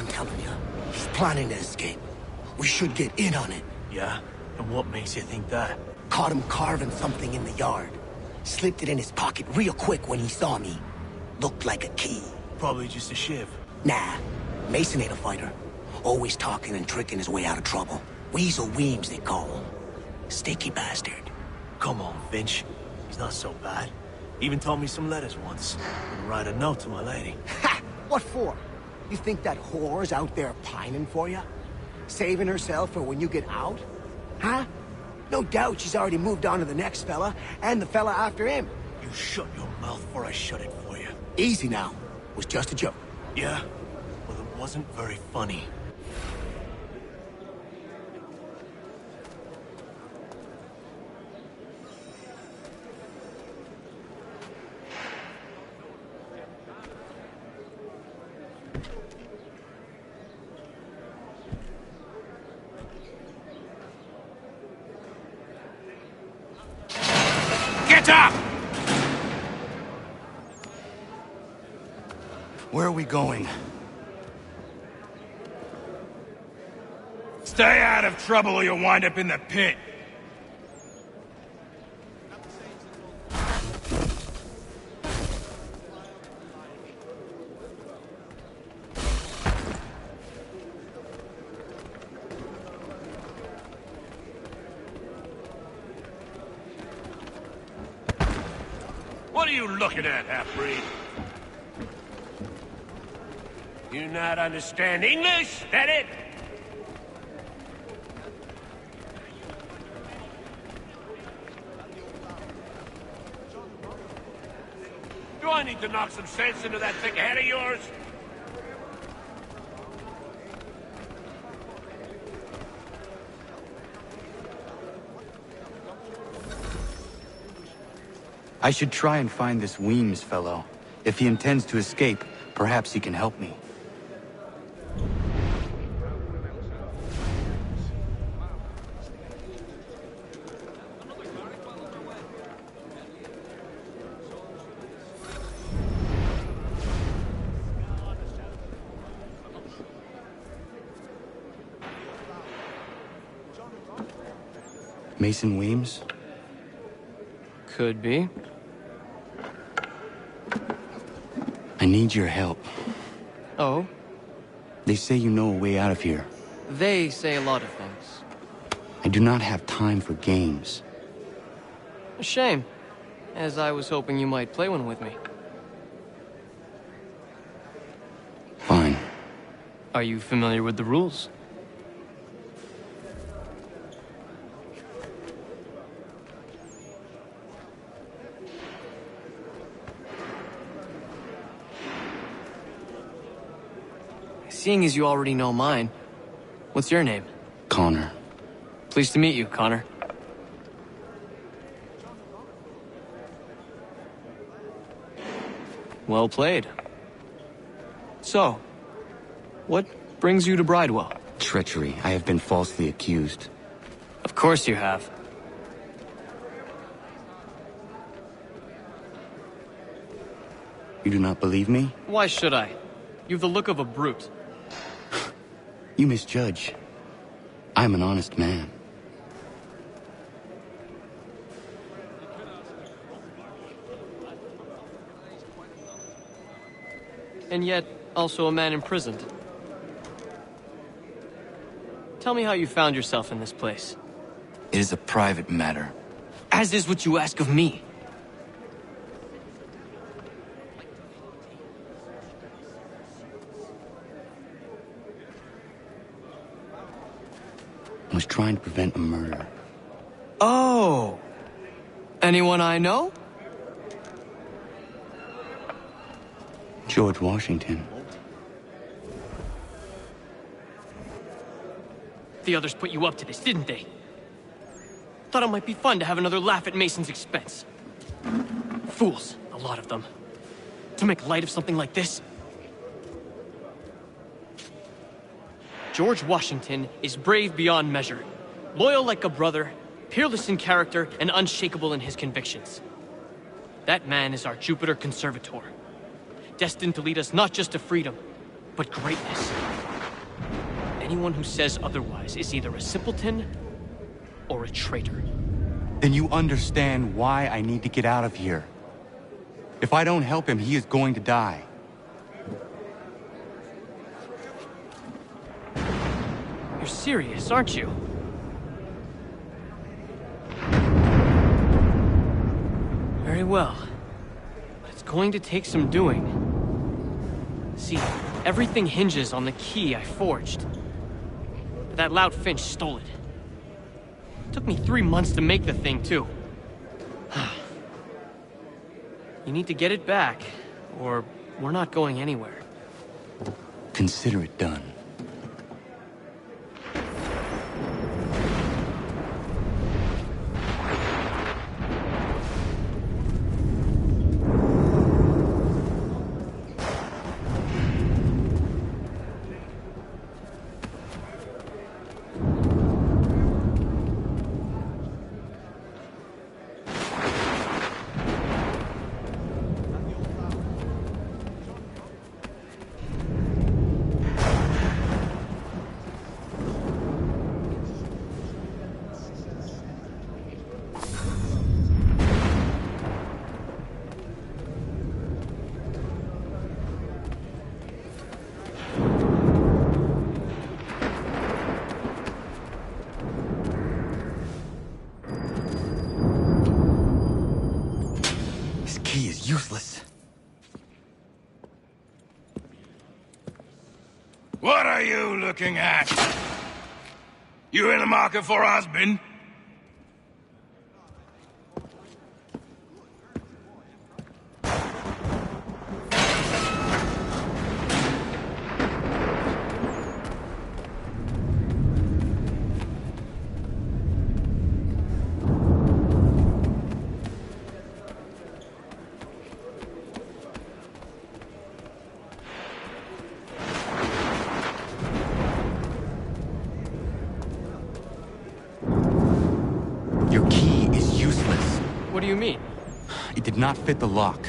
I'm telling you, he's planning to escape. We should get in on it. Yeah? And what makes you think that? Caught him carving something in the yard. Slipped it in his pocket real quick when he saw me. Looked like a key. Probably just a shiv. Nah, Mason ain't a fighter. Always talking and tricking his way out of trouble. Weasel Weems, they call him. Sticky bastard. Come on, Finch. He's not so bad. Even told me some letters once. Gonna write a note to my lady. Ha! What for? You think that whore's out there pining for you? Saving herself for when you get out? Huh? No doubt she's already moved on to the next fella, and the fella after him. You shut your mouth or I shut it for you. Easy now. Was just a joke. Yeah? Well, it wasn't very funny. Get up! Where are we going? Stay out of trouble or you'll wind up in the pit. What are you looking at, half-breed? You not understand English? That it? Do I need to knock some sense into that thick head of yours? I should try and find this Weems fellow. If he intends to escape, perhaps he can help me. Mason Weems? Could be. I need your help. Oh? They say you know a way out of here. They say a lot of things. I do not have time for games. A shame, as I was hoping you might play one with me. Fine. Are you familiar with the rules? Seeing as you already know mine, what's your name? Connor. Pleased to meet you, Connor. Well played. So, what brings you to Bridewell? Treachery. I have been falsely accused. Of course you have. You do not believe me? Why should I? You've the look of a brute. You misjudge. I am an honest man. And yet, also a man imprisoned. Tell me how you found yourself in this place. It is a private matter. As is what you ask of me. I was trying to prevent a murder. Oh! Anyone I know? George Washington. The others put you up to this, didn't they? Thought it might be fun to have another laugh at Mason's expense. Fools, a lot of them. To make light of something like this. George Washington is brave beyond measure, loyal like a brother, peerless in character, and unshakable in his convictions. That man is our Jupiter Conservator, destined to lead us not just to freedom, but greatness. anyone who says otherwise is either a simpleton or a traitor. Then you understand why I need to get out of here. If I don't help him, he is going to die. You're serious, aren't you? Very well. But it's going to take some doing. See, everything hinges on the key I forged. But that loud Finch stole it. It took me 3 months to make the thing, too. You need to get it back, or we're not going anywhere. Consider it done. Key is useless. What are you looking at? You in the market for a husband? Your key is useless. What do you mean? It did not fit the lock.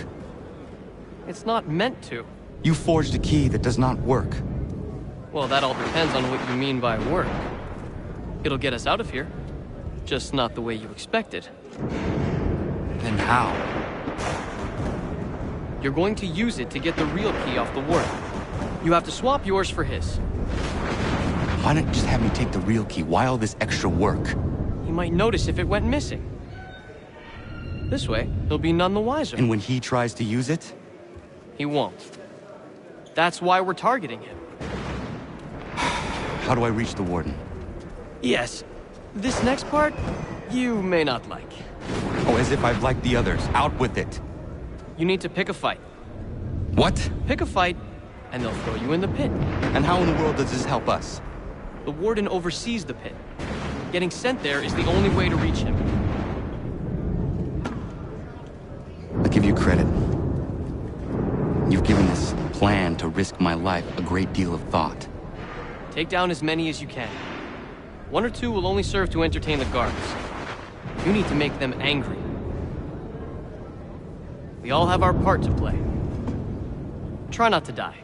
It's not meant to. You forged a key that does not work. Well, that all depends on what you mean by work. It'll get us out of here. Just not the way you expected. Then how? You're going to use it to get the real key off the warden. You have to swap yours for his. Why not just have me take the real key? Why all this extra work? He might notice if it went missing. This way, he'll be none the wiser. And when he tries to use it? He won't. That's why we're targeting him. How do I reach the warden? Yes. This next part, you may not like. Oh, as if I've liked the others. Out with it. You need to pick a fight. What? Pick a fight, and they'll throw you in the pit. And how in the world does this help us? The warden oversees the pit. Getting sent there is the only way to reach him. I give you credit. You've given this plan to risk my life a great deal of thought. Take down as many as you can. 1 or 2 will only serve to entertain the guards. You need to make them angry. We all have our part to play. Try not to die.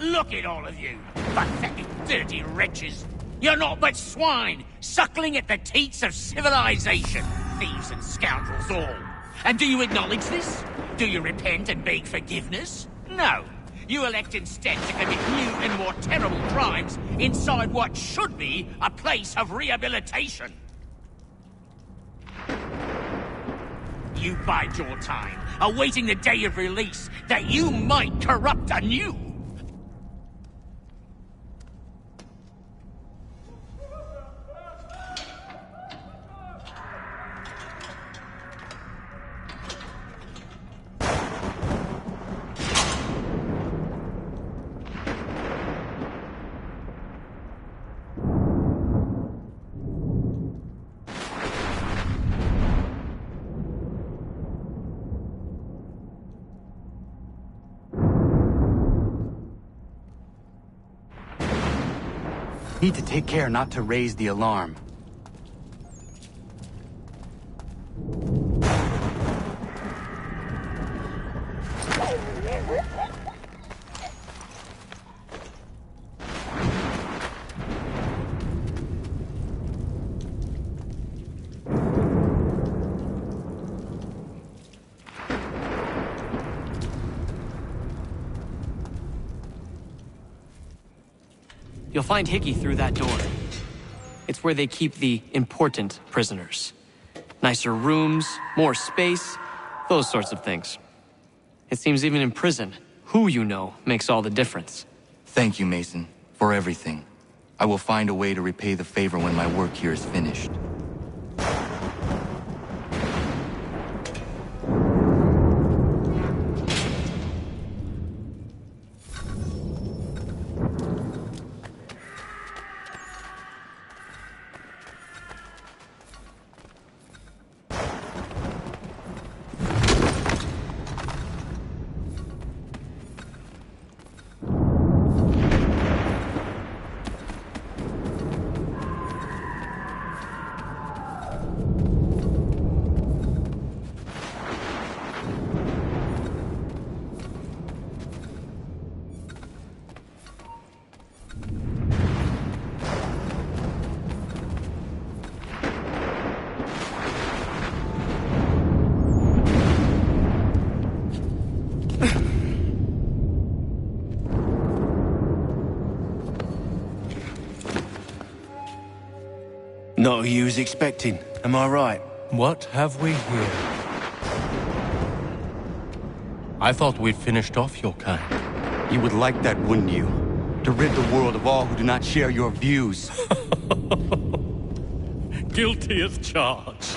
Look at all of you, pathetic, dirty wretches. You're not but swine, suckling at the teats of civilization. Thieves and scoundrels all. And do you acknowledge this? Do you repent and beg forgiveness? No. You elect instead to commit new and more terrible crimes inside what should be a place of rehabilitation. You bide your time, awaiting the day of release, that you might corrupt anew. Need to take care not to raise the alarm. You'll find Hickey through that door. It's where they keep the important prisoners. Nicer rooms, more space, those sorts of things. It seems even in prison, who you know makes all the difference. Thank you, Mason, for everything. I will find a way to repay the favor when my work here is finished. Not who you was expecting, am I right? What have we here? I thought we'd finished off your kind. You would like that, wouldn't you? To rid the world of all who do not share your views. Guilty as charged.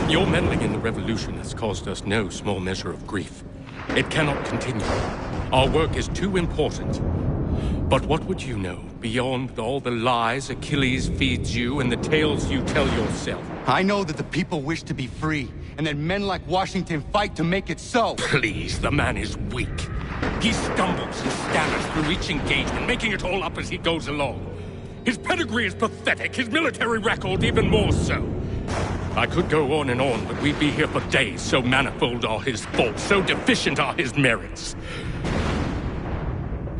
Your meddling in the revolution has caused us no small measure of grief. It cannot continue. Our work is too important. But what would you know beyond all the lies Achilles feeds you and the tales you tell yourself? I know that the people wish to be free, and that men like Washington fight to make it so. Please, the man is weak. He stumbles and stammers through each engagement, making it all up as he goes along. His pedigree is pathetic, his military record even more so. I could go on and on, but we'd be here for days, so manifold are his faults, so deficient are his merits.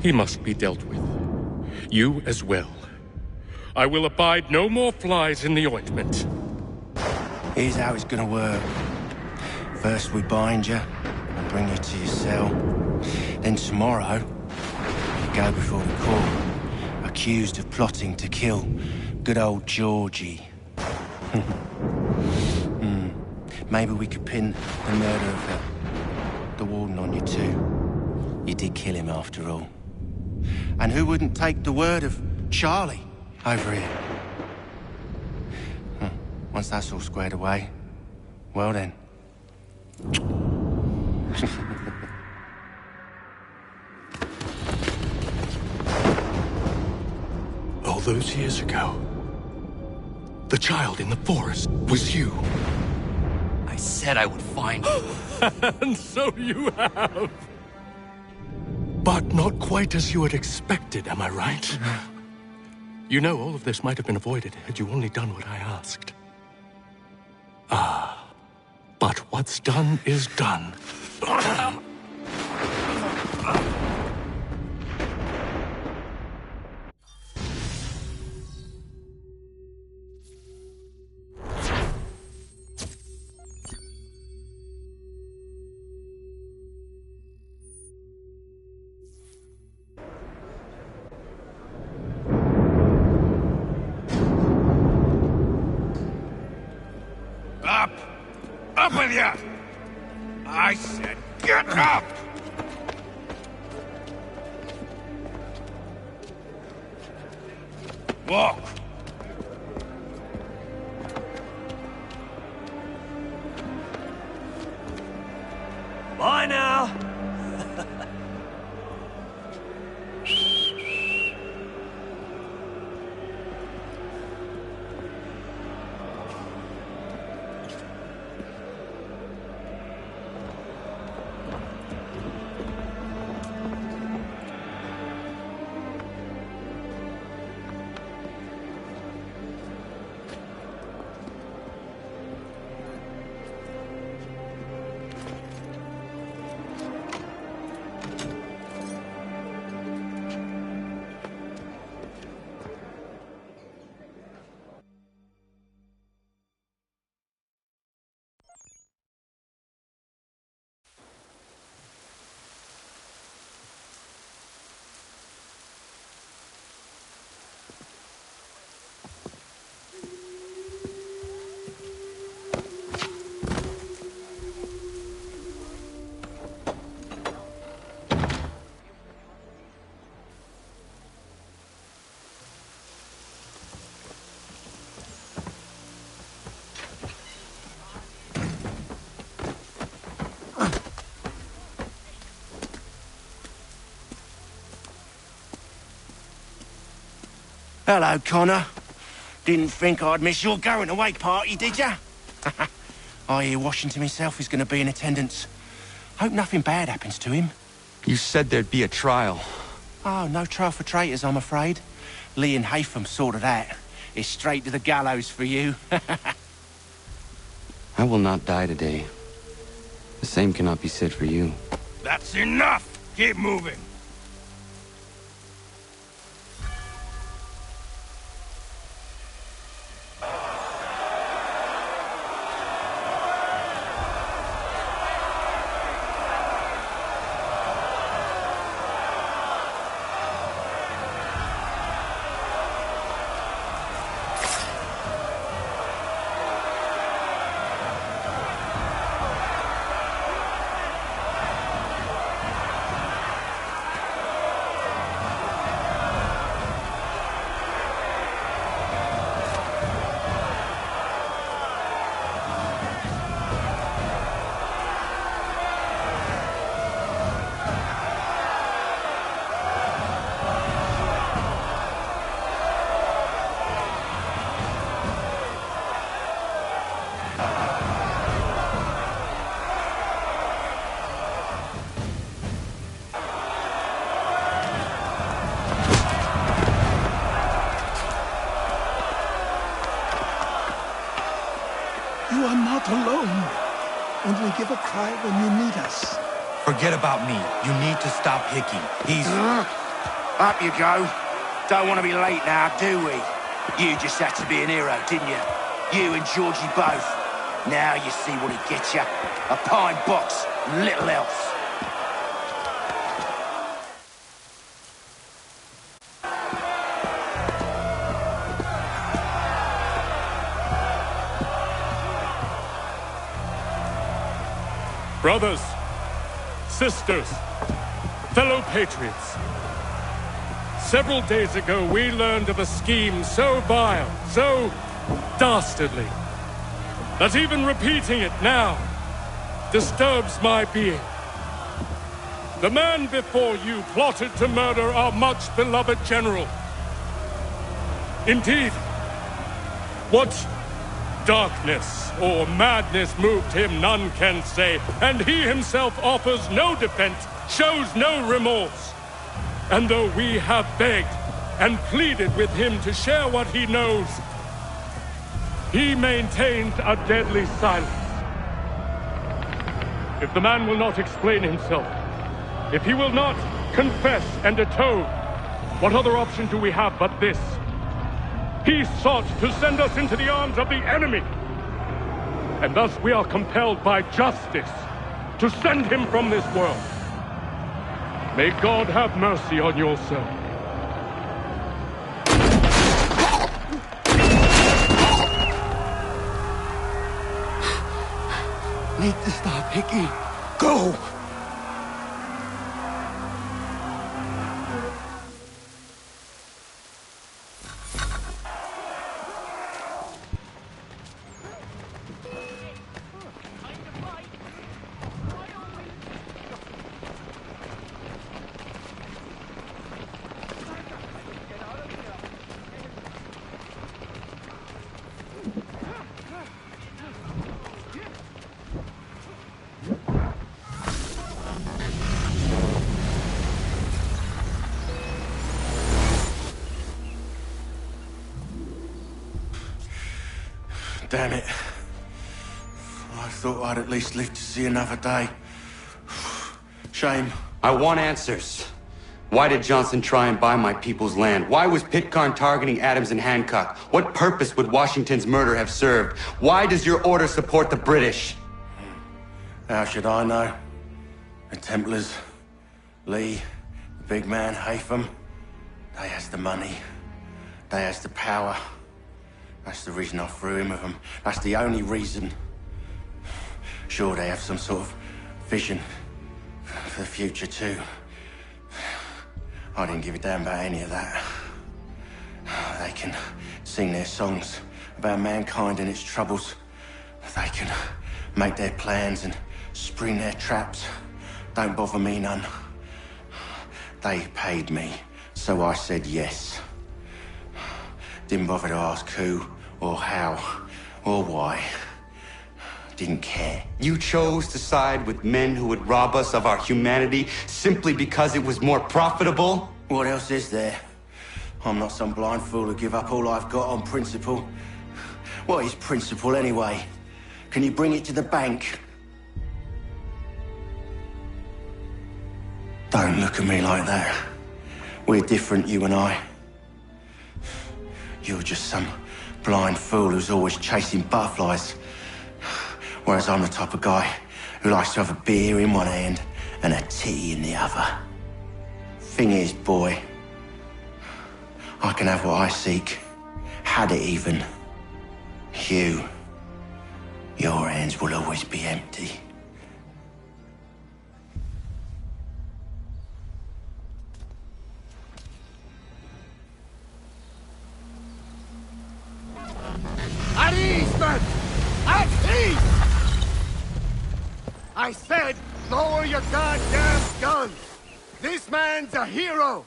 He must be dealt with. You as well. I will abide no more flies in the ointment. Here's how it's gonna work. First we bind you and bring you to your cell. Then tomorrow, you go before the court, accused of plotting to kill good old Georgie. Maybe we could pin the murder of the warden on you too. You did kill him after all. And who wouldn't take the word of Charlie over here? Once that's all squared away, well then. All those years ago, the child in the forest was you. I said I would find you. And so you have. But not quite as you had expected, am I right? You know, all of this might have been avoided had you only done what I asked. Ah, but what's done is done. with you! I said get up! Walk! Bye now! Hello, Connor. Didn't think I'd miss your going-away party, did ya? I hear Washington himself is going to be in attendance. Hope nothing bad happens to him. You said there'd be a trial. Oh, no trial for traitors, I'm afraid. Lee and Haytham sorted that. It's straight to the gallows for you. I will not die today. The same cannot be said for you. That's enough! Keep moving! You are not alone. Only give a cry when you need us. Forget about me. You need to stop Hickey. He's... Up you go. Don't want to be late now, do we? You just had to be an hero, didn't you? You and Georgie both. Now you see what he gets you. A pine box, little else. Brothers, sisters, fellow patriots. Several days ago, we learned of a scheme so vile, so dastardly, that even repeating it now disturbs my being. The man before you plotted to murder our much-beloved general. Indeed, what darkness or madness moved him, none can say, and he himself offers no defense, shows no remorse. And though we have begged and pleaded with him to share what he knows, he maintains a deadly silence. If the man will not explain himself, if he will not confess and atone, what other option do we have but this? He sought to send us into the arms of the enemy. And thus we are compelled by justice to send him from this world. May God have mercy on your soul. need to stop Hickey. Go! Damn it. I thought I'd at least live to see another day. Shame. I want answers. Why did Johnson try and buy my people's land? Why was Pitcairn targeting Adams and Hancock? What purpose would Washington's murder have served? Why does your order support the British? How should I know? The Templars, Lee, the big man, Haytham, they has the money. They has the power. That's the reason I threw in with them. That's the only reason. Sure, they have some sort of vision for the future, too. I didn't give a damn about any of that. They can sing their songs about mankind and its troubles. They can make their plans and spring their traps. Don't bother me none. They paid me, so I said yes. Didn't bother to ask who, or how, or why. Didn't care. You chose to side with men who would rob us of our humanity simply because it was more profitable? What else is there? I'm not some blind fool who give up all I've got on principle. What is principle anyway? Can you bring it to the bank? Don't look at me like that. We're different, you and I. You're just some blind fool who's always chasing butterflies. Whereas I'm the type of guy who likes to have a beer in one hand and a tea in the other. Thing is, boy, I can have what I seek. Had it even. Your hands will always be empty. At ease, men! At ease! I said, lower your goddamn guns! This man's a hero!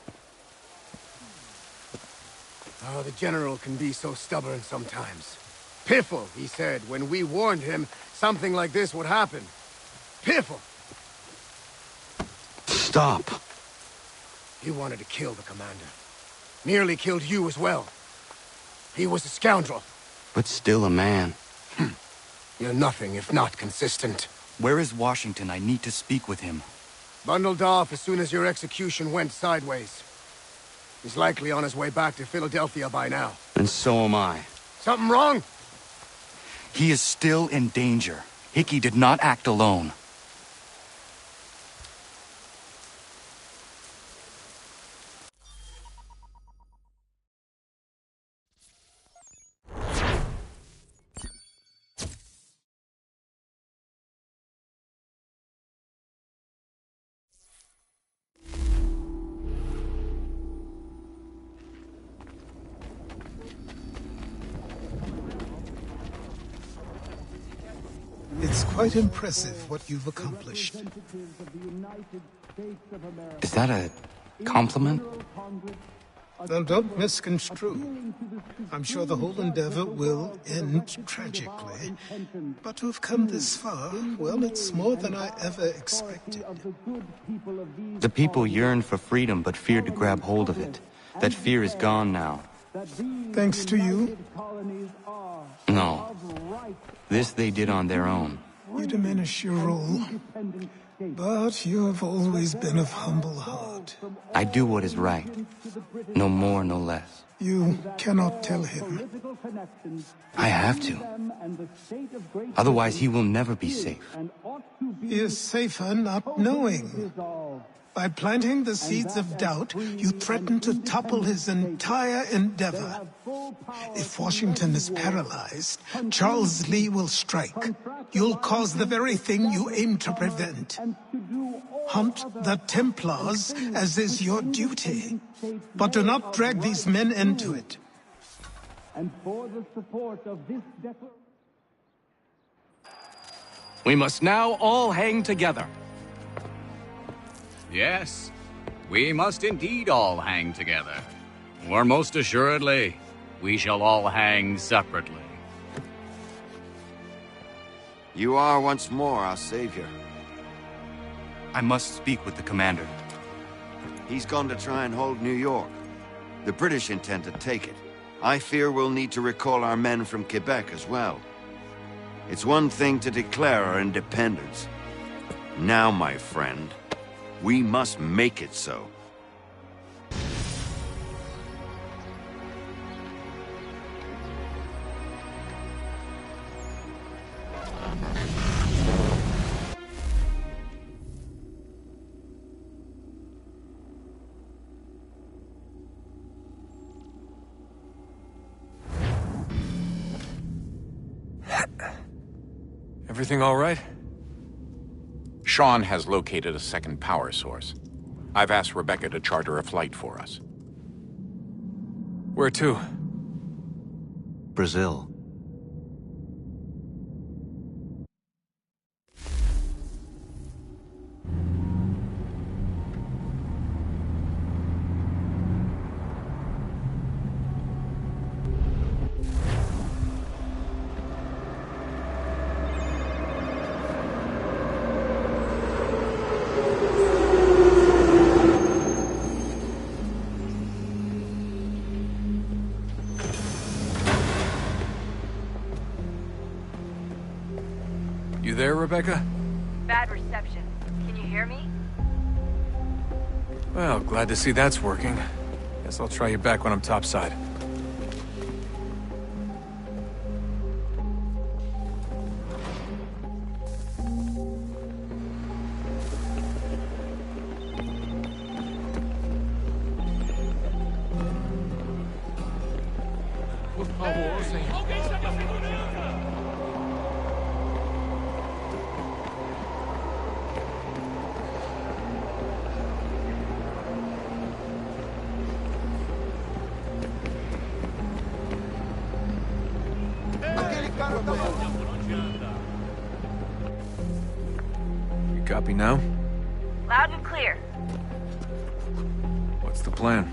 Oh, the General can be so stubborn sometimes. Piffle, he said, when we warned him something like this would happen. Piffle! Stop. He wanted to kill the commander. Nearly killed you as well. He was a scoundrel. But still a man. You're nothing if not consistent. Where is Washington? I need to speak with him. Bundled off as soon as your execution went sideways. He's likely on his way back to Philadelphia by now. And so am I. Something wrong? He is still in danger. Hickey did not act alone. It's quite impressive what you've accomplished. Is that a compliment? Now, don't misconstrue. I'm sure the whole endeavor will end tragically. But to have come this far, well, it's more than I ever expected. The people yearned for freedom but feared to grab hold of it. That fear is gone now. Thanks to you? No. This they did on their own. You diminish your role. But you have always been of humble heart. I do what is right. No more, no less. You cannot tell him. I have to. Otherwise, he will never be safe. He is safer not knowing. By planting the seeds of doubt, you threaten to topple his entire endeavor. If Washington is paralyzed, Charles Lee will strike. You'll cause the very thing you aim to prevent. Hunt the Templars, as is your duty. But do not drag these men into it. And for the support of this declaration. We must now all hang together. Yes, we must indeed all hang together. Or most assuredly, we shall all hang separately. You are once more our savior. I must speak with the commander. He's gone to try and hold New York. The British intend to take it. I fear we'll need to recall our men from Quebec as well. It's one thing to declare our independence. Now, my friend, we must make it so. Everything all right? Sean has located a second power source. I've asked Rebecca to charter a flight for us. Where to? Brazil. You there, Rebecca? Bad reception. Can you hear me? Well, glad to see that's working. Guess I'll try you back when I'm topside. You copy now? Loud and clear. What's the plan?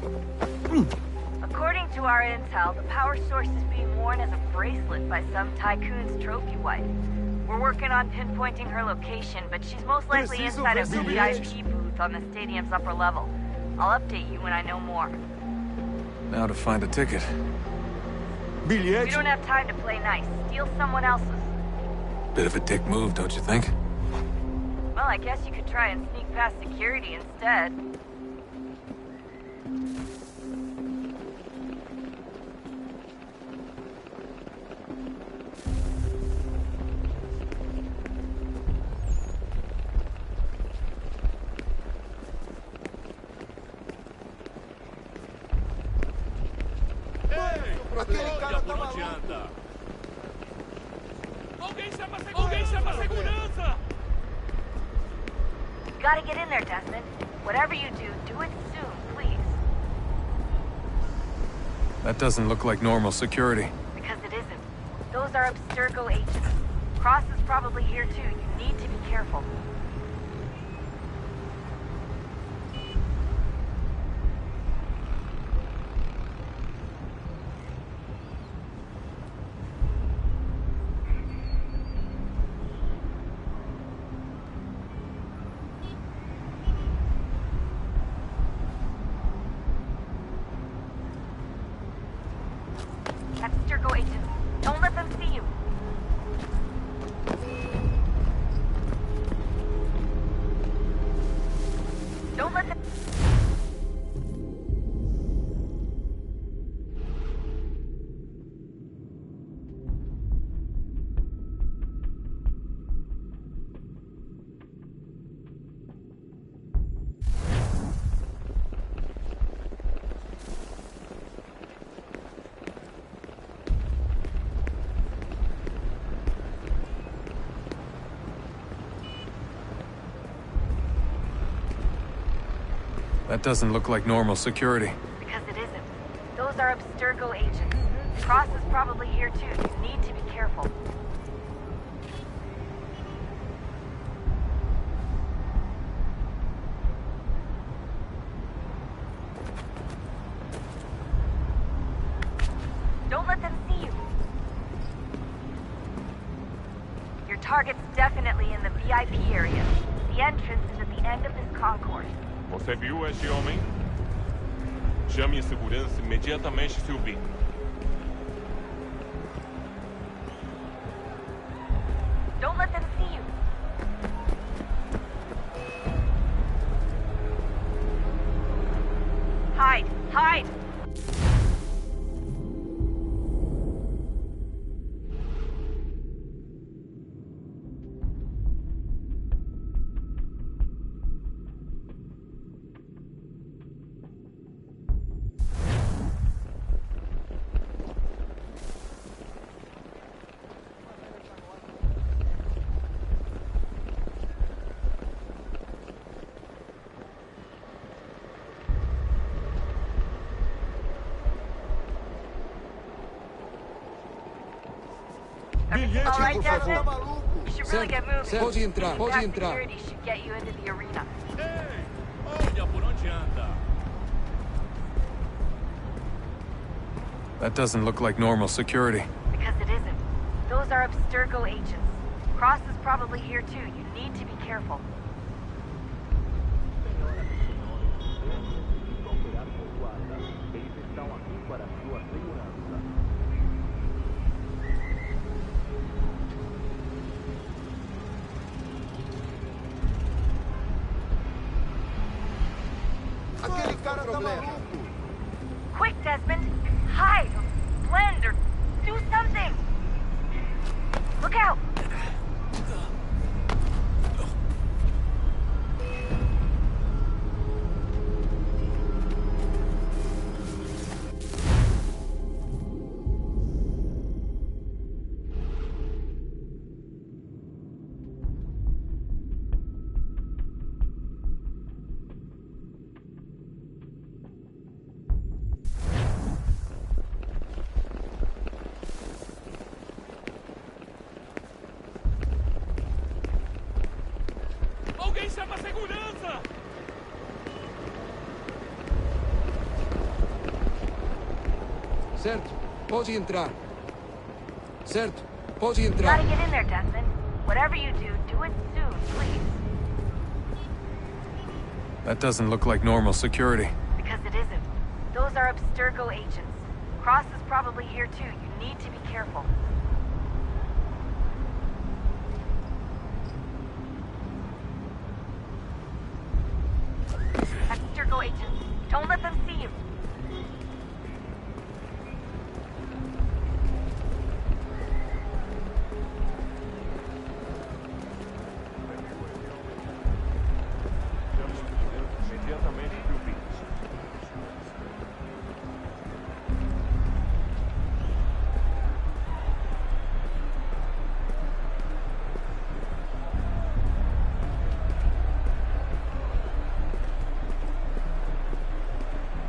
According to our intel, the power source is being worn as a bracelet by some tycoon's trophy wife. We're working on pinpointing her location, but she's most likely inside a VIP booth on the stadium's upper level. I'll update you when I know more. Now to find a ticket. We don't have time to play nice. Steal someone else's. Bit of a dick move, don't you think? Well, I guess you could try and sneak past security instead. You gotta get in there, Desmond. Whatever you do it soon, please. That doesn't look like normal security. Because it isn't. Those are Abstergo agents. Cross is probably here too. You need to be careful. Abstergo agents. Don't let them see you. That doesn't look like normal security. Because it isn't. Those are Abstergo agents. Cross is probably here too. You need to be careful. Don't let them see you. Your target's definitely in the VIP area. The entrance is at the end of this concourse. Você viu esse homem? Chame a segurança imediatamente se o vir. Don't let them see you. Hide! Hide! All right, Desmond. You should really get moving. Pode entrar, pode That entrar. security should get you into the arena. Olha por onde anda. That doesn't look like normal security. Because it isn't. Those are Abstergo agents. Cross is probably here too. You need to be careful. Aquele cara tá maluco. Quick, Desmond. Hide or blend or do something. Look out. Alguém chama a segurança! Certo, pode entrar. Certo, pode entrar. Gotta get in there, Desmond. Whatever you do it soon, please. That doesn't look like normal security. Because it isn't. Those are Abstergo agents. Cross is probably here too. You need to be careful. Abstergo agents. Don't let them see you. Imediatamente se o vir.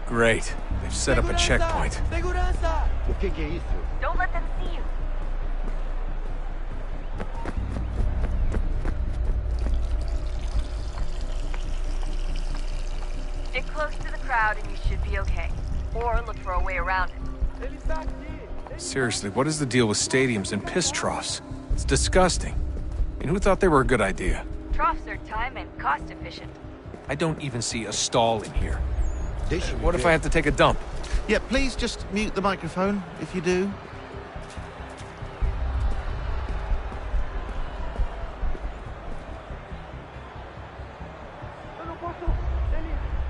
Great. They've set up a checkpoint. Segurança! O que é isso? Don't let them see you. Stick close to the crowd and you should be okay. Or look for a way around it. Ele tá aqui. Seriously, what is the deal with stadiums and piss troughs? It's disgusting. And who thought they were a good idea? Troughs are time and cost efficient. I don't even see a stall in here. Deixa-me What if ver. I have to take a dump? Yeah, please just mute the microphone if you do. Eu não posso...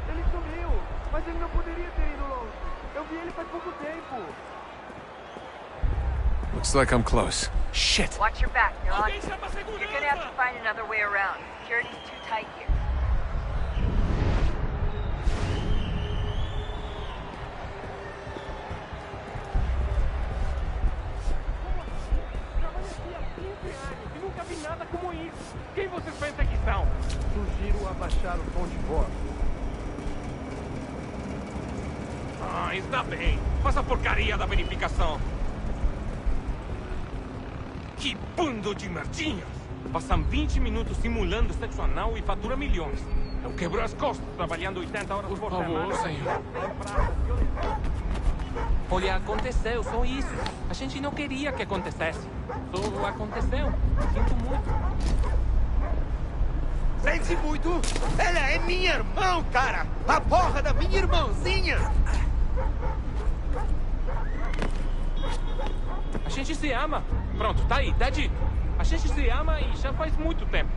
Ele sumiu. Mas ele não poderia ter ido longe. Eu vi ele faz pouco tempo. Looks like I'm close. Shit! Watch your back, you're gonna have to find another way around. Security's too tight here. E nunca vi nada como isso. Quem vocês pensam que são? Sugiro abaixar o tom de voz. está bem. Faça a porcaria da verificação. Que bando de merdinhas! Passam 20 minutos simulando sexo anal e fatura milhões. Eu quebro as costas trabalhando 80 horas por semana. Por favor, senhor. Olha, aconteceu, só isso. A gente não queria que acontecesse. Só aconteceu. Sinto muito. Sente muito? Ela é minha irmã, cara! A porra da minha irmãzinha! A gente se ama. Pronto, tá aí, tá dito. A gente se ama e já faz muito tempo.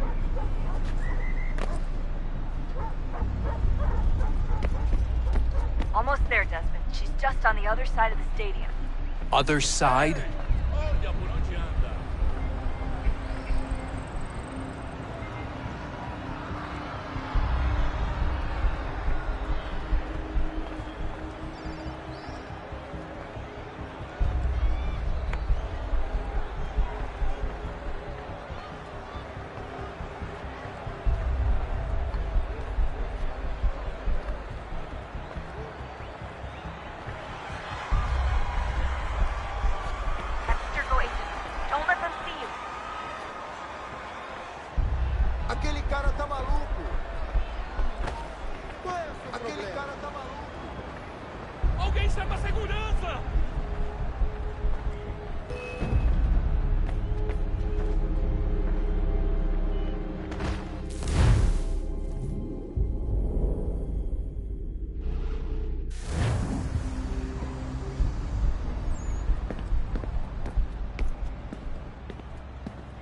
Almost there, Desmond. She's just on the other side of the stadium. Other side? Olha por onde anda. Aquele cara tá maluco. Qual é o seu Aquele problema? Cara tá maluco. Alguém chama a segurança!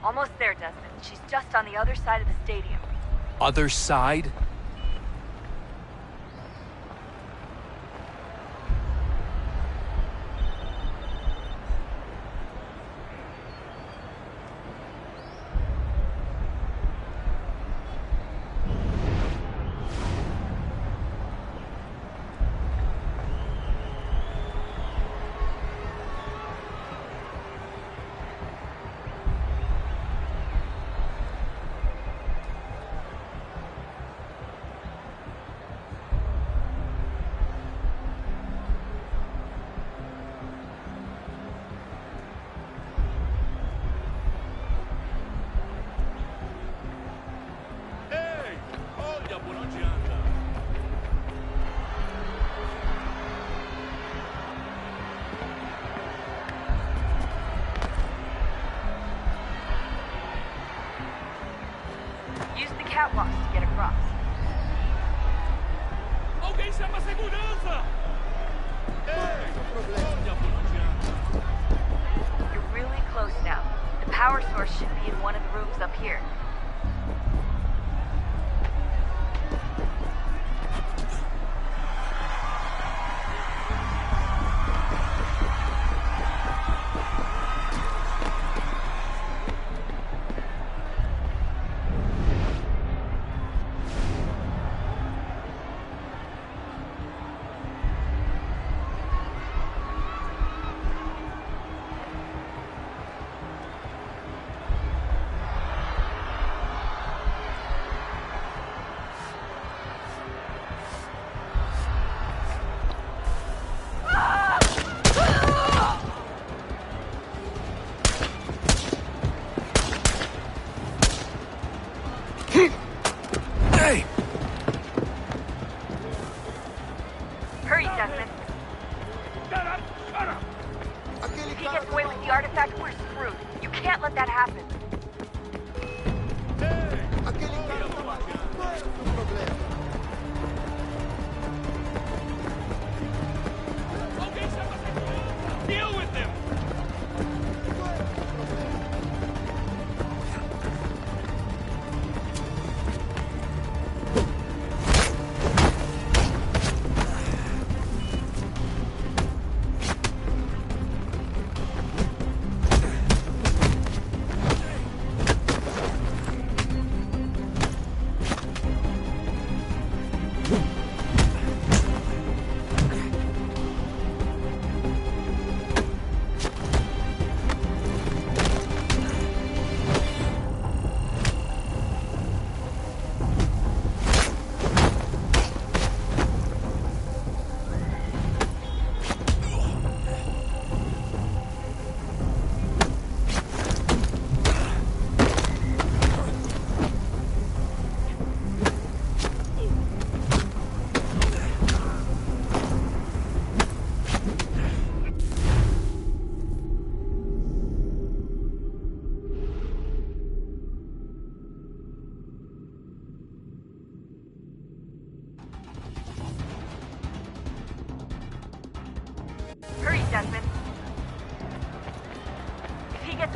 Almost there, Desmond. She's just on the other side of the stadium. Other side? Use the catwalks to get across. Alguém chama a segurança! You're really close now. The power source should be in one of the rooms up here. Hey! Hurry, Desmond. If he gets away with the artifact, we're screwed. You can't let that happen. Deal with them!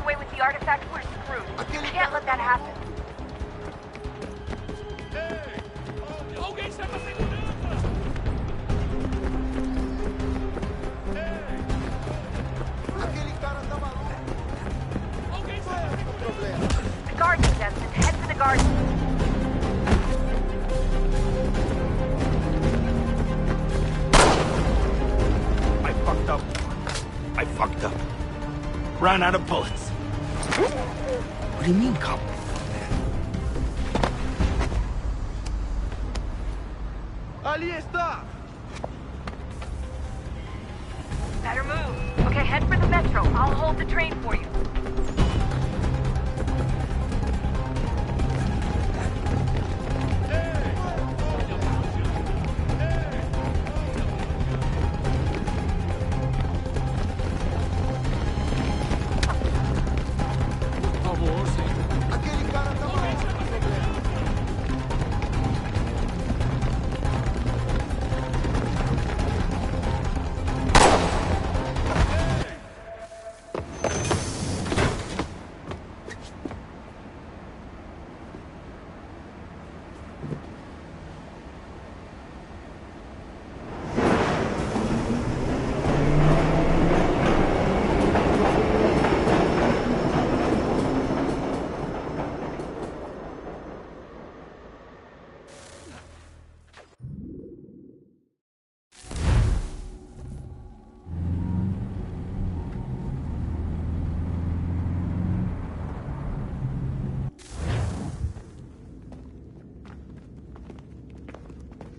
away with the artifact, we're screwed. We can't let that happen. The garden, Desmond. Head for the garden. I fucked up. Ran out of bullets. What do you mean, cop? Ali está! Better move. Okay, head for the metro. I'll hold the train for you.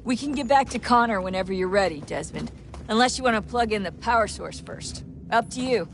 We can get back to Connor whenever you're ready, Desmond. Unless you want to plug in the power source first. Up to you.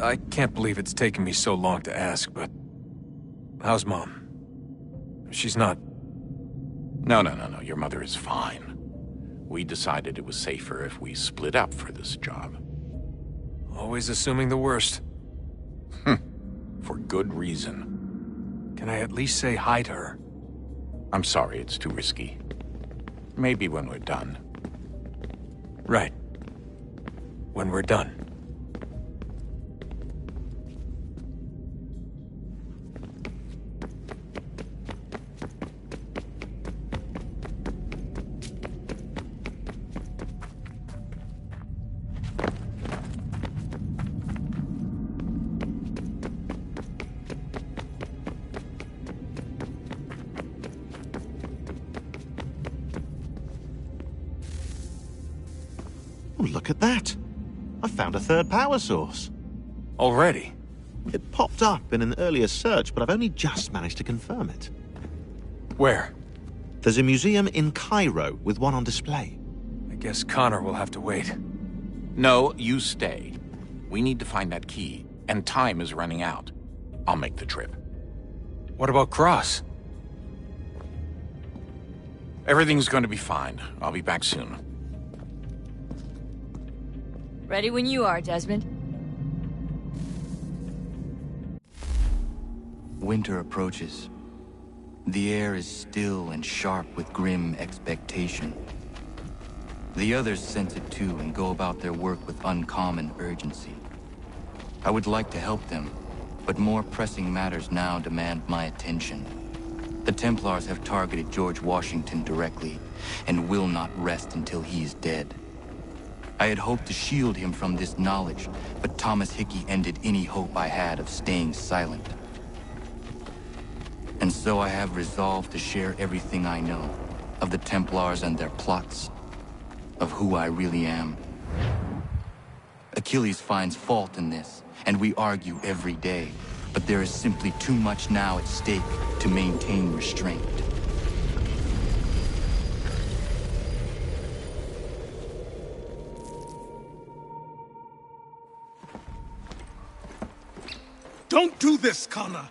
I can't believe it's taken me so long to ask, but... how's Mom? She's not... No. Your mother is fine. We decided it was safer if we split up for this job. Always assuming the worst. For good reason. Can I at least say hi to her? I'm sorry, it's too risky. Maybe when we're done. Right. When we're done. Oh, look at that. I found a third power source. Already? It popped up in an earlier search, but I've only just managed to confirm it. Where? There's a museum in Cairo with one on display. I guess Connor will have to wait. No, you stay. We need to find that key, and time is running out. I'll make the trip. What about Cross? Everything's going to be fine. I'll be back soon. Ready when you are, Desmond. Winter approaches. The air is still and sharp with grim expectation. The others sense it too and go about their work with uncommon urgency. I would like to help them, but more pressing matters now demand my attention. The Templars have targeted George Washington directly, and will not rest until he is dead. I had hoped to shield him from this knowledge, but Thomas Hickey ended any hope I had of staying silent. And so I have resolved to share everything I know, of the Templars and their plots, of who I really am. Achilles finds fault in this, and we argue every day, but there is simply too much now at stake to maintain restraint. Don't do this, Connor!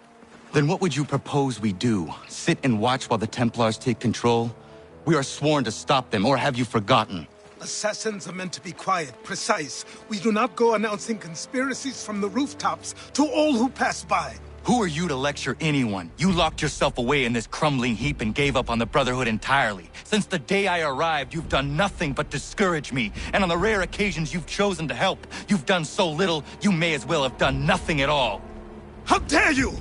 Then what would you propose we do? Sit and watch while the Templars take control? We are sworn to stop them, or have you forgotten? Assassins are meant to be quiet, precise. We do not go announcing conspiracies from the rooftops to all who pass by. Who are you to lecture anyone? You locked yourself away in this crumbling heap and gave up on the Brotherhood entirely. Since the day I arrived, you've done nothing but discourage me. And on the rare occasions you've chosen to help, you've done so little, you may as well have done nothing at all. How dare you!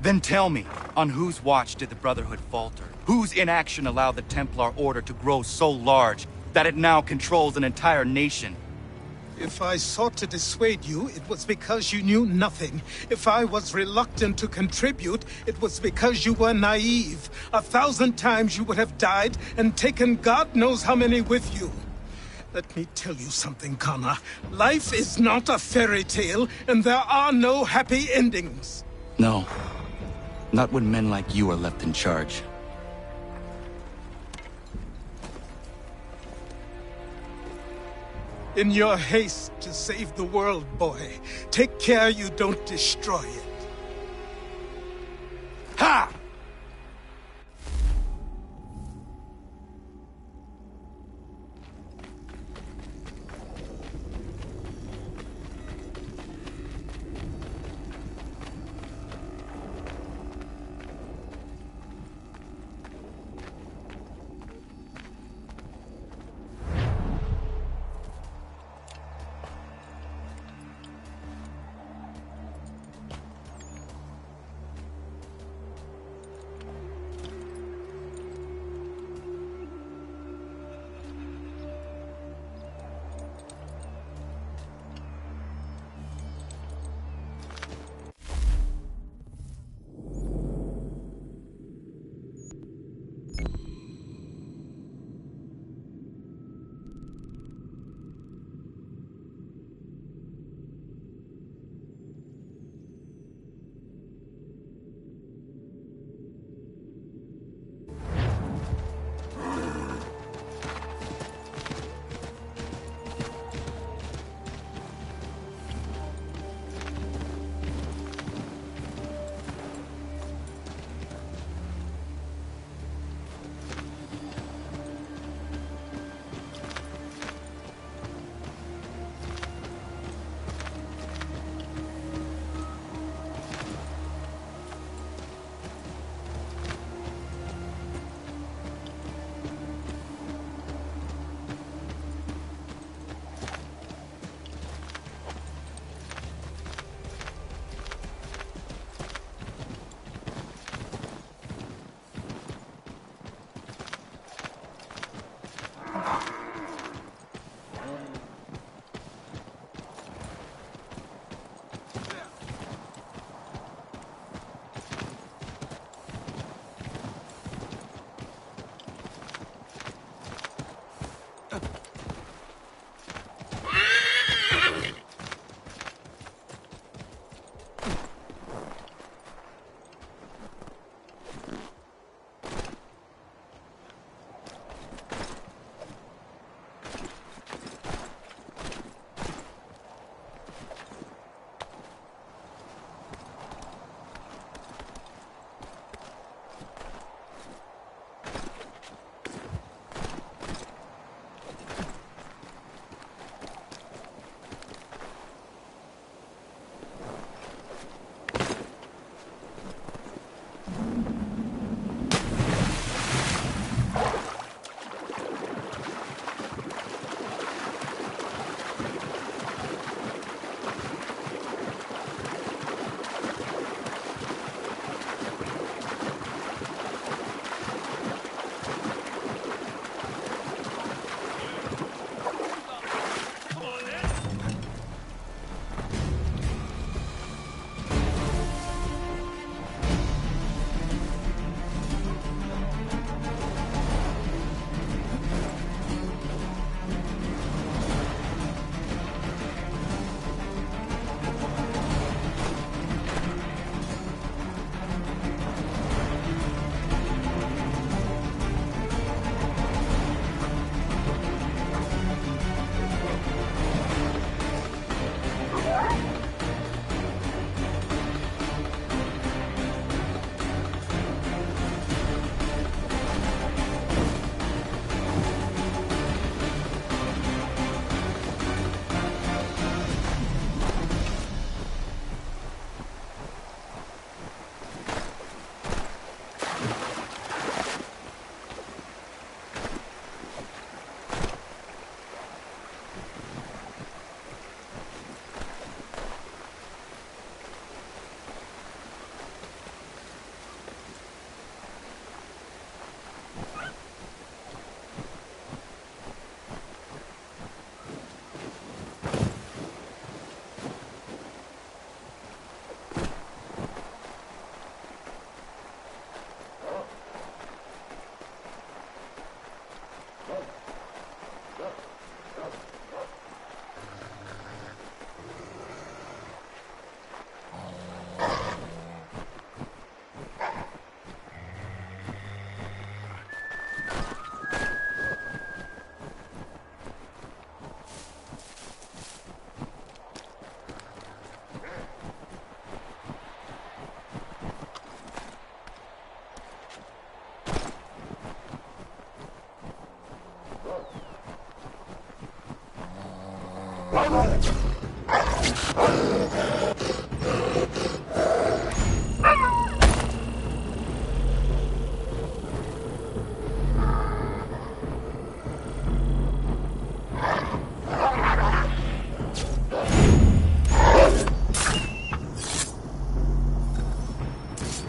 Then tell me, on whose watch did the Brotherhood falter? Whose inaction allowed the Templar Order to grow so large that it now controls an entire nation? If I sought to dissuade you, it was because you knew nothing. If I was reluctant to contribute, it was because you were naive. 1,000 times you would have died and taken God knows how many with you. Let me tell you something, Connor. Life is not a fairy tale, and there are no happy endings. No. Not when men like you are left in charge. In your haste to save the world, boy, take care you don't destroy it. Ha!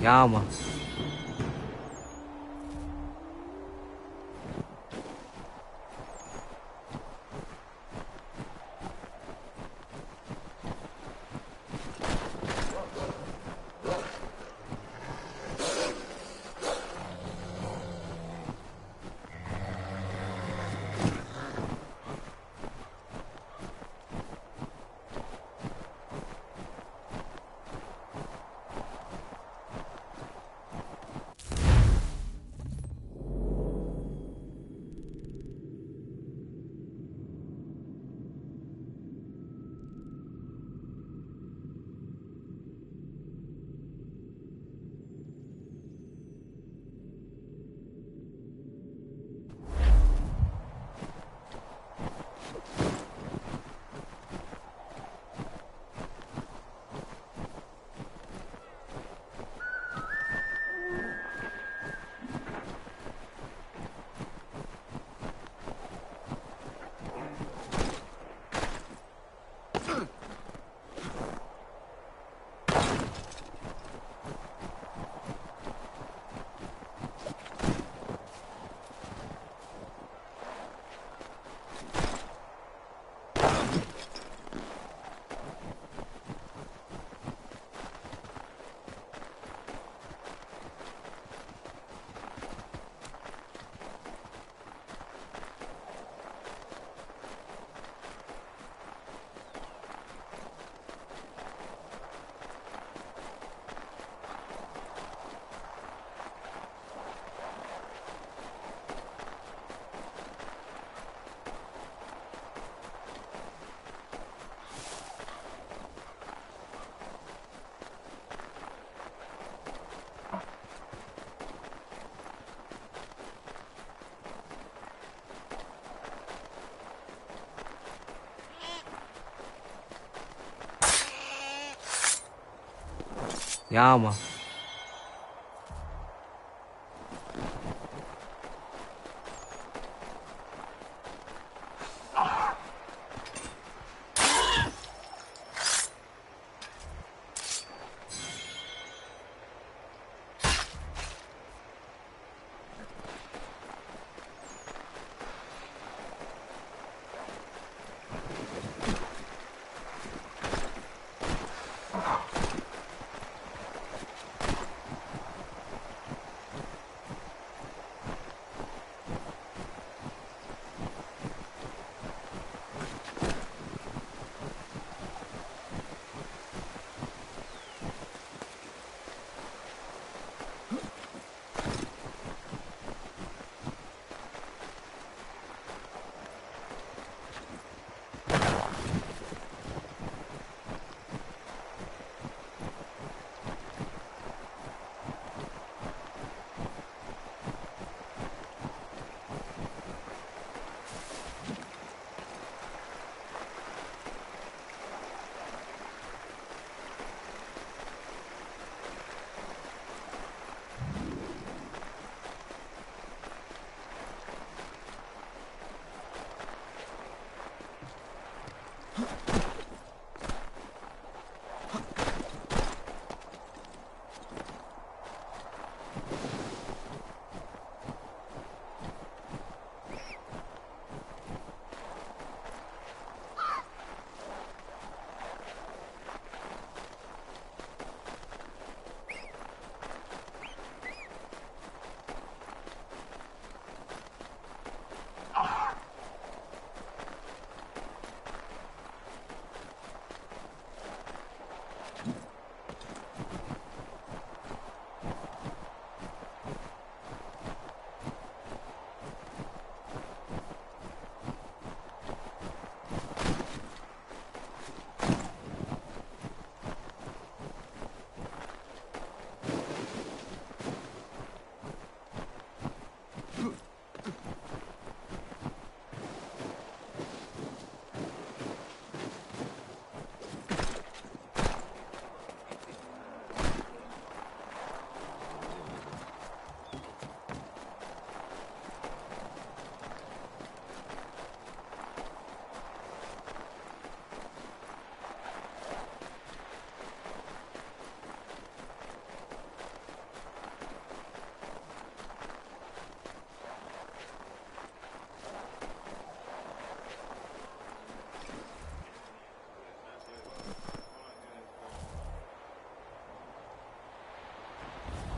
Ja, man. Ja, man.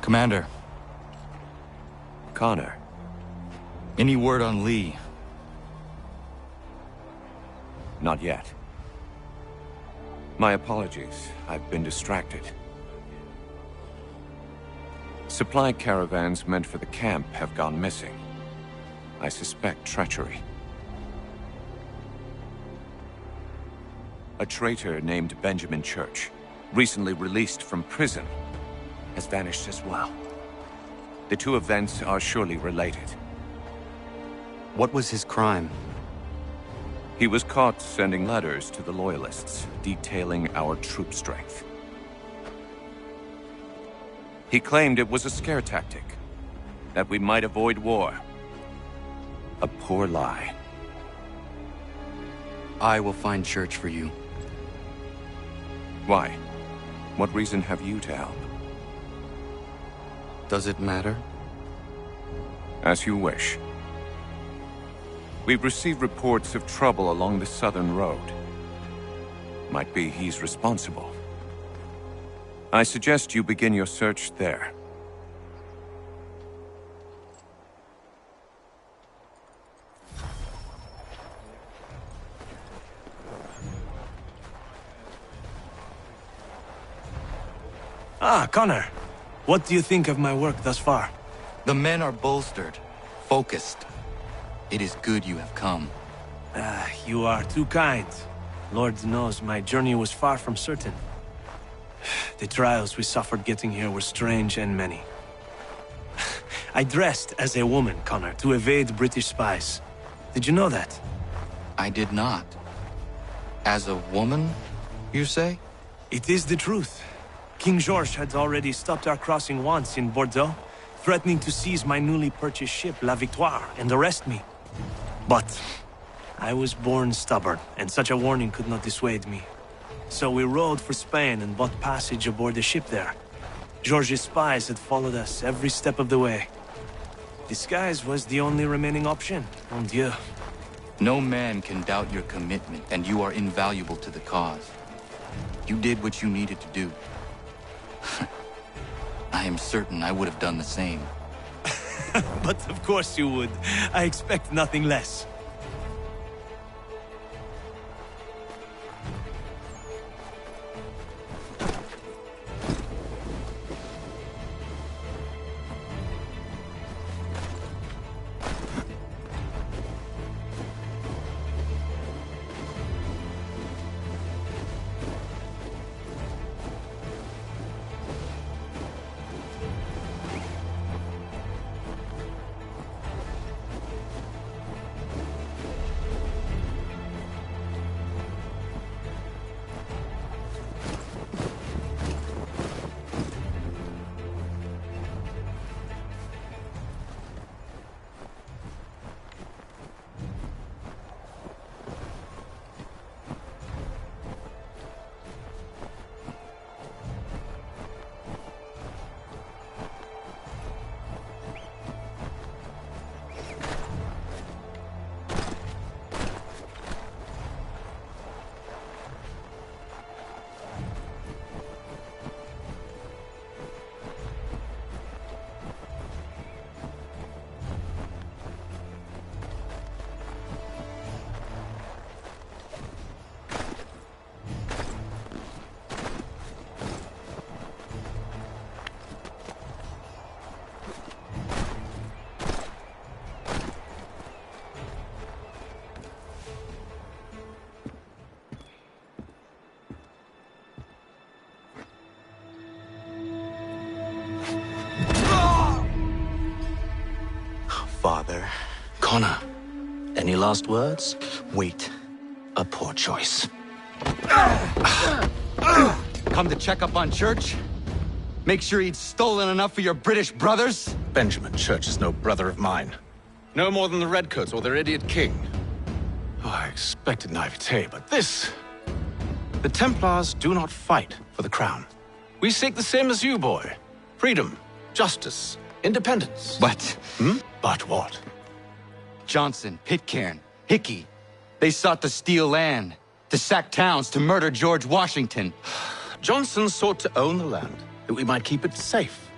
Commander. Connor. Any word on Lee? Not yet. My apologies. I've been distracted. Supply caravans meant for the camp have gone missing. I suspect treachery. A traitor named Benjamin Church, recently released from prison, has vanished as well. The two events are surely related. What was his crime? He was caught sending letters to the Loyalists, detailing our troop strength. He claimed it was a scare tactic, that we might avoid war. A poor lie. I will find Church for you. Why? What reason have you to help? Does it matter? As you wish. We've received reports of trouble along the southern road. Might be he's responsible. I suggest you begin your search there. Ah, Connor. What do you think of my work thus far? The men are bolstered, focused. It is good you have come. You are too kind. Lord knows my journey was far from certain. The trials we suffered getting here were strange and many. I dressed as a woman, Connor, to evade British spies. Did you know that? I did not. As a woman, you say? It is the truth. King George had already stopped our crossing once in Bordeaux, threatening to seize my newly purchased ship, La Victoire, and arrest me. But I was born stubborn, and such a warning could not dissuade me. So we rode for Spain and bought passage aboard the ship there. George's spies had followed us every step of the way. Disguise was the only remaining option, mon Dieu. No man can doubt your commitment, and you are invaluable to the cause. You did what you needed to do. I am certain I would have done the same. But of course you would. I expect nothing less. Father. Connor, any last words? Wait. A poor choice. Come to check up on Church? Make sure he'd stolen enough for your British brothers? Benjamin Church is no brother of mine. No more than the Redcoats or their idiot king. Oh, I expected naivete, but this... The Templars do not fight for the crown. We seek the same as you, boy. Freedom, justice, independence. But... But what? Johnson, Pitcairn, Hickey. They sought to steal land, to sack towns, to murder George Washington. Johnson sought to own the land, that we might keep it safe.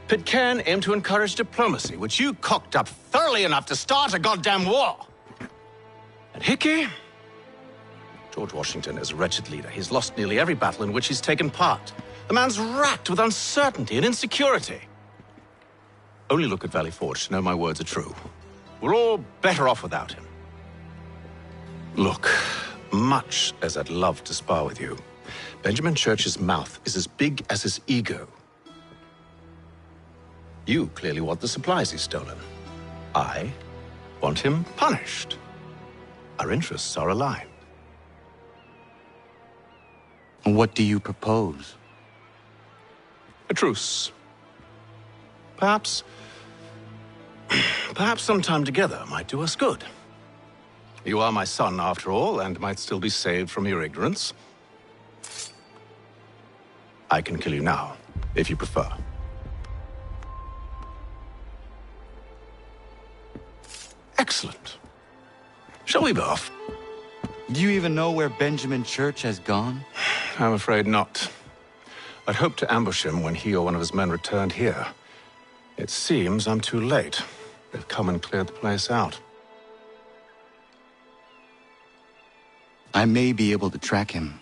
Pitcairn aimed to encourage diplomacy, which you cocked up thoroughly enough to start a goddamn war. And Hickey? George Washington is a wretched leader. He's lost nearly every battle in which he's taken part. The man's racked with uncertainty and insecurity. Only look at Valley Forge to know my words are true. We're all better off without him. Look, much as I'd love to spar with you, Benjamin Church's mouth is as big as his ego. You clearly want the supplies he's stolen. I want him punished. Our interests are aligned. What do you propose? A truce. Perhaps some time together might do us good. You are my son, after all, and might still be saved from your ignorance. I can kill you now, if you prefer. Excellent. Shall we be off? Do you even know where Benjamin Church has gone? I'm afraid not. I'd hoped to ambush him when he or one of his men returned here. It seems I'm too late. They've come and cleared the place out. I may be able to track him.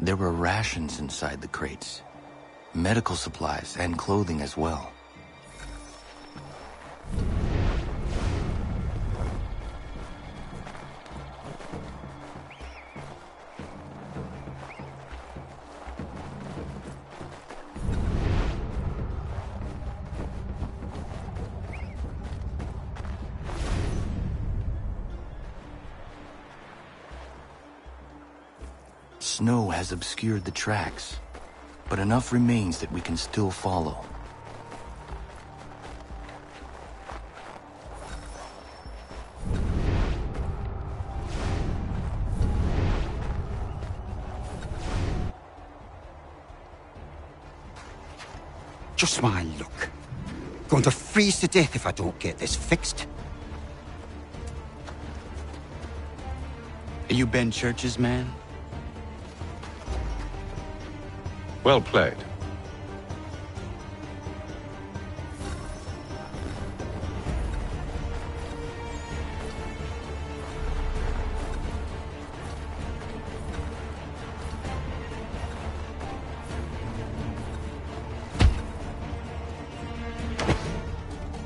There were rations inside the crates, medical supplies and clothing as well. Snow has obscured the tracks, but enough remains that we can still follow. Just my luck. Going to freeze to death if I don't get this fixed. Are you Ben Church's man? Well played.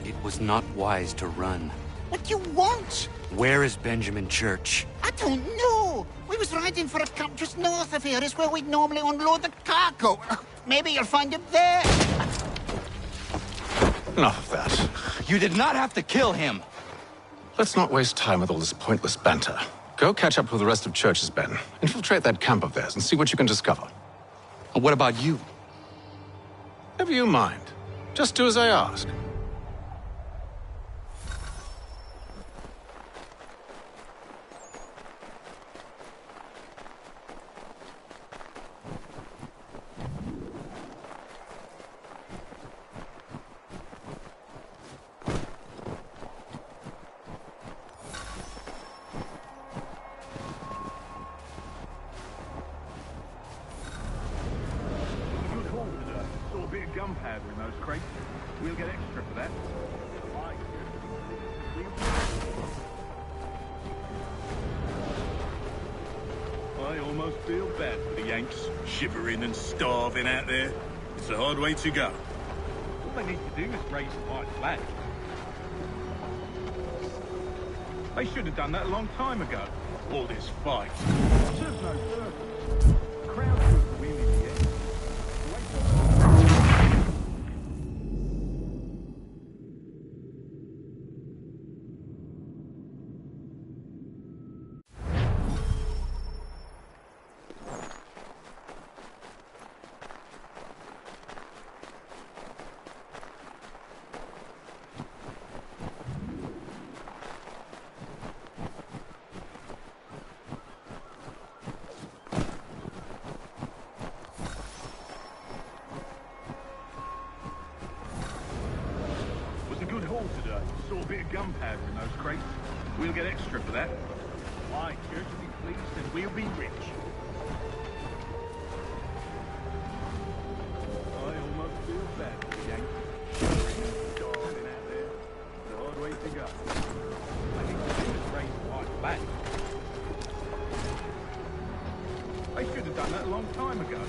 It was not wise to run. What do you want? Where is Benjamin Church? I don't know. We was riding for a camp just north of here. It's where we'd normally unload the cargo. Maybe you'll find him there. Enough of that. You did not have to kill him. Let's not waste time with all this pointless banter. Go catch up with the rest of Church's men. Infiltrate that camp of theirs and see what you can discover. And what about you? Never you mind. Just do as I ask. Gunpowder in those crates. We'll get extra for that. I almost feel bad for the Yanks, shivering and starving out there. It's a hard way to go. All they need to do is raise the white flag. They should have done that a long time ago. All this fight. Serves no purpose. The crowd should win in the end. We'll get extra for that. Aye, Church will be pleased and we'll be rich. I almost feel bad for the Yanks. Darling out there. It's a hard way to go. I need to see this race right back. They should have done that a long time ago.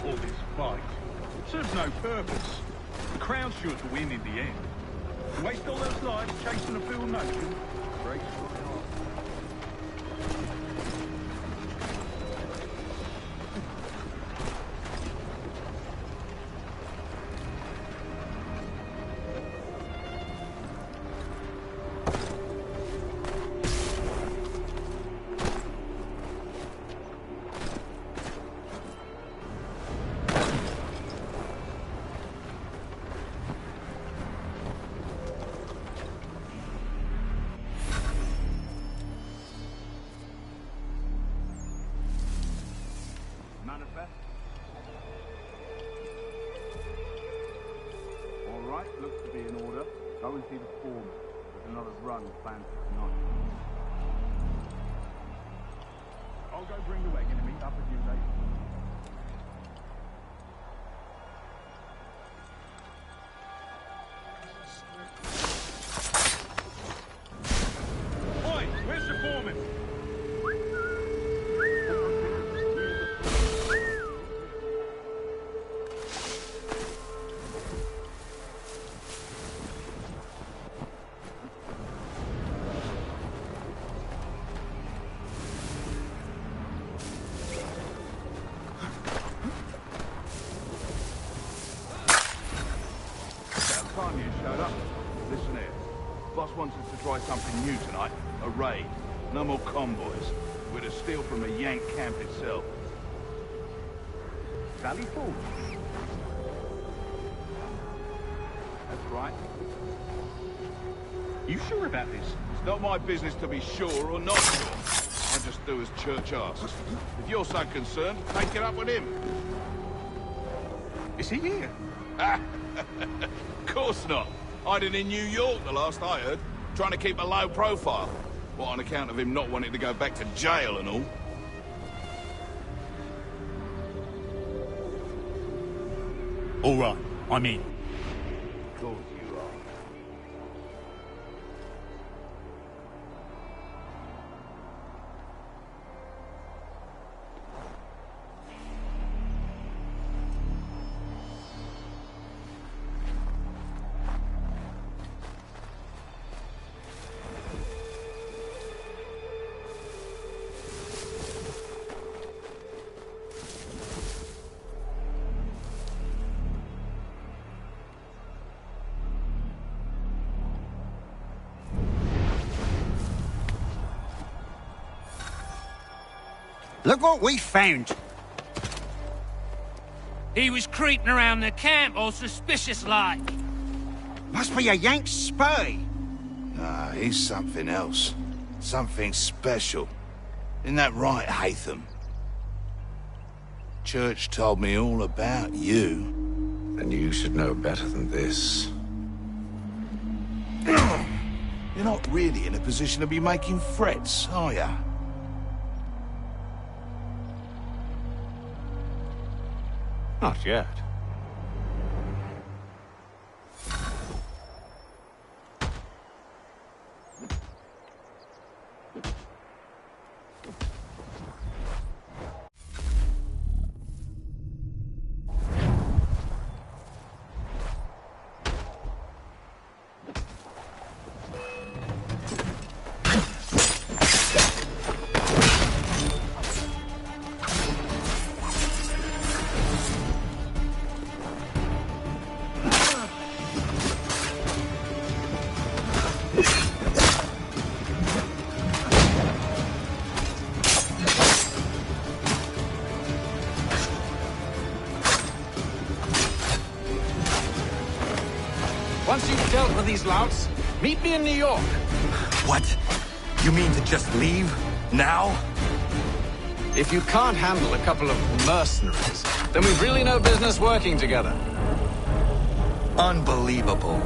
All this fight. It serves no purpose. The Crown's sure to win in the end. To waste all those lives chasing a fool notion breaks my heart. Manifest. All right, looks to be in order. Go and see the foreman. There's another run planned for tonight. I'll go bring the wagon and meet up with you later. Oi, where's the foreman? Time you showed up. Listen here. Boss wants us to try something new tonight. A raid. No more convoys. We're to steal from a Yank camp itself. Valley Forge? That's right. You sure about this? It's not my business to be sure or not sure. I just do as Church asks. If you're so concerned, take it up with him. Is he here? Of course not. Hiding in New York, the last I heard. Trying to keep a low profile. What, on account of him not wanting to go back to jail and all? All right, I'm in. Of course you are. Look what we found. He was creeping around the camp all suspicious-like. Must be a Yank spy. Nah, he's something else. Something special. Isn't that right, Hatham? Church told me all about you. Then you should know better than this. You're not really in a position to be making threats, are ya? Not yet. Once you've dealt with these louts, meet me in New York. What? You mean to just leave? Now? If you can't handle a couple of mercenaries, then we've really no business working together. Unbelievable.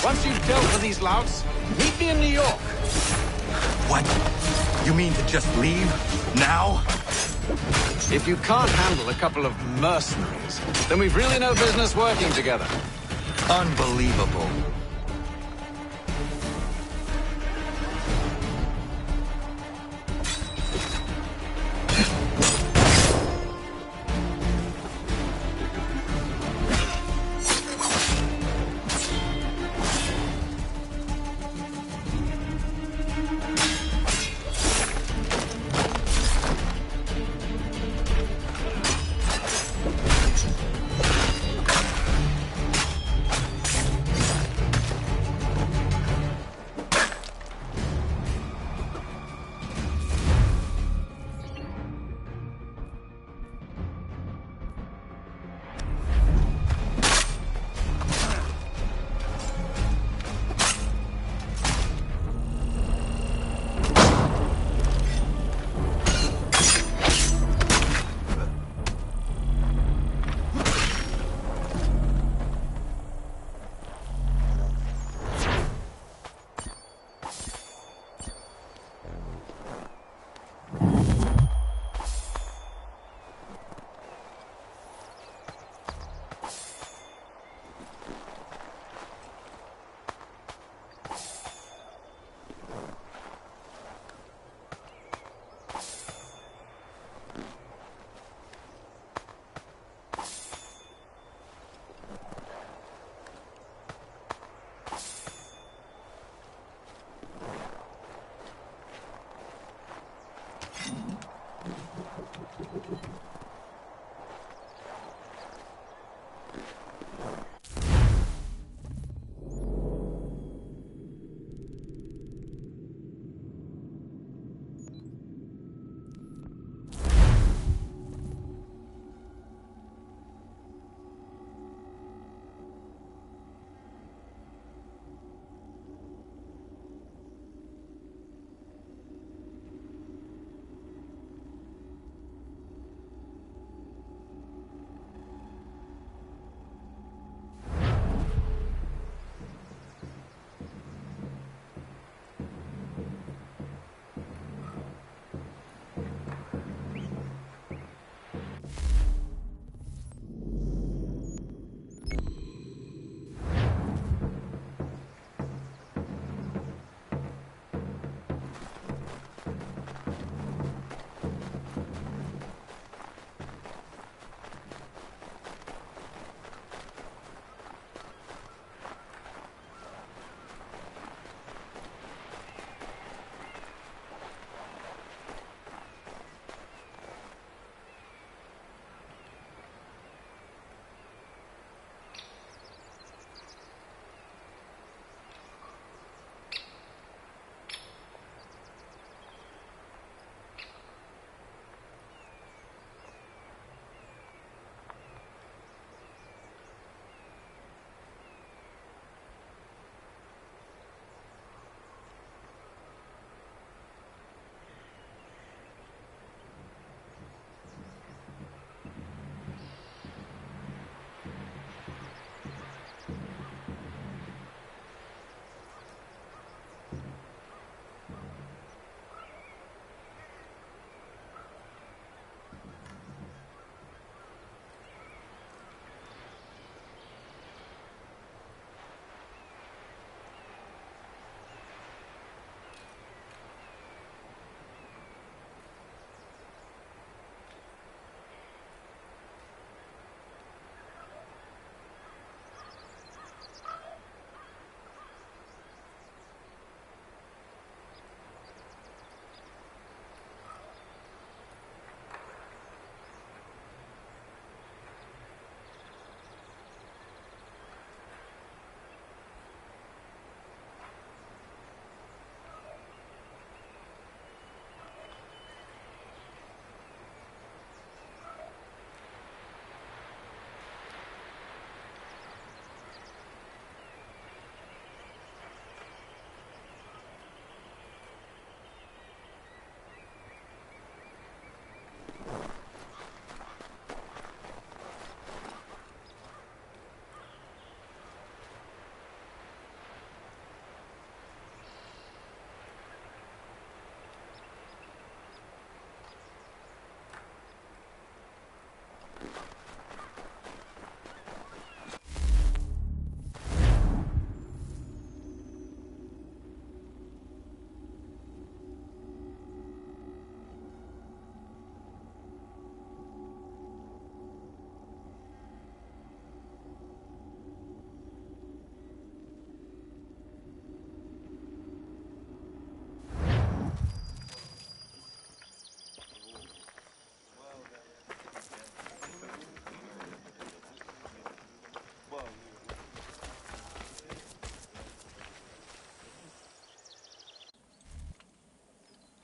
Once you've dealt with these louts, meet me in New York. What? You mean to just leave? Now? If you can't handle a couple of mercenaries, then we've really no business working together. Unbelievable.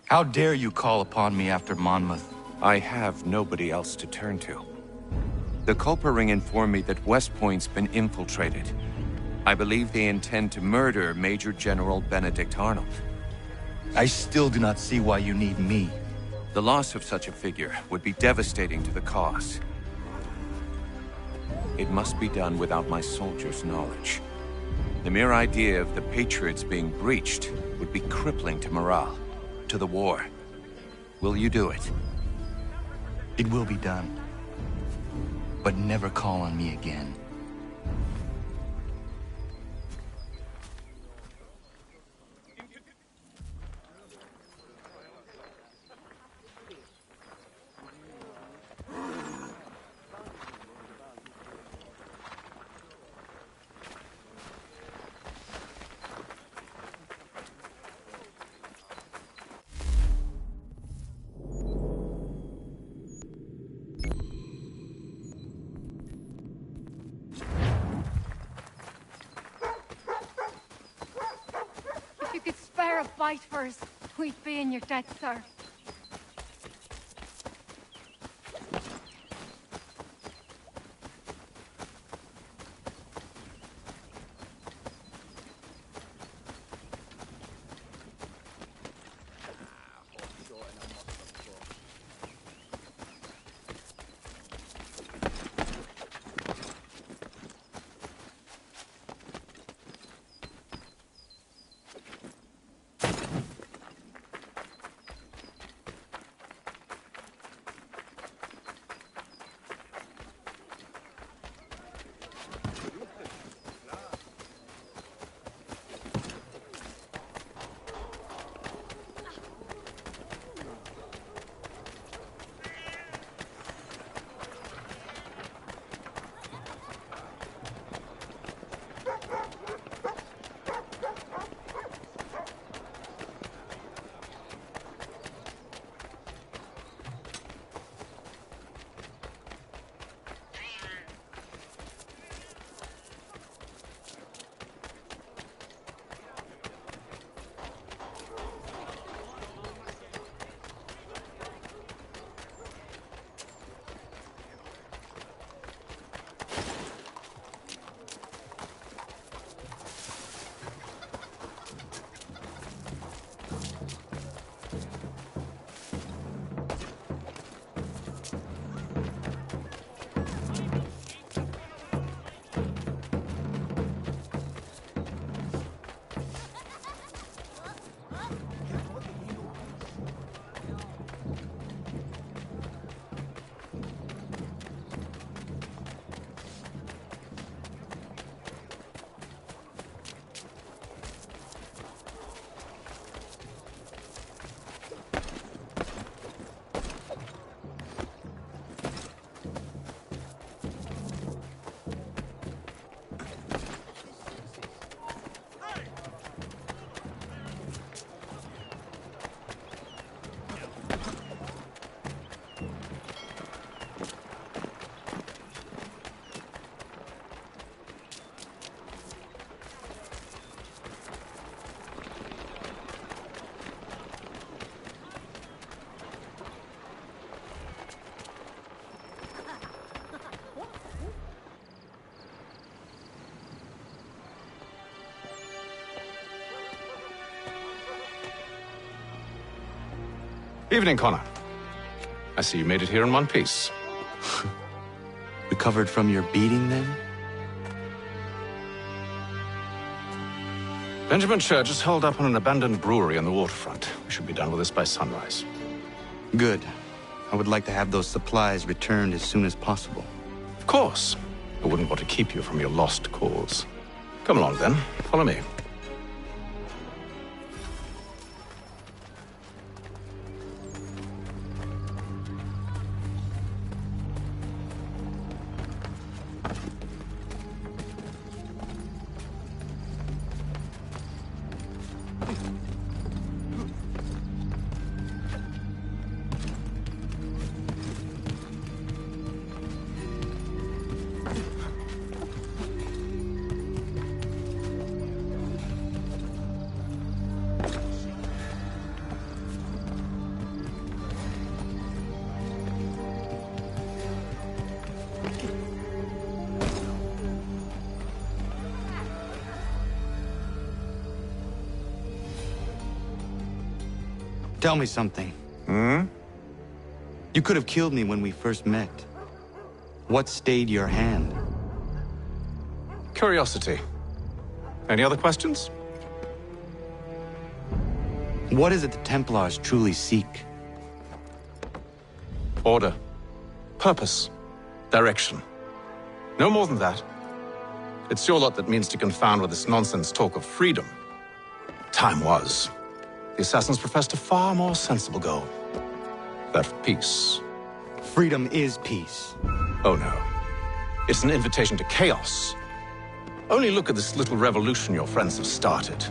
How dare you call upon me after Monmouth? I have nobody else to turn to. The Culper Ring informed me that West Point's been infiltrated. I believe they intend to murder Major General Benedict Arnold. I still do not see why you need me. The loss of such a figure would be devastating to the cause. It must be done without my soldiers' knowledge. The mere idea of the Patriots being breached would be crippling to morale, to the war. Will you do it? It will be done. But never call on me again. If you could spare a bite for us, we'd be in your debt, sir. Evening, Connor. I see you made it here in one piece. Recovered from your beating, then? Benjamin Church is holed up on an abandoned brewery on the waterfront. We should be done with this by sunrise. Good. I would like to have those supplies returned as soon as possible. Of course. I wouldn't want to keep you from your lost cause. Come along, then. Follow me. Tell me something. You could have killed me when we first met. What stayed your hand? Curiosity. Any other questions? What is it the Templars truly seek? Order. Purpose. Direction. No more than that. It's your lot that means to confound with this nonsense talk of freedom. Time was. The assassins professed a far more sensible goal. That of peace. Freedom is peace. Oh no. It's an invitation to chaos. Only look at this little revolution your friends have started.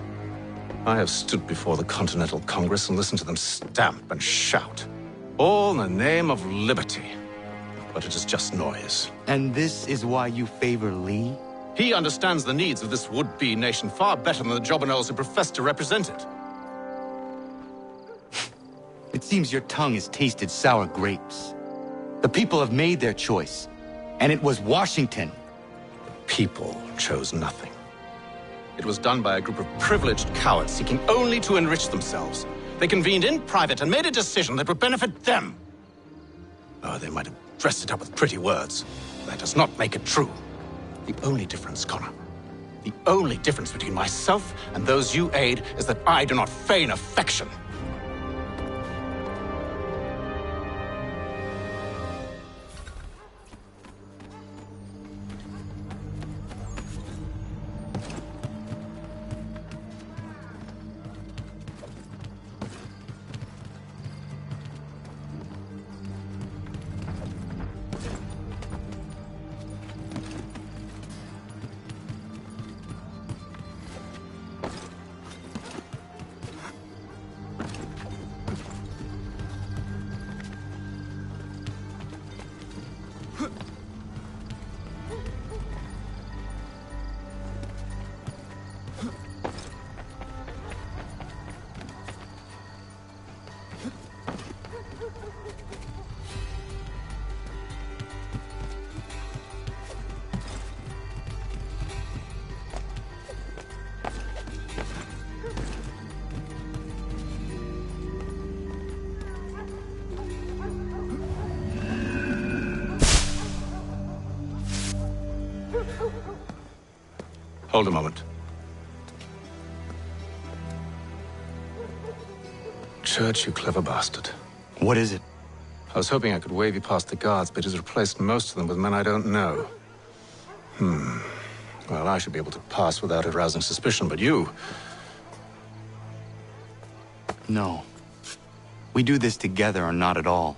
I have stood before the Continental Congress and listened to them stamp and shout. All in the name of liberty. But it is just noise. And this is why you favor Lee? He understands the needs of this would-be nation far better than the jobberknolls who profess to represent it. It seems your tongue has tasted sour grapes. The people have made their choice, and it was Washington. The people chose nothing. It was done by a group of privileged cowards seeking only to enrich themselves. They convened in private and made a decision that would benefit them. Oh, they might have dressed it up with pretty words. That does not make it true. The only difference, Connor, the only difference between myself and those you aid is that I do not feign affection. Hold a moment. Church, you clever bastard. What is it? I was hoping I could wave you past the guards, but he's replaced most of them with men I don't know. Well, I should be able to pass without arousing suspicion, but you... No. We do this together or not at all.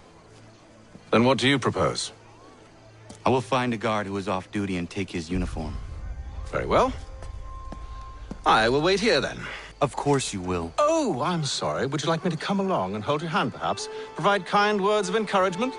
Then what do you propose? I will find a guard who is off duty and take his uniform. Very well. I will wait here, then. Of course you will. Oh, I'm sorry. Would you like me to come along and hold your hand, perhaps? Provide kind words of encouragement?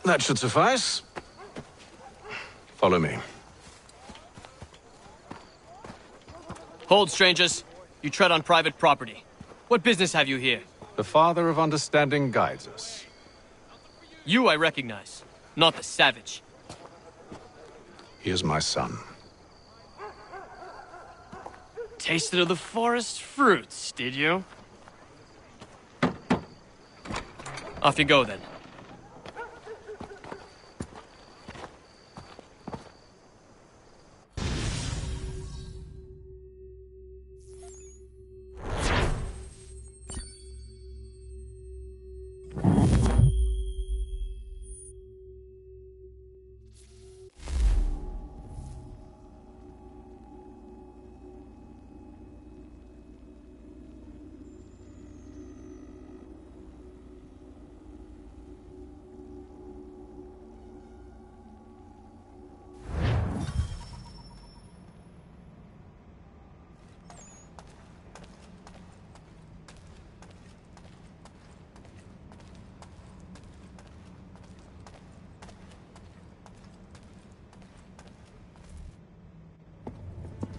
That should suffice. Follow me. Hold, strangers. You tread on private property. What business have you here? The Father of Understanding guides us. You I recognize, not the savage. He is my son. Tasted of the forest fruits, did you? Off you go, then.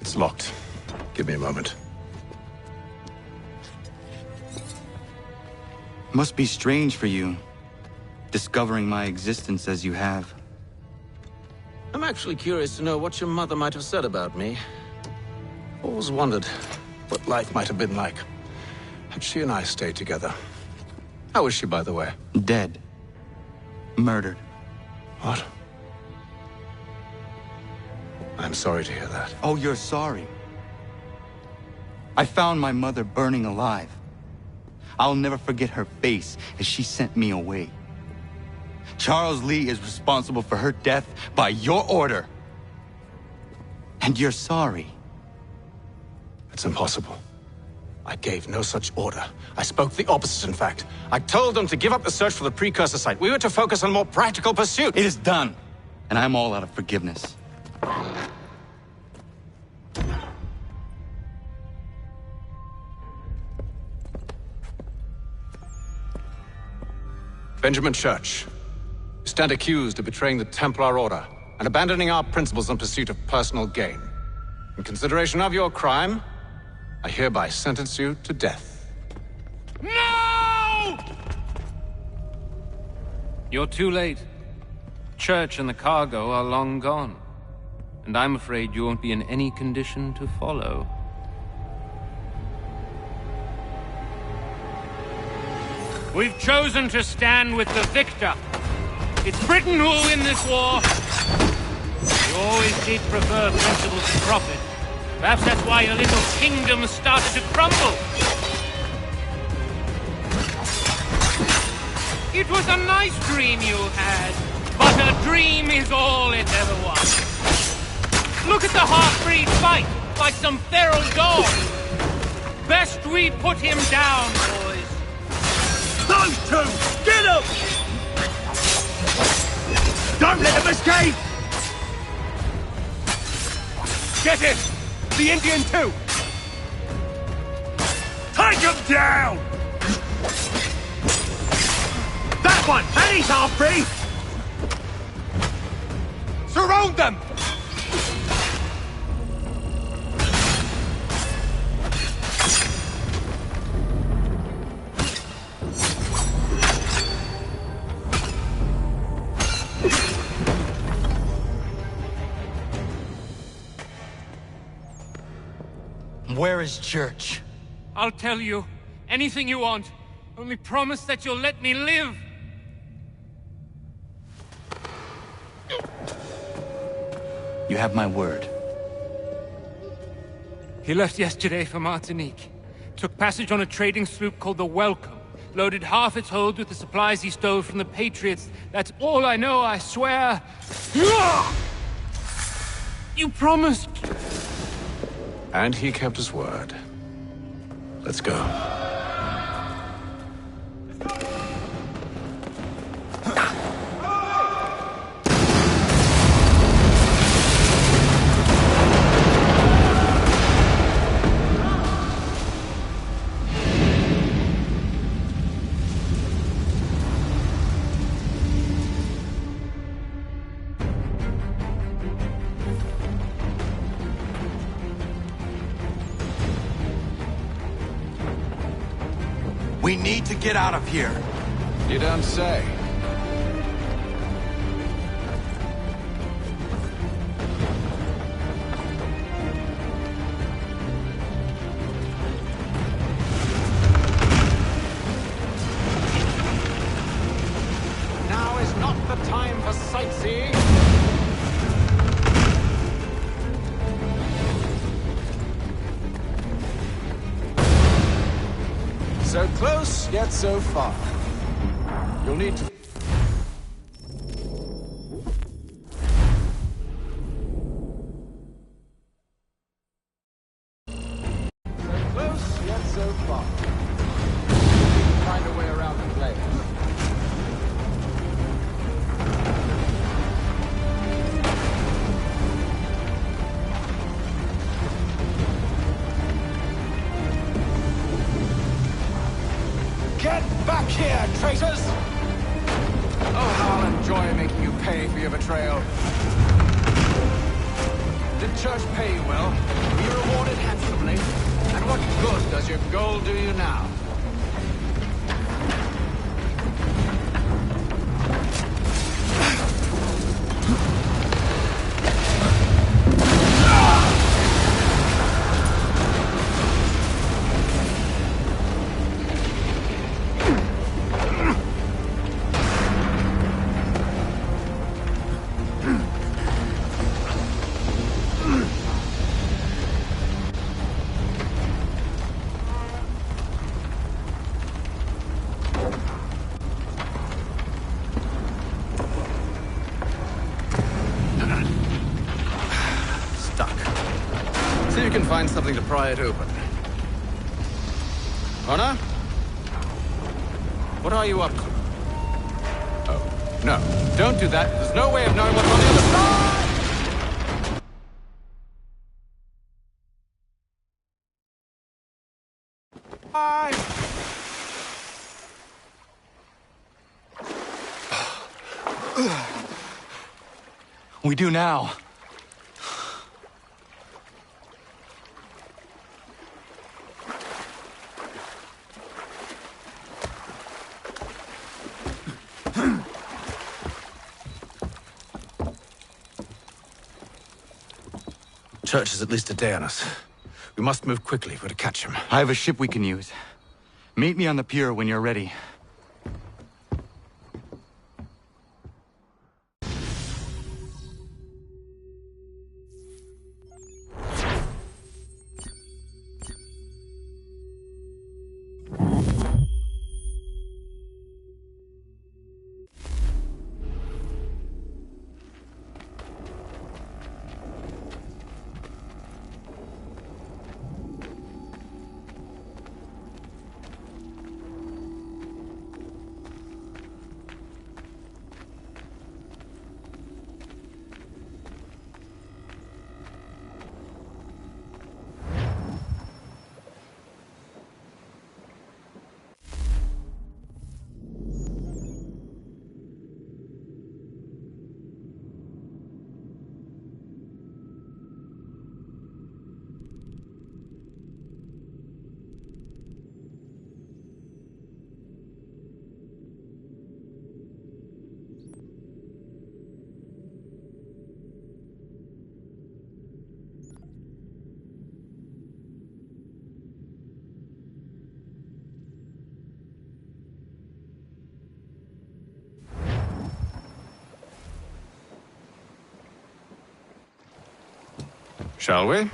It's locked. Give me a moment. Must be strange for you, discovering my existence as you have. I'm actually curious to know what your mother might have said about me. Always wondered what life might have been like had she and I stayed together. How is she, by the way? Dead. Murdered. What? I'm sorry to hear that. Oh, you're sorry. I found my mother burning alive. I'll never forget her face as she sent me away. Charles Lee is responsible for her death by your order. And you're sorry. It's impossible. I gave no such order. I spoke the opposite, in fact. I told them to give up the search for the precursor site. We were to focus on more practical pursuit. It is done. And I'm all out of forgiveness. Benjamin Church, you stand accused of betraying the Templar Order and abandoning our principles in pursuit of personal gain. In consideration of your crime, I hereby sentence you to death. No! You're too late. Church and the cargo are long gone. And I'm afraid you won't be in any condition to follow. We've chosen to stand with the victor. It's Britain who will win this war. You always did prefer principles to profit. Perhaps that's why your little kingdom started to crumble. It was a nice dream you had, but a dream is all it ever was. Look at the half-breed fight, like some feral dog. Best we put him down, boys. Those two! Get them! Don't let them escape! Get him! The Indian too! Take him down! That one! And he's half-breed! Surround them! Where is Church? I'll tell you. Anything you want. Only promise that you'll let me live. You have my word. He left yesterday for Martinique. Took passage on a trading sloop called the Welcome. Loaded half its hold with the supplies he stole from the Patriots. That's all I know, I swear. You promised. And he kept his word. Let's go. need to get out of here. You don't say. Now is not the time for sightseeing. So close, yet so far. You'll need to... So close, yet so far. Find a way around the place. Get back here, traitors! Oh, how I'll enjoy making you pay for your betrayal. Did Church pay you well? Were you rewarded handsomely? And what good does your gold do you now? See if you can find something to pry it open. Connor? What are you up to? Oh, no. Don't do that. There's no way of knowing what's on the other side! Bye! We do now. Church is at least a day on us. We must move quickly if we're to catch him. I have a ship we can use. Meet me on the pier when you're ready. Shall we?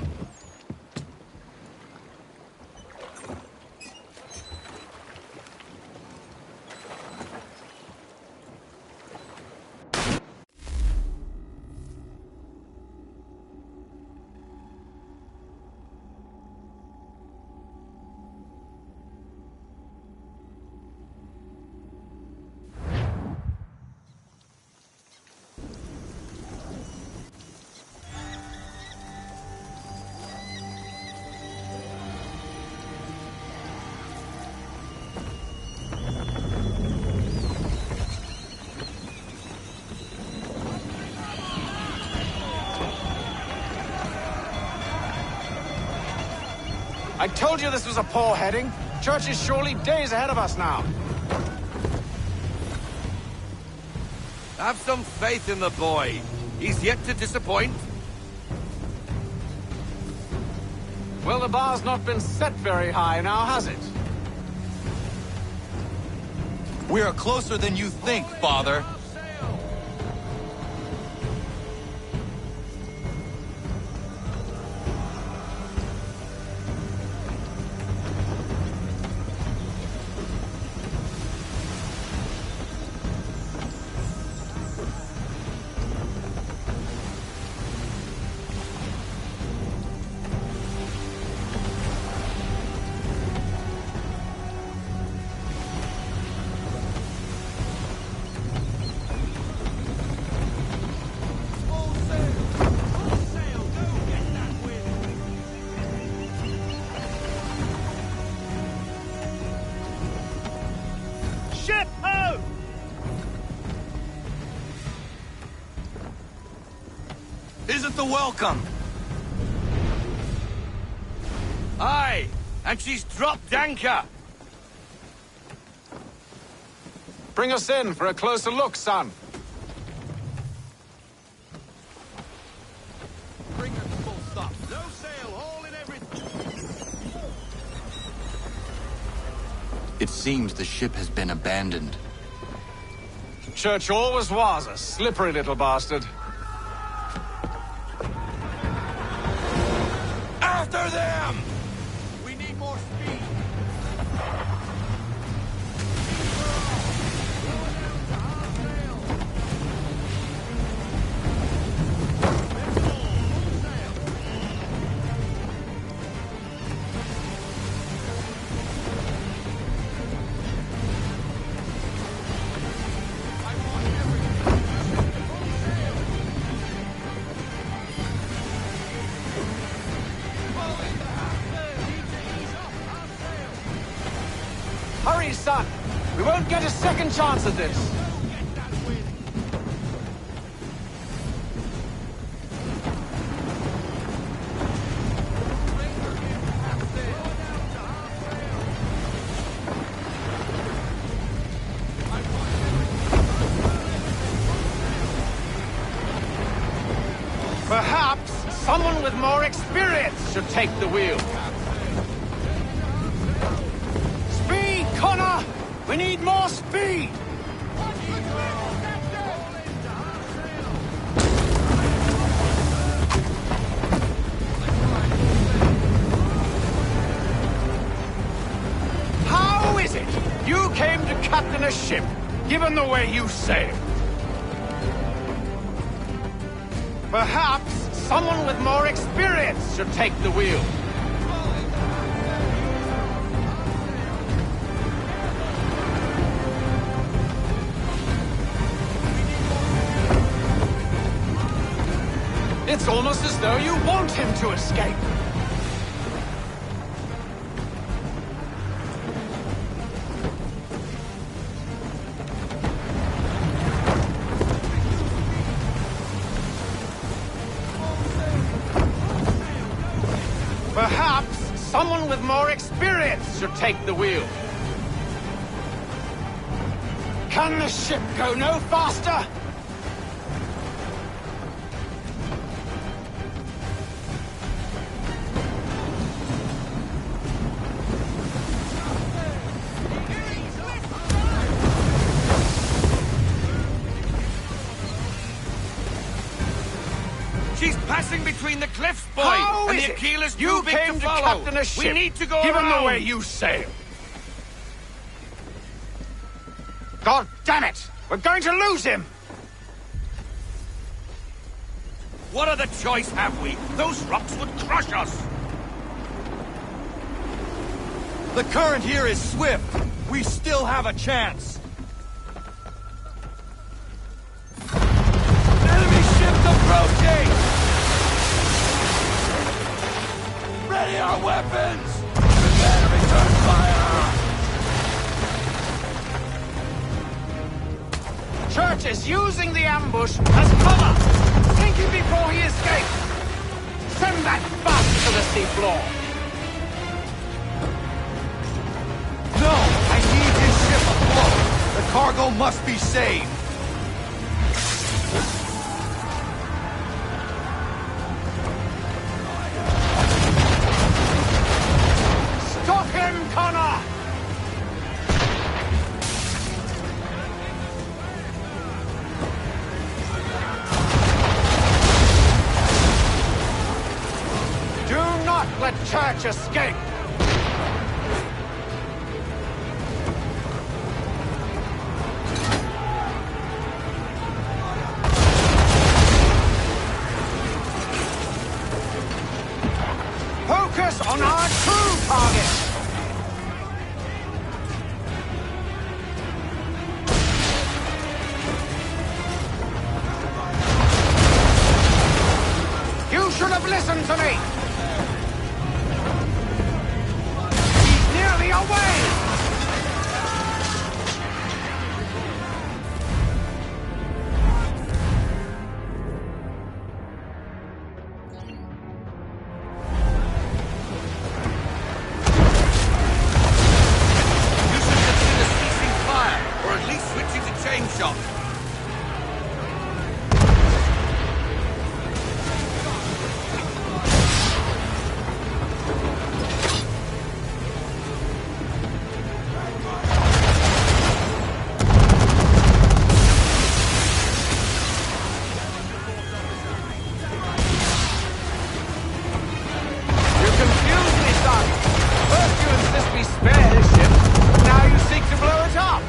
I told you this was a poor heading. Church is surely days ahead of us now. Have some faith in the boy. He's yet to disappoint. Well, the bar's not been set very high now, has it? We are closer than you think, Father. Isn't the welcome? Aye, and she's dropped anchor. Bring us in for a closer look, son. Bring her to full stop. No sail, all in everything. It seems the ship has been abandoned. Church always was a slippery little bastard. After them! We need more speed. Hurry, son! We won't get a second chance at this! Perhaps someone with more experience should take the wheel. Connor! We need more speed! How is it you came to captain a ship, given the way you sailed? Perhaps someone with more experience should take the wheel. It's almost as though you want him to escape. Perhaps someone with more experience should take the wheel. Can the ship go no faster? She's passing between the cliffs, boy, How and is the it Aquila's you too big came to to follow. captain a ship, We need to go given around. the way you sail. God damn it! We're going to lose him! What other choice have we? Those rocks would crush us. The current here is swift. We still have a chance. Enemy ships approaching! Ready our weapons! Prepare to return fire! Church is using the ambush as cover! Sink him before he escapes! Send that bastard to the seafloor! cargo must be saved! Stop him, Connor! Do not let Church escape! Focus on our true target! You should have listened to me! He's nearly away! Or at least switching to chain shot. You confuse me, son! First you insist we spare his ship, now you seek to blow it up!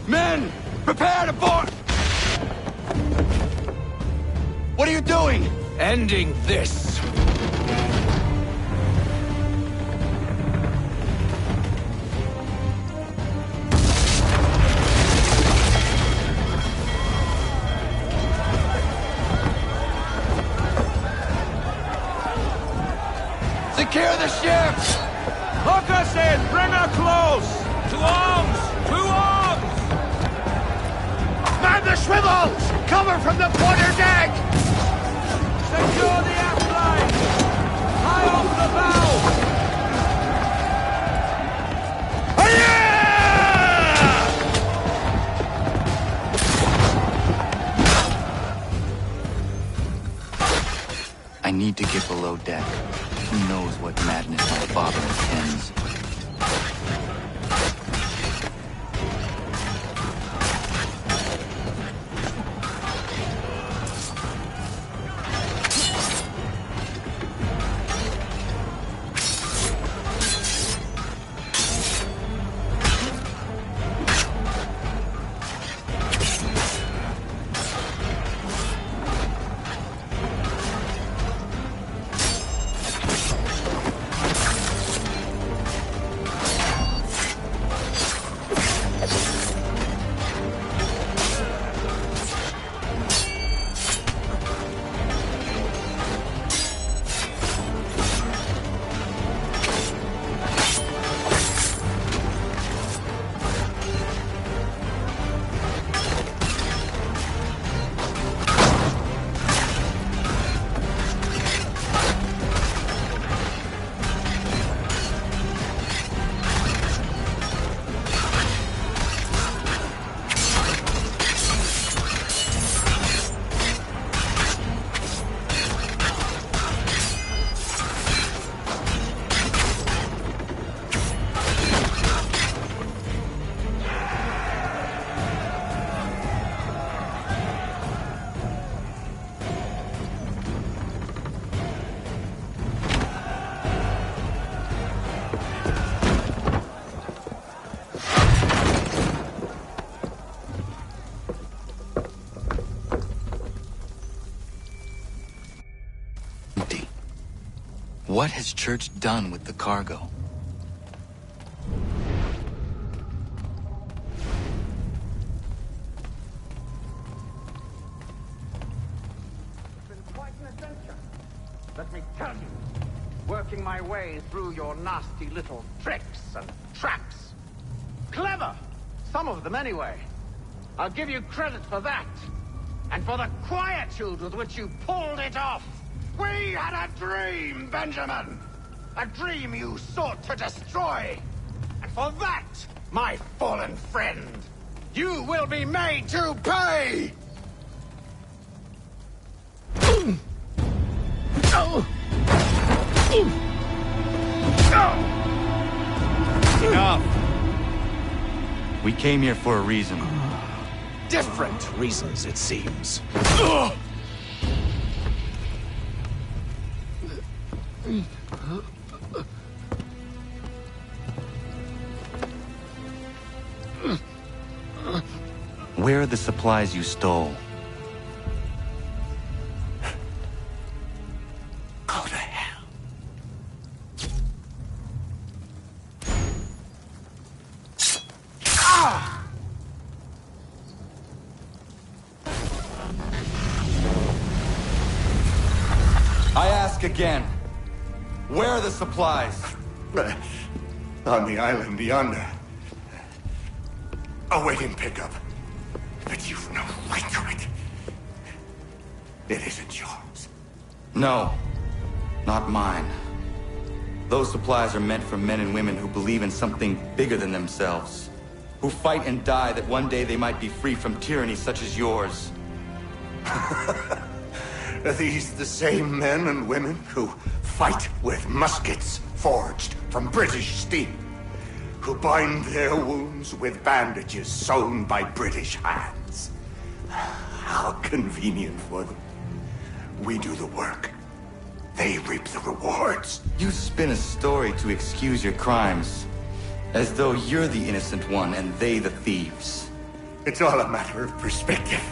Men! Prepare to board! What are you doing? Ending this! Secure the ship! Hook us in! Bring her close! To arms! To arms! Man the swivels! Cover from the quarterdeck! Secure the aft line! High off the bow! I need to get below deck. Who knows what madness my father intends? What has Church done with the cargo? Let me tell you, working my way through your nasty little tricks and traps. Clever! Some of them anyway. I'll give you credit for that. And for the quietude with which you pulled it off. We had a dream, Benjamin! A dream you sought to destroy. And for that, my fallen friend, you will be made to pay! Enough! We came here for a reason. Different reasons, it seems. Where are the supplies you stole? Go to hell. I ask again. Where are the supplies? On the island yonder. Awaiting pickup. But you've no right to it. It isn't yours. No. Not mine. Those supplies are meant for men and women who believe in something bigger than themselves. Who fight and die that one day they might be free from tyranny such as yours. Are these the same men and women who fight with muskets forged from British steel? Who bind their wounds with bandages sewn by British hands? How convenient for them. We do the work. They reap the rewards. You spin a story to excuse your crimes. As though you're the innocent one and they the thieves. It's all a matter of perspective.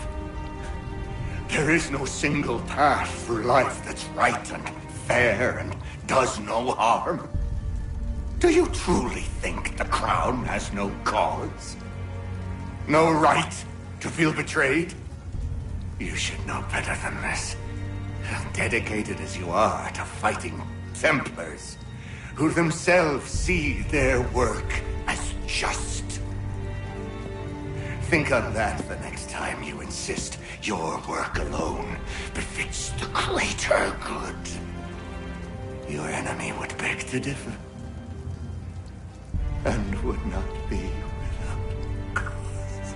There is no single path through life that's right and fair and does no harm. Do you truly think the Crown has no cause? No right to feel betrayed? You should know better than this. Dedicated as you are to fighting Templars, who themselves see their work as just. Think on that the next time you insist your work alone befits the greater good. Your enemy would beg to differ, and would not be without cause.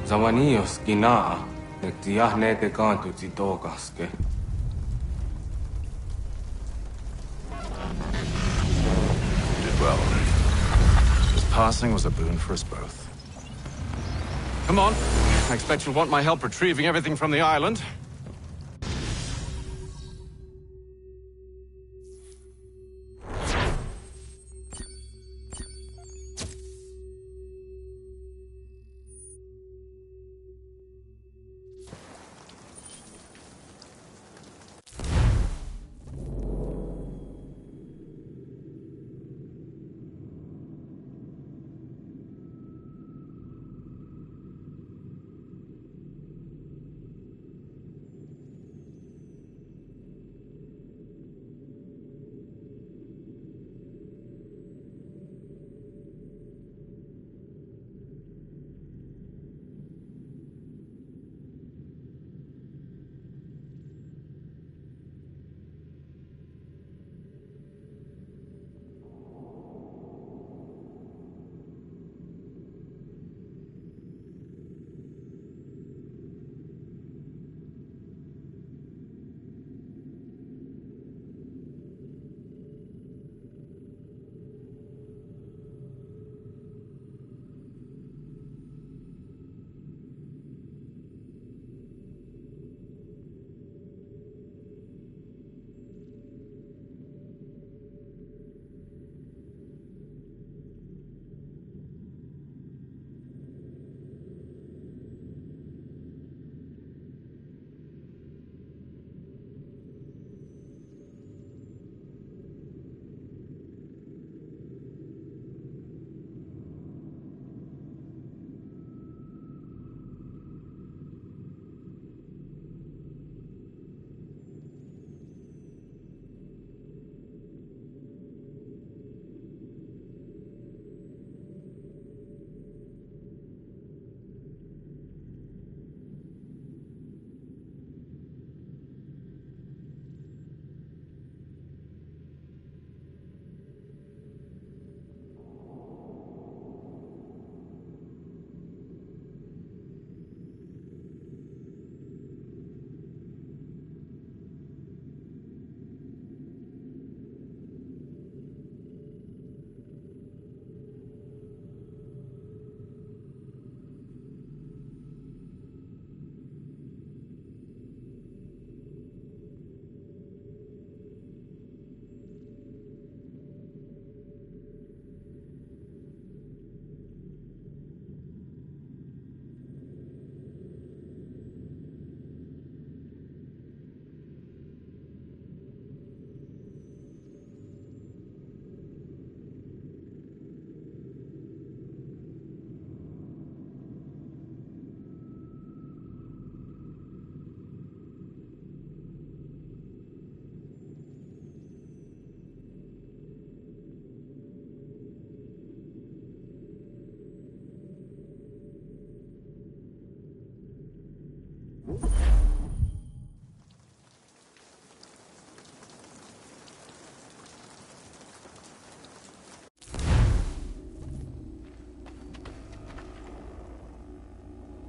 Zavanios kinaa, että jahneete kaantutsi tookaske. You did well. This passing was a boon for us both. Come on. I expect you'll want my help retrieving everything from the island.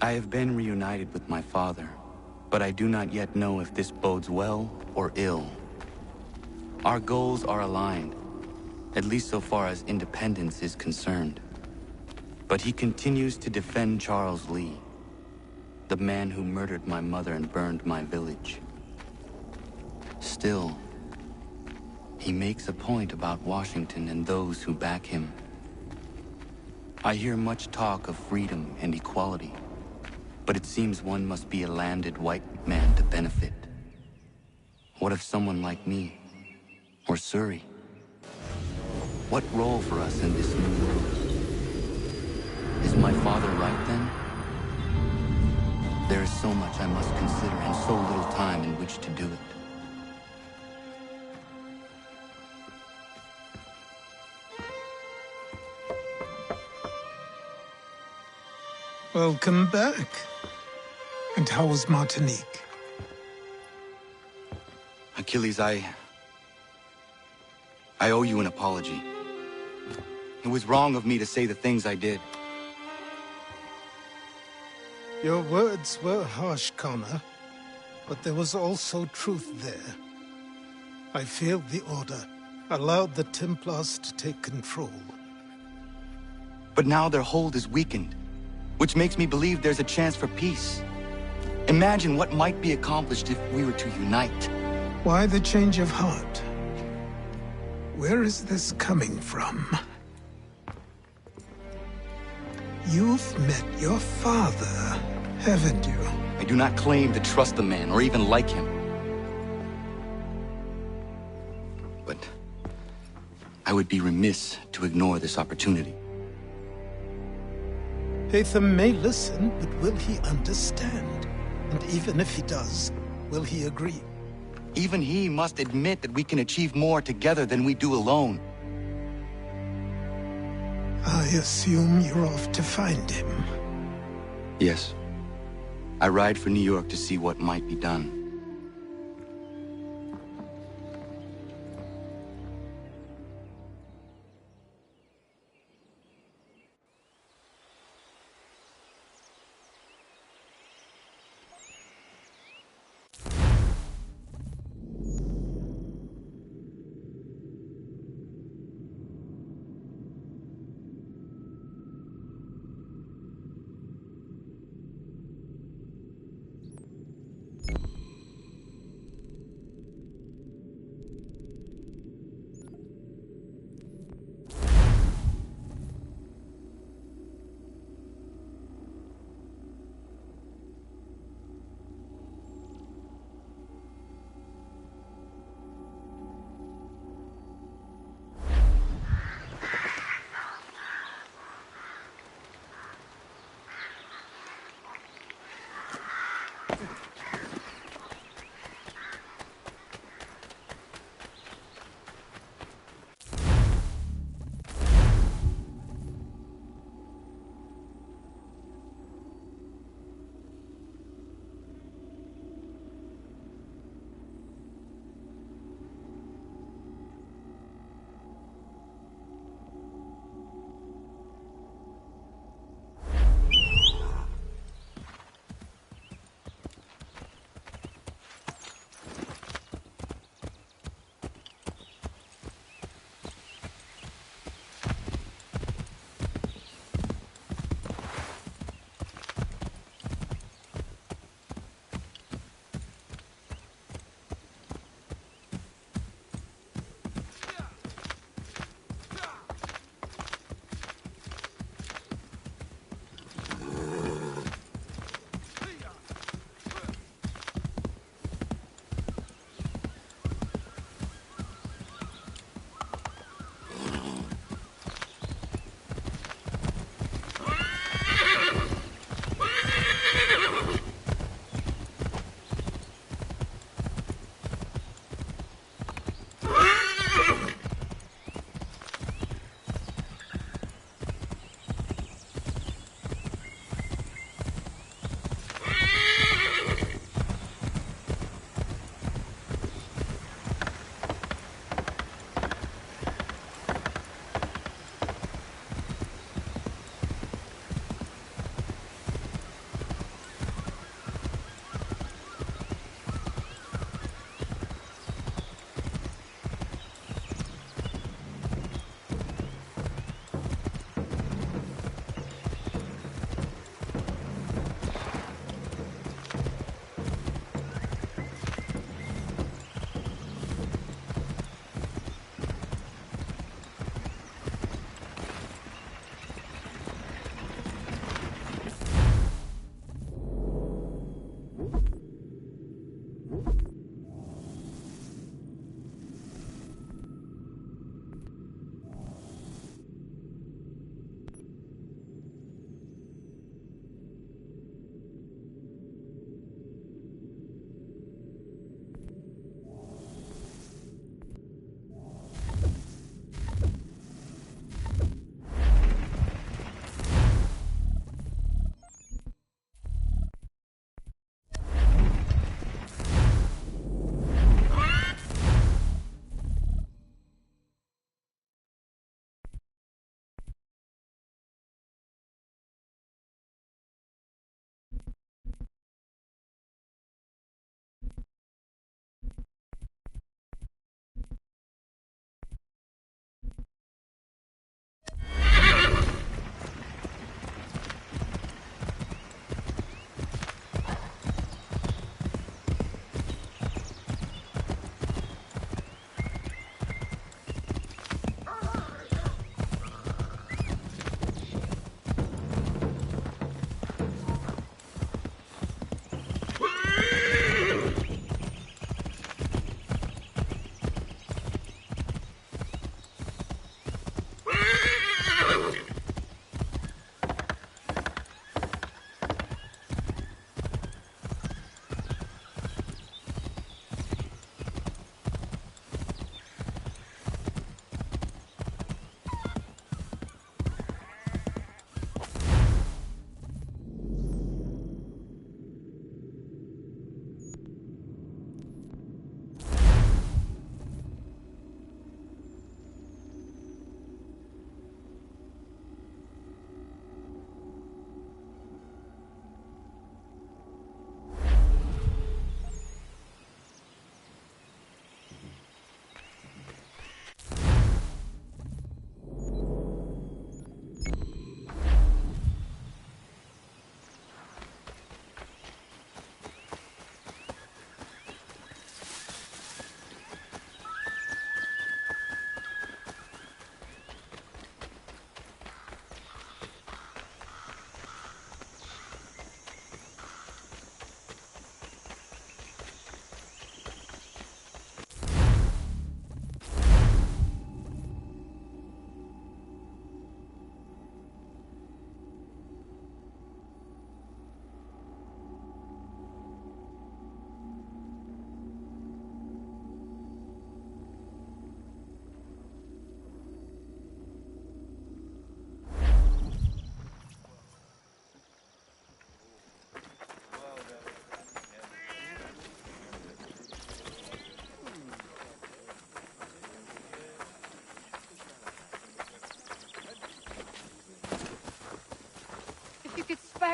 I have been reunited with my father, but I do not yet know if this bodes well or ill. Our goals are aligned, at least so far as independence is concerned. But he continues to defend Charles Lee, the man who murdered my mother and burned my village. Still, he makes a point about Washington and those who back him. I hear much talk of freedom and equality, but it seems one must be a landed white man to benefit. What of someone like me, or Surrey? What role for us in this new world? Is my father right then? There is so much I must consider and so little time in which to do it. Welcome back. And how was Martinique? Achilles, I owe you an apology. It was wrong of me to say the things I did. Your words were harsh, Connor, but there was also truth there. I failed the Order, allowed the Templars to take control. But now their hold is weakened, which makes me believe there's a chance for peace. Imagine what might be accomplished if we were to unite. Why the change of heart? Where is this coming from? You've met your father, haven't you? I do not claim to trust the man or even like him. But I would be remiss to ignore this opportunity. Hatham may listen, but will he understand? And even if he does, will he agree? Even he must admit that we can achieve more together than we do alone. I assume you're off to find him. Yes. I ride for New York to see what might be done.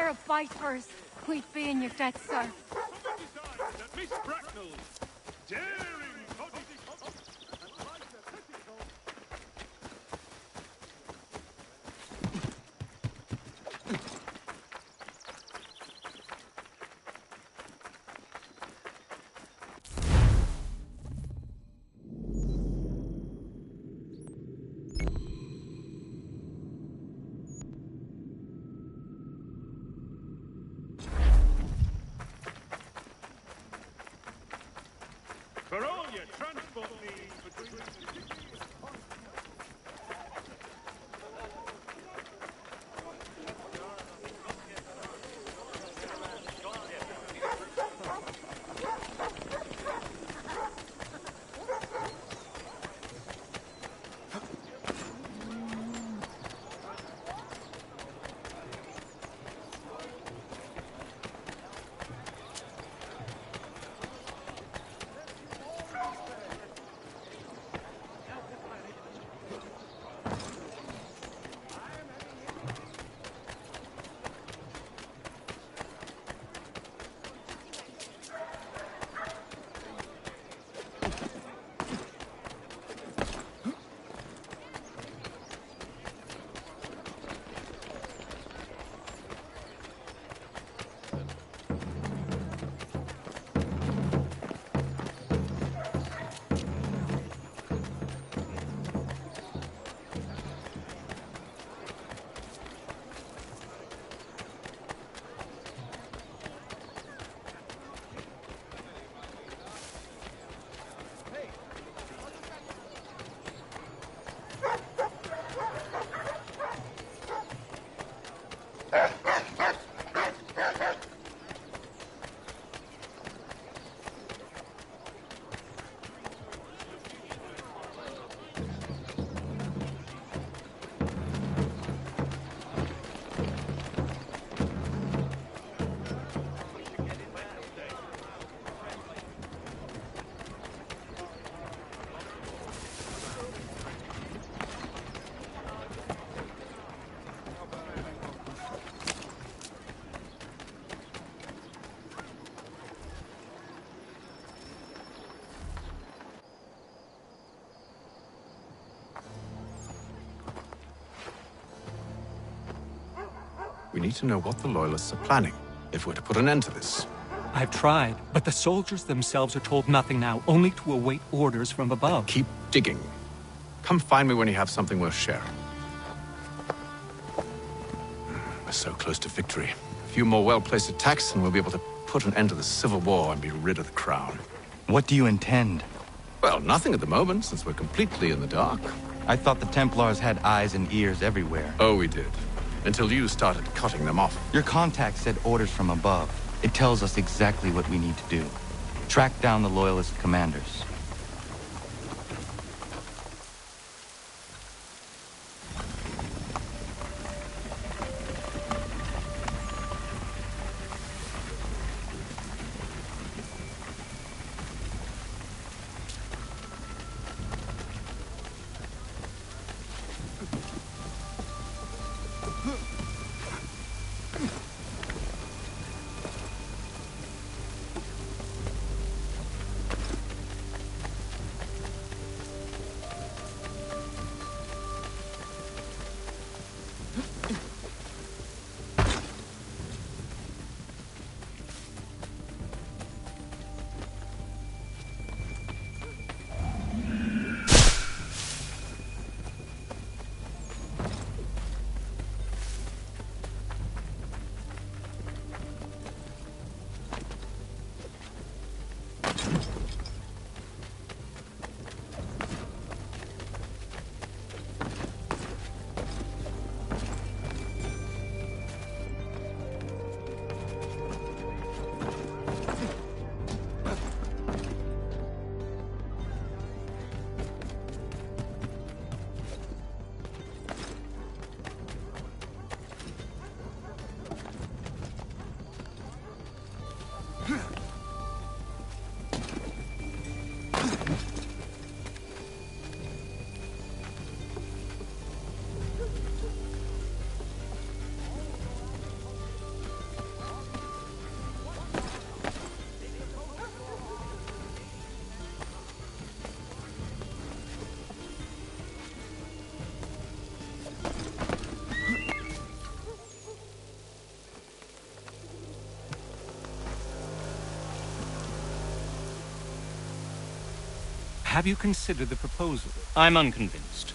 spare a fight first, we'd be in your debt, sir. Miss Bracknell, daring prodigy, for all your transport needs between We need to know what the Loyalists are planning, if we're to put an end to this. I've tried, but the soldiers themselves are told nothing now, only to await orders from above. Keep digging. Come find me when you have something worth sharing. We're so close to victory. A few more well-placed attacks and we'll be able to put an end to the Civil War and be rid of the crown. What do you intend? Well, nothing at the moment, since we're completely in the dark. I thought the Templars had eyes and ears everywhere. Oh, we did. Until you started cutting them off. Your contact said orders from above. It tells us exactly what we need to do. Track down the Loyalist commanders. Have you considered the proposal? I'm unconvinced.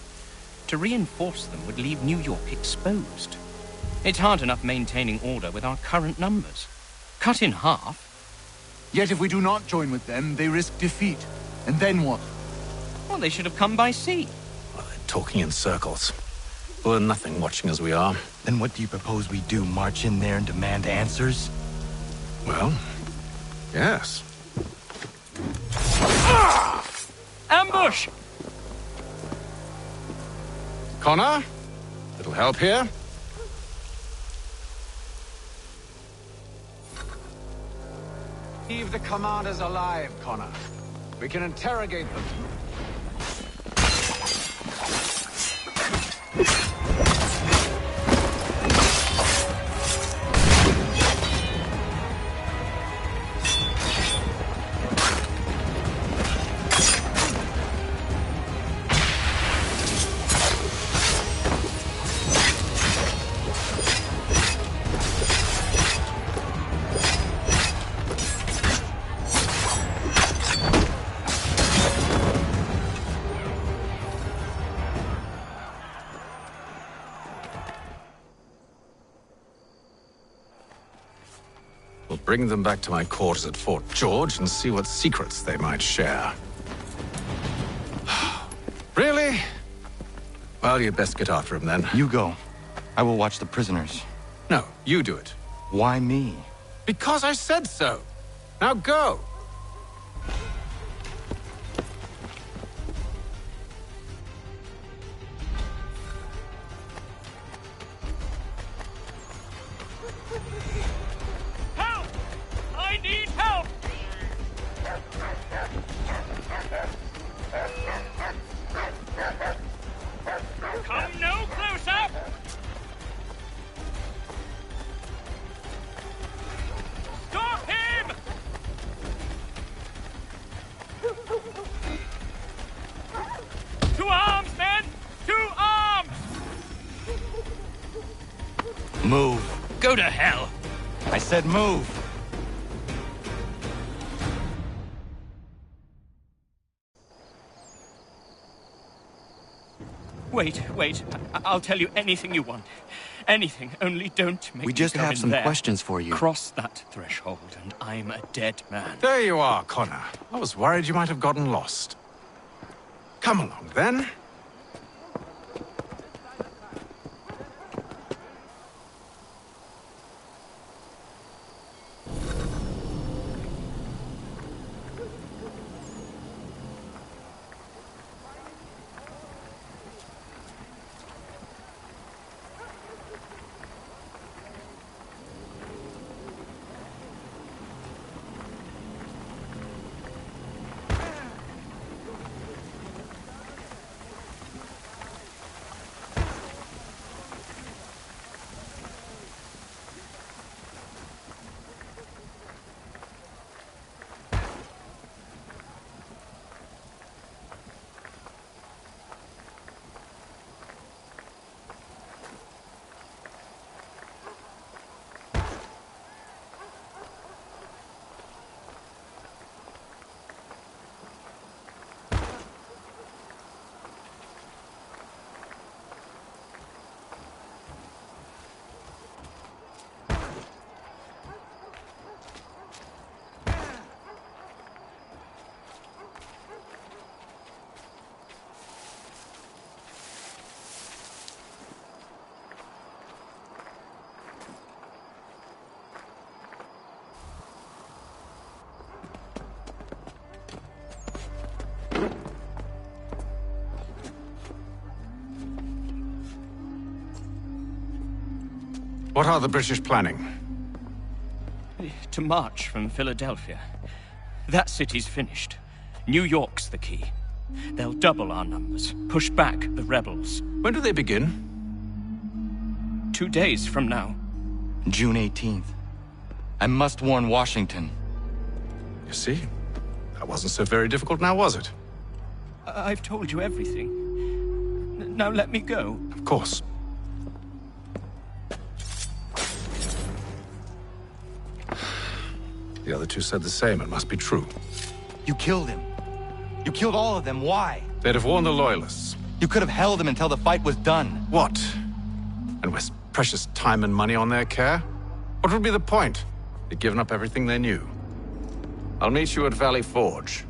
To reinforce them would leave New York exposed. It's hard enough maintaining order with our current numbers. Cut in half. Yet if we do not join with them, they risk defeat. And then what? Well, they should have come by sea. Well, they're talking in circles. We're nothing watching as we are. Then what do you propose we do? March in there and demand answers? Well, yes. Ambush! Connor? Little help here? Leave the commanders alive, Connor. We can interrogate them. We'll bring them back to my quarters at Fort George and see what secrets they might share. Really? Well, you'd best get after him then. You go. I will watch the prisoners. No, you do it. Why me? Because I said so. Now go. Help! I need help! Come no closer! Stop him! To arms, men! To arms! Move. Go to hell! I said move. Wait. I'll tell you anything you want. Anything, only don't make We me just go have in some there. questions for you. Cross that threshold, and I'm a dead man. There you are, Connor. I was worried you might have gotten lost. Come along, then. What are the British planning? To march from Philadelphia. That city's finished. New York's the key. They'll double our numbers, push back the rebels. When do they begin? 2 days from now. June 18th. I must warn Washington. You see? That wasn't so very difficult now, was it? I've told you everything. Now let me go. Of course. The other two said the same. It must be true. You killed him. You killed all of them. Why? They'd have warned the Loyalists. You could have held them until the fight was done. What? And waste precious time and money on their care? What would be the point? They'd given up everything they knew. I'll meet you at Valley Forge.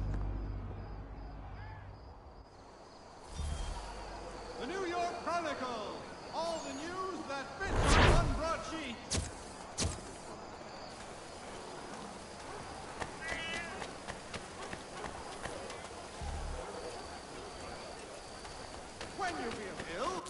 The New York Chronicle! All the news that fits on one broadsheet! When you feel ill...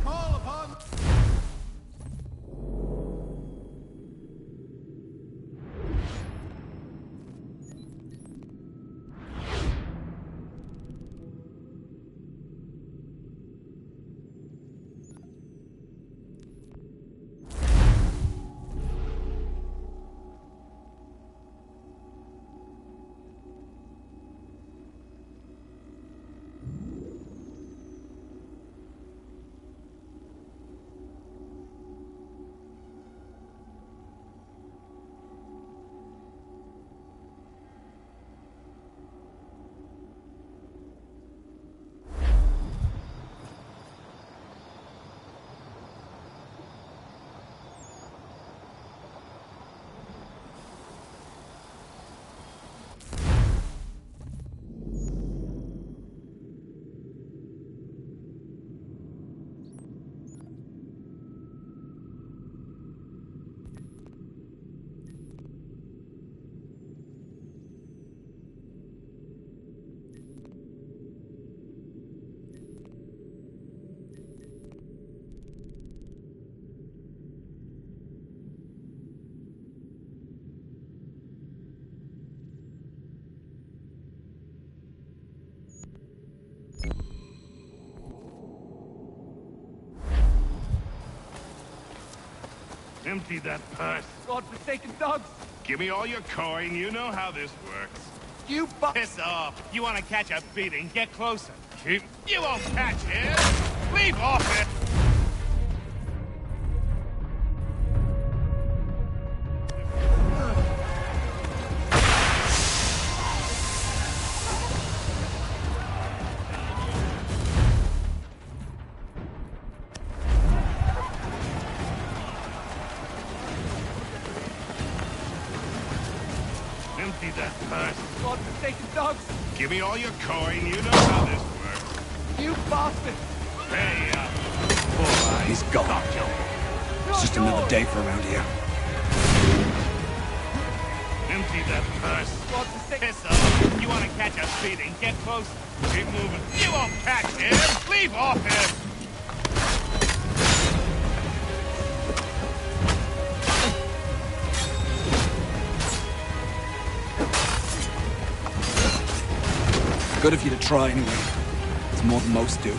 Call upon... Empty that purse. God-forsaken dogs! Give me all your coin. You know how this works. You Piss off. You want to catch a beating? Get closer. You won't catch him. Leave off it. Empty that purse. God-forsaken dogs! Give me all your coin. You know how this works. You bastard! Hey, boy. He's gone. It's just another day for around here. Empty that purse. Piss off. You want to catch a beating? Get closer. Keep moving. You won't catch him. Leave off him. Good of you to try anyway. It's more than most do.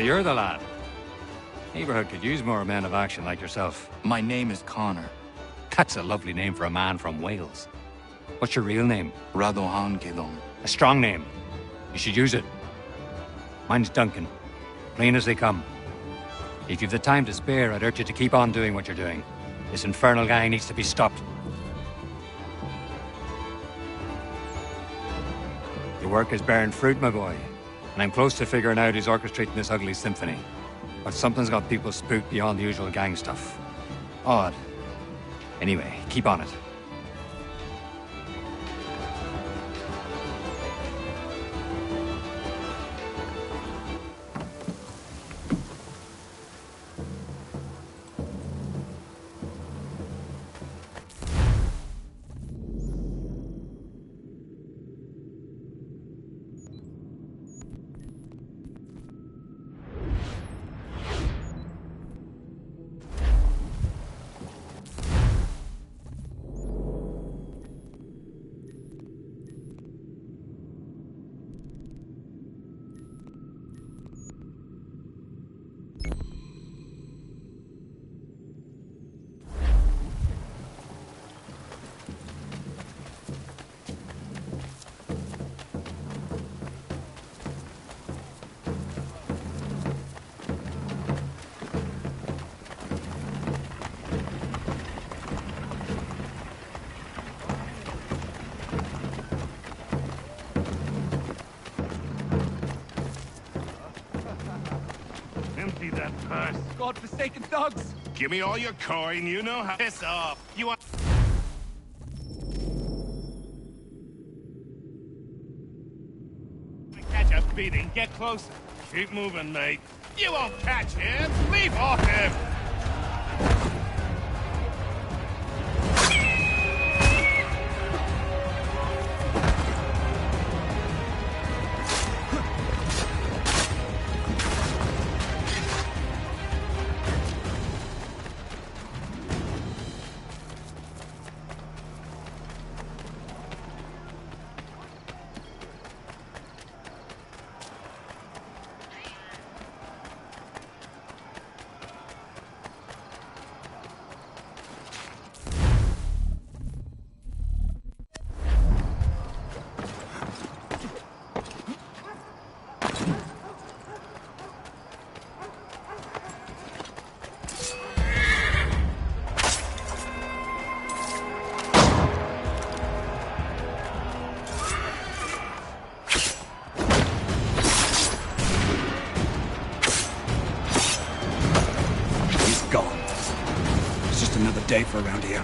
you're the lad. Neighborhood could use more men of action like yourself. My name is Connor. That's a lovely name for a man from Wales. What's your real name? Radohan Gedong. A strong name. You should use it. Mine's Duncan. Plain as they come. If you've the time to spare, I'd urge you to keep on doing what you're doing. This infernal gang needs to be stopped. Your work is bearing fruit, my boy. And I'm close to figuring out who's orchestrating this ugly symphony. But something's got people spooked beyond the usual gang stuff. Odd. Anyway, keep on it. Empty that purse. God-forsaken thugs! Give me all your coin, you know how. Piss off. You want... Catch a beating. Get closer. Keep moving, mate. You won't catch him. Leave off him. Another day for around here.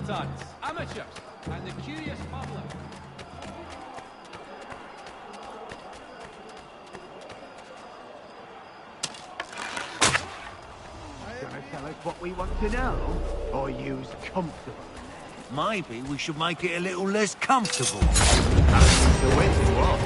charlatans, amateurs, and the curious public. Gonna tell us what we want to know, or use comfortable? Maybe we should make it a little less comfortable. That's the way to walk.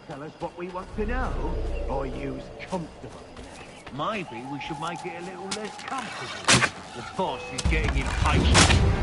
Tell us what we want to know, or use comfortable? Maybe we should make it a little less comfortable. The boss is getting impatient.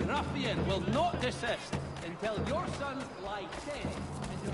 Ruffian will not desist until your sons lie dead and your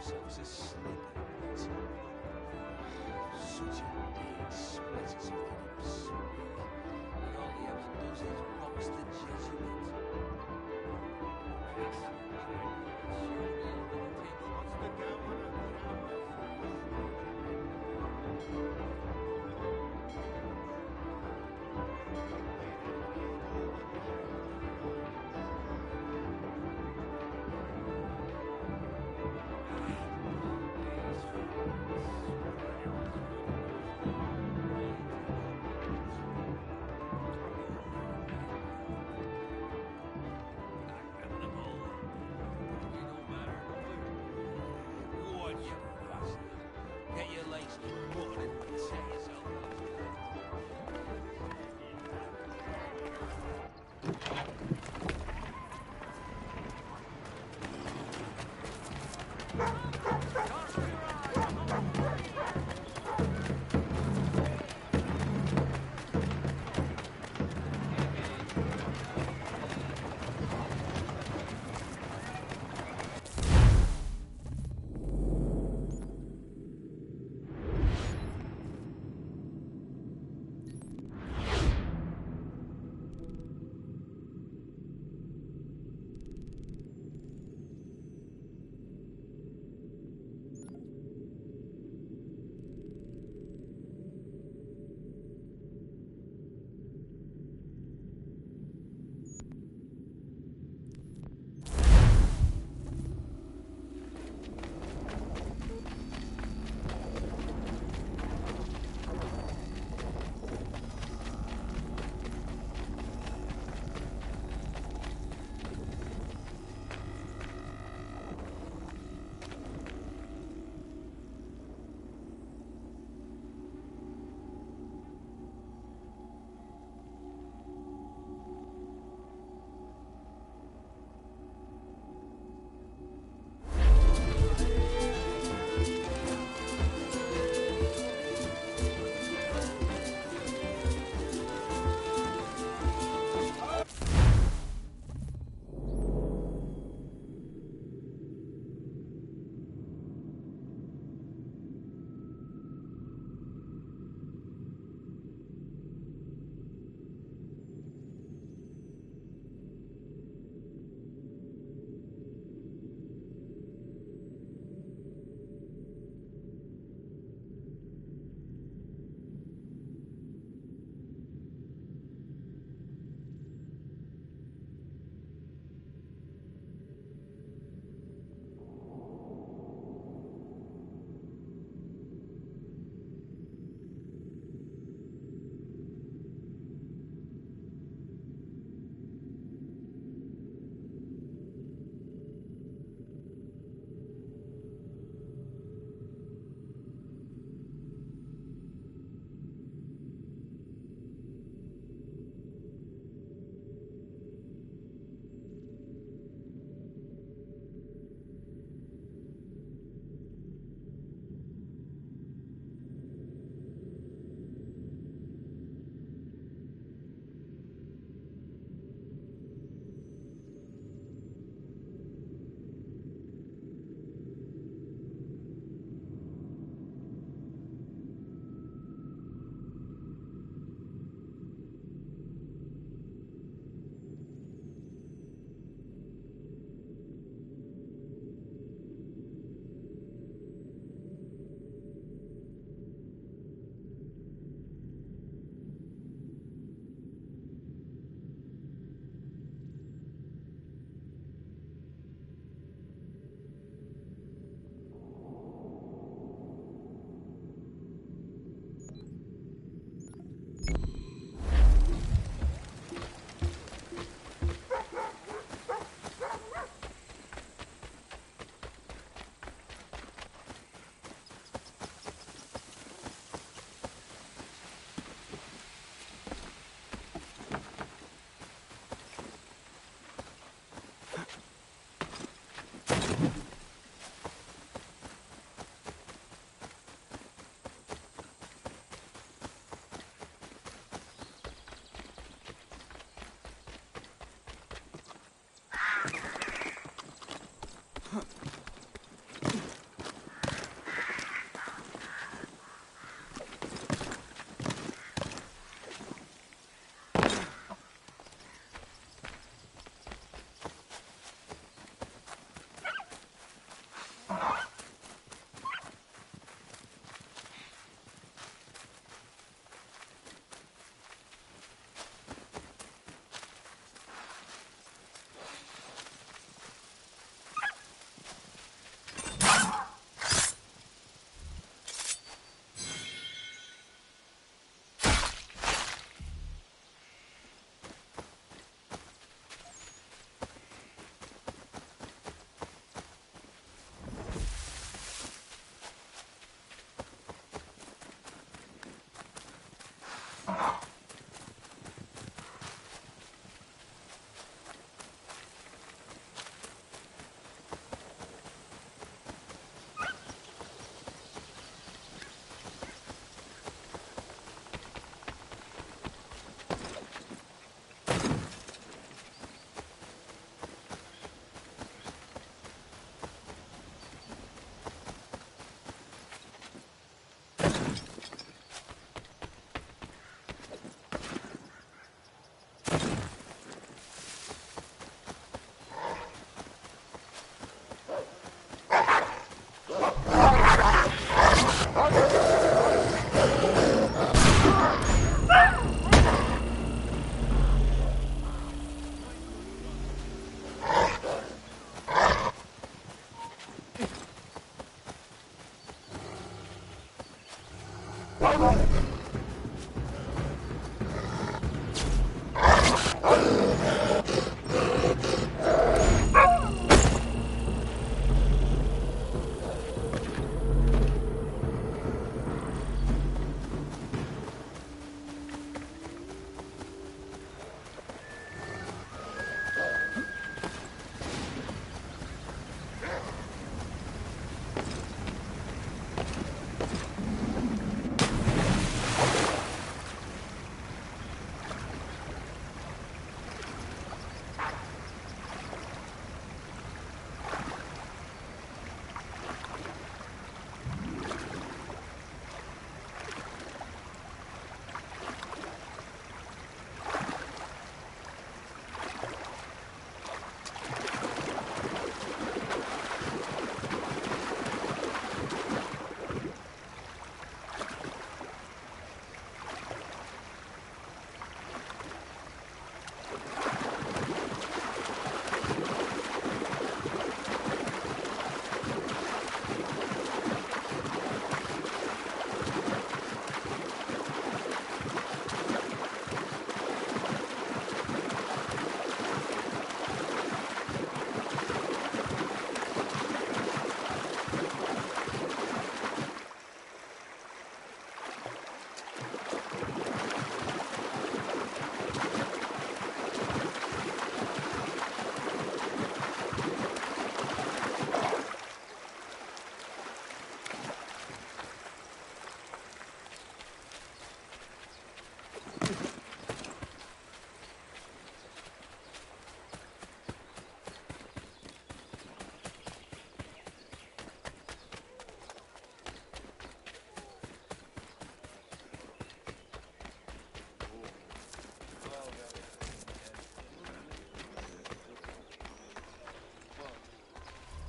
themselves asleep in it. Such a big splitters of them speak. And all he ever does is box the Jesuit. What's the governor?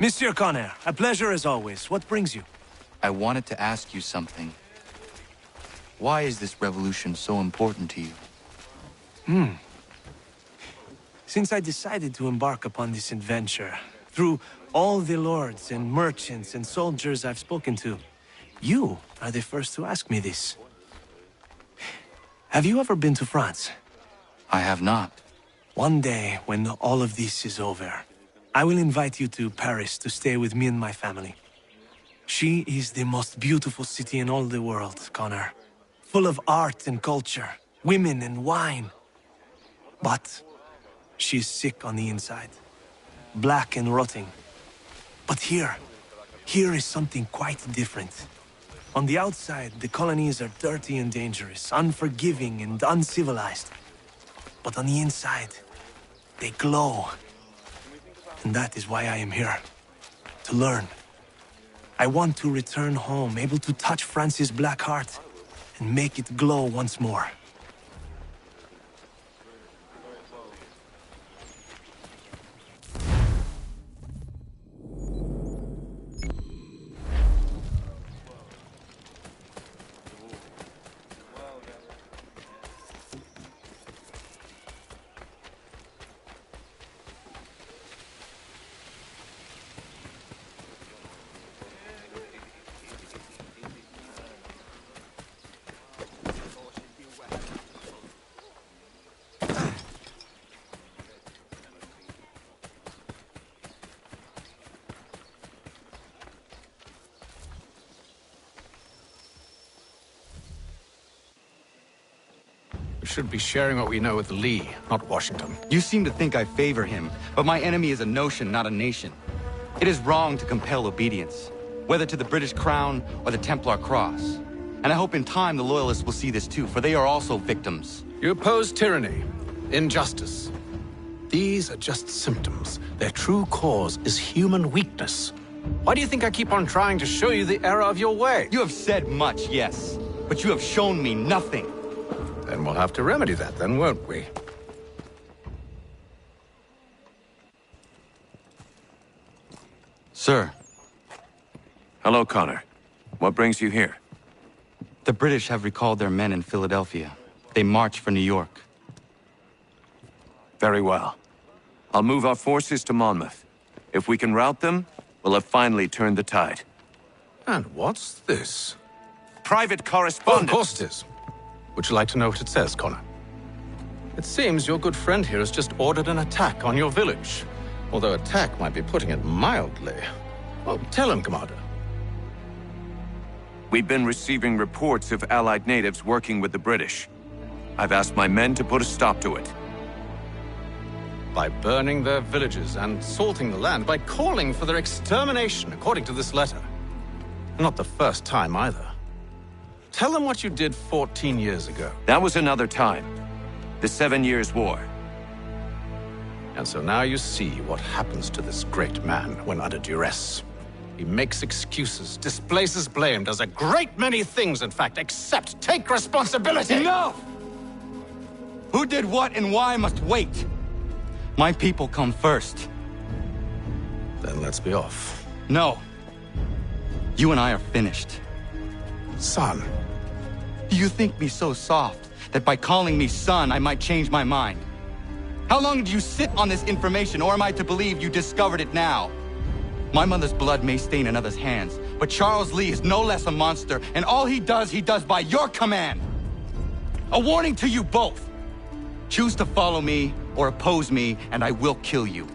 Monsieur Connor, a pleasure as always. What brings you? I wanted to ask you something. Why is this revolution so important to you? Since I decided to embark upon this adventure, through all the lords and merchants and soldiers I've spoken to, you are the first to ask me this. Have you ever been to France? I have not. One day, when all of this is over, I will invite you to Paris to stay with me and my family. She is the most beautiful city in all the world, Connor. Full of art and culture, women and wine. But she's sick on the inside. Black and rotting. But here is something quite different. On the outside, the colonies are dirty and dangerous, unforgiving and uncivilized. But on the inside, they glow. And that is why I am here. To learn. I want to return home, able to touch France's black heart and make it glow once more. We should be sharing what we know with Lee, not Washington. You seem to think I favor him, but my enemy is a notion, not a nation. It is wrong to compel obedience, whether to the British Crown or the Templar Cross. And I hope in time the Loyalists will see this too, for they are also victims. You oppose tyranny, injustice. These are just symptoms. Their true cause is human weakness. Why do you think I keep on trying to show you the error of your way? You have said much, yes, but you have shown me nothing. Then we'll have to remedy that, then, won't we? Sir. Hello, Connor. What brings you here? The British have recalled their men in Philadelphia. They march for New York. Very well. I'll move our forces to Monmouth. If we can rout them, we'll have finally turned the tide. And what's this? private Well, correspondence. of course it is. Would you like to know what it says, Connor? It seems your good friend here has just ordered an attack on your village. Although attack might be putting it mildly. Well, tell him, Commander. We've been receiving reports of Allied natives working with the British. I've asked my men to put a stop to it. By burning their villages and salting the land, by calling for their extermination, according to this letter. Not the first time, either. Tell them what you did 14 years ago. That was another time. The 7 Years' War. And so now you see what happens to this great man when under duress. He makes excuses, displaces blame, does a great many things, in fact, except take responsibility! Enough! Who did what and why must wait. My people come first. Then let's be off. No. You and I are finished. Son. You think me so soft that by calling me son, I might change my mind? How long did you sit on this information, or am I to believe you discovered it now? My mother's blood may stain another's hands, but Charles Lee is no less a monster, and all he does by your command. A warning to you both. Choose to follow me or oppose me, and I will kill you.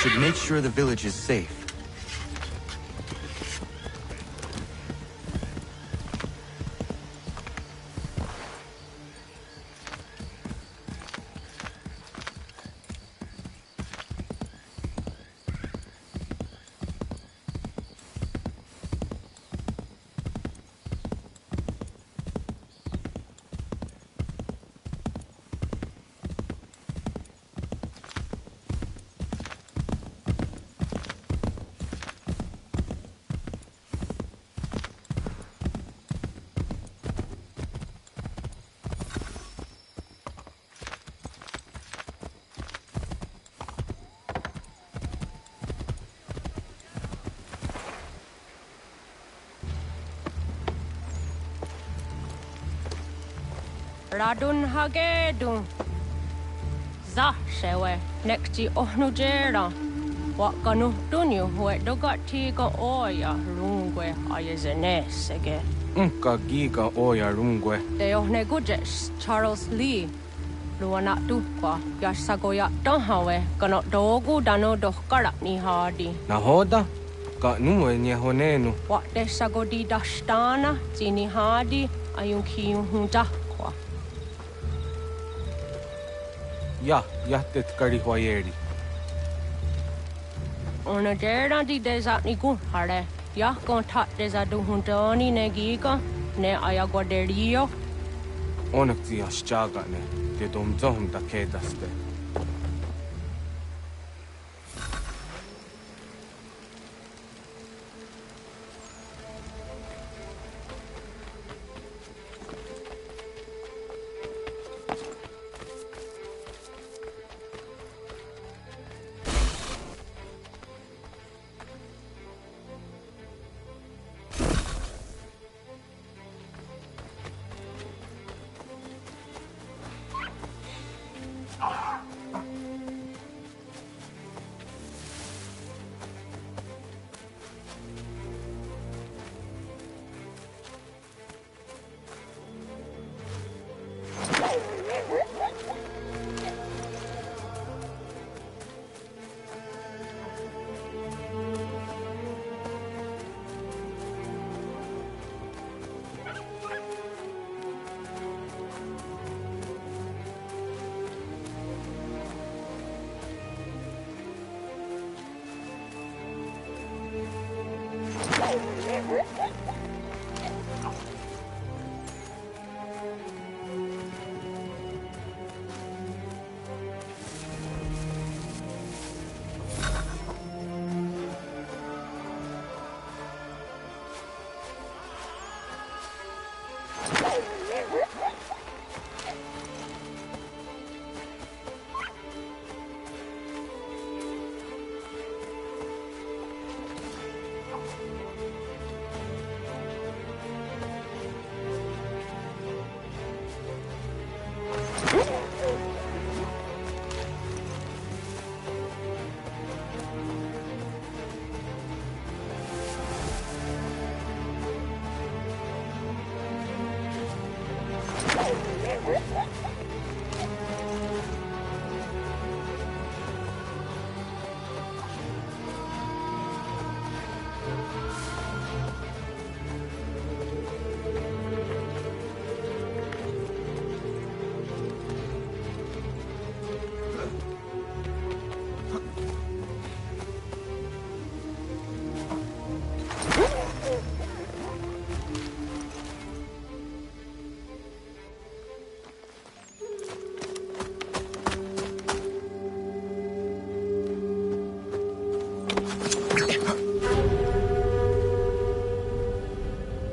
should make sure the village is safe. Radun hagedun. Zashewe nekti ohnujera. Wakanu dunyu we dogati ga oya rungwe ayazenesege. Unka giga oya rungwe. De ohne gujes Charles Lee. Luana tukwa yasagoya donhawe kano dogu dano dohkara ni hadi. Nahoda? Ka numwe nye honenu. Wa de sagodi dashtana zini hadi ayunki hunta. Ja, jättet karihuajeri. Ona jera di desa ni gun hare. Ja kontat desa du huntoni ne giga ne ayaguaderio. Onakti ashchagane. Te domzohum da kedaste.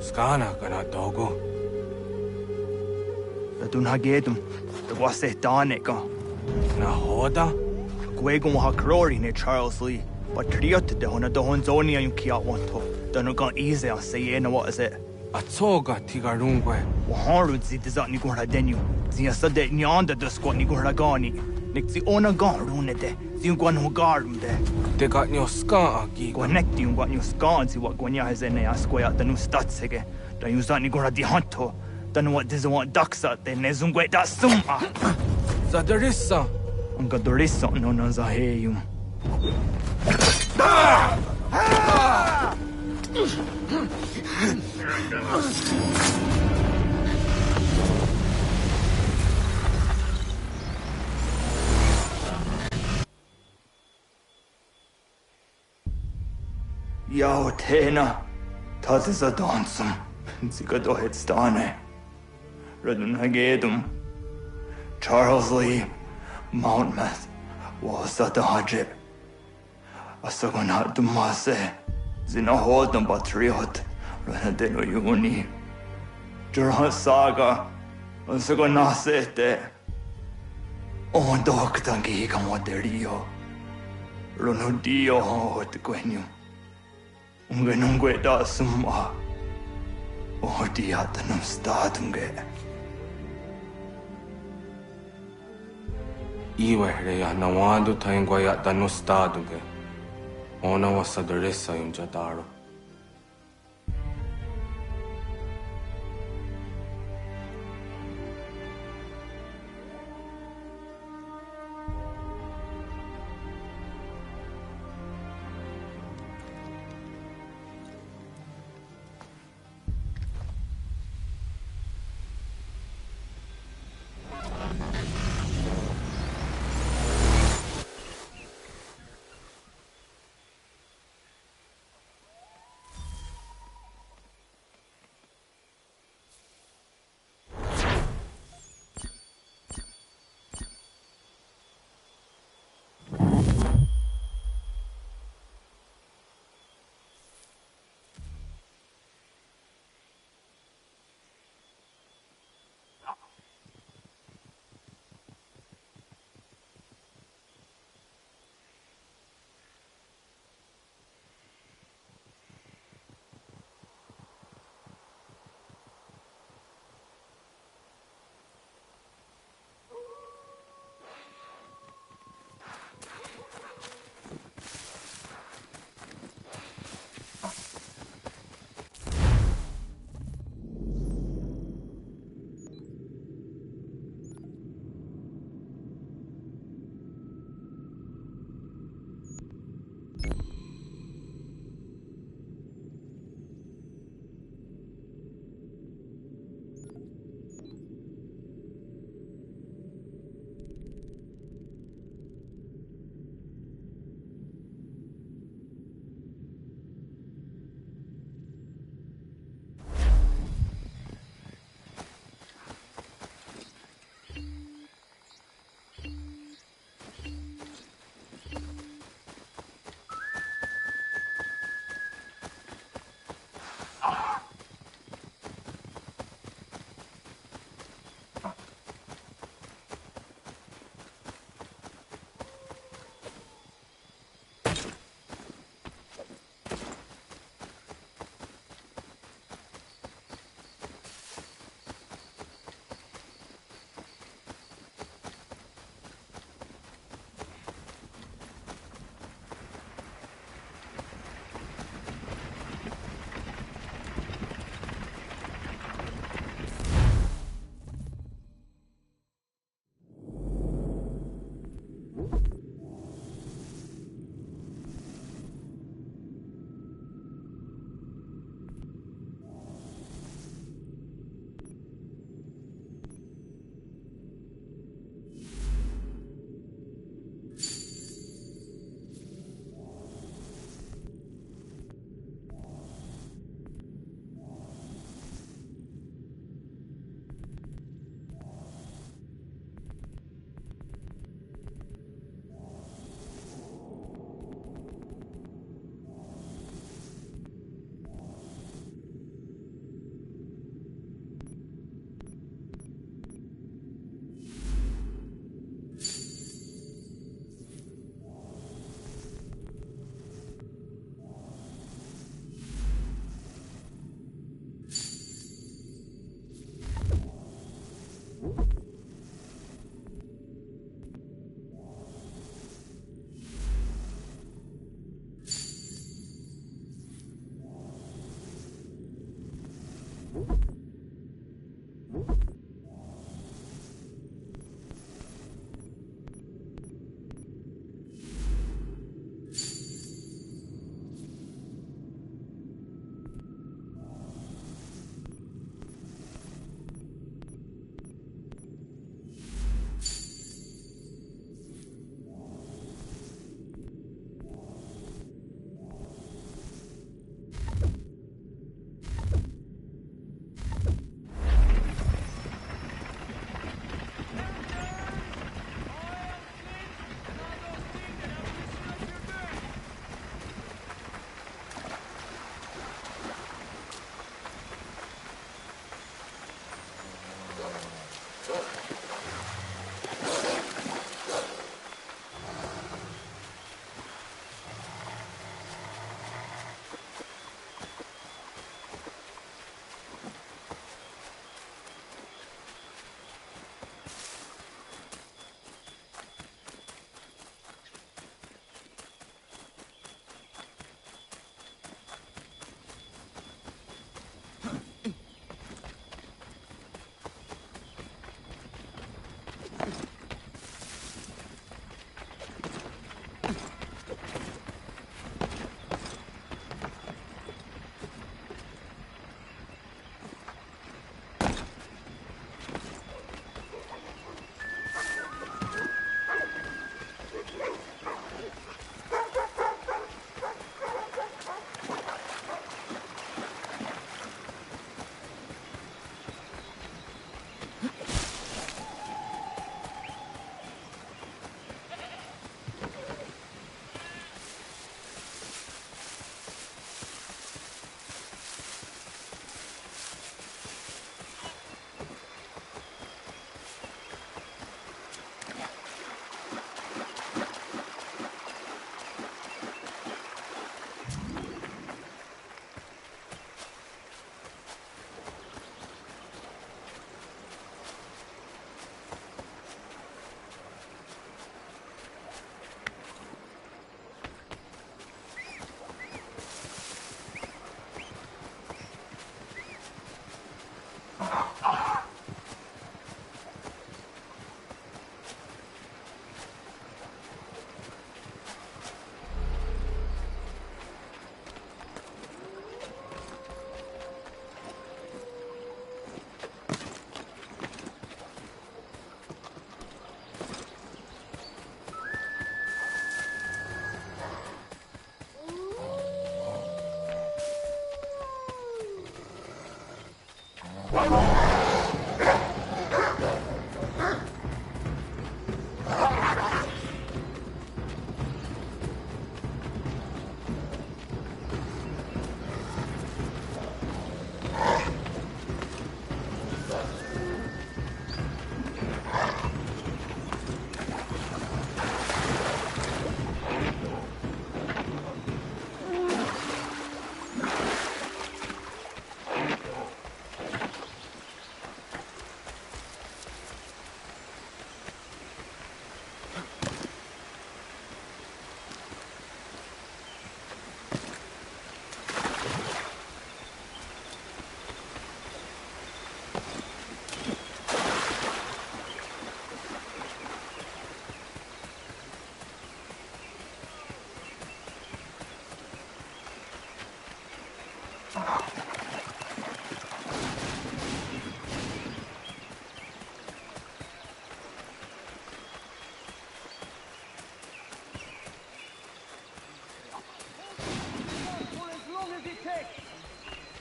Skana kana dogo. Dun hagedum. The wase danica. Nahoda? Guegon ha crori ne Charles Lee. But triot de hona do honzoni and kiat wanto. Dun gon easy on say what is it? A toga tigarungwe. Waharud zi dizat ni gora denu. Zia sade nyanda de squat ni gora gani. Nick the ona garune de. Zin guan ho garum de. They got your scar agi. Connect you what new scans what guanya has in a square the new stats again. Don't use that ni gora di hunto. Don't know what doesn't want ducks out there. Nezungwe da suma. Zadarissa. Unga dorissa no na zaheyum. Yautena, das ist ein Dansum. Sie geht doch jetzt da ne. Redun Hagedum. Charles Lee, Mountmouth, was that the Hajib? Asagonat Dumase, Zinahod and Patriot, Renadeno Uni. Jurhan Saga, Asagonasete. On Doctangi Camoterio. Ronudio Hot Quenu. Ungenungue da Summa. Oh, Diatanum Statunge. Iwehreya nawando taingwaya danustaduge. Ona wasadresa yunjataro.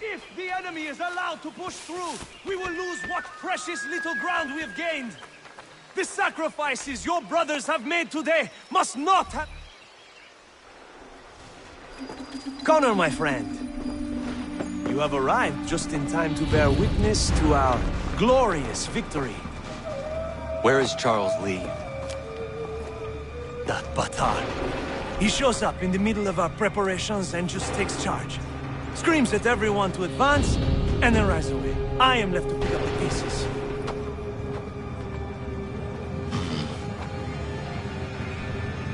If the enemy is allowed to push through, we will lose what precious little ground we have gained. The sacrifices your brothers have made today must not have... Connor, my friend, you have arrived just in time to bear witness to our glorious victory. Where is Charles Lee? That batard. He shows up in the middle of our preparations and just takes charge. Screams at everyone to advance, and then rides away. I am left to pick up the pieces.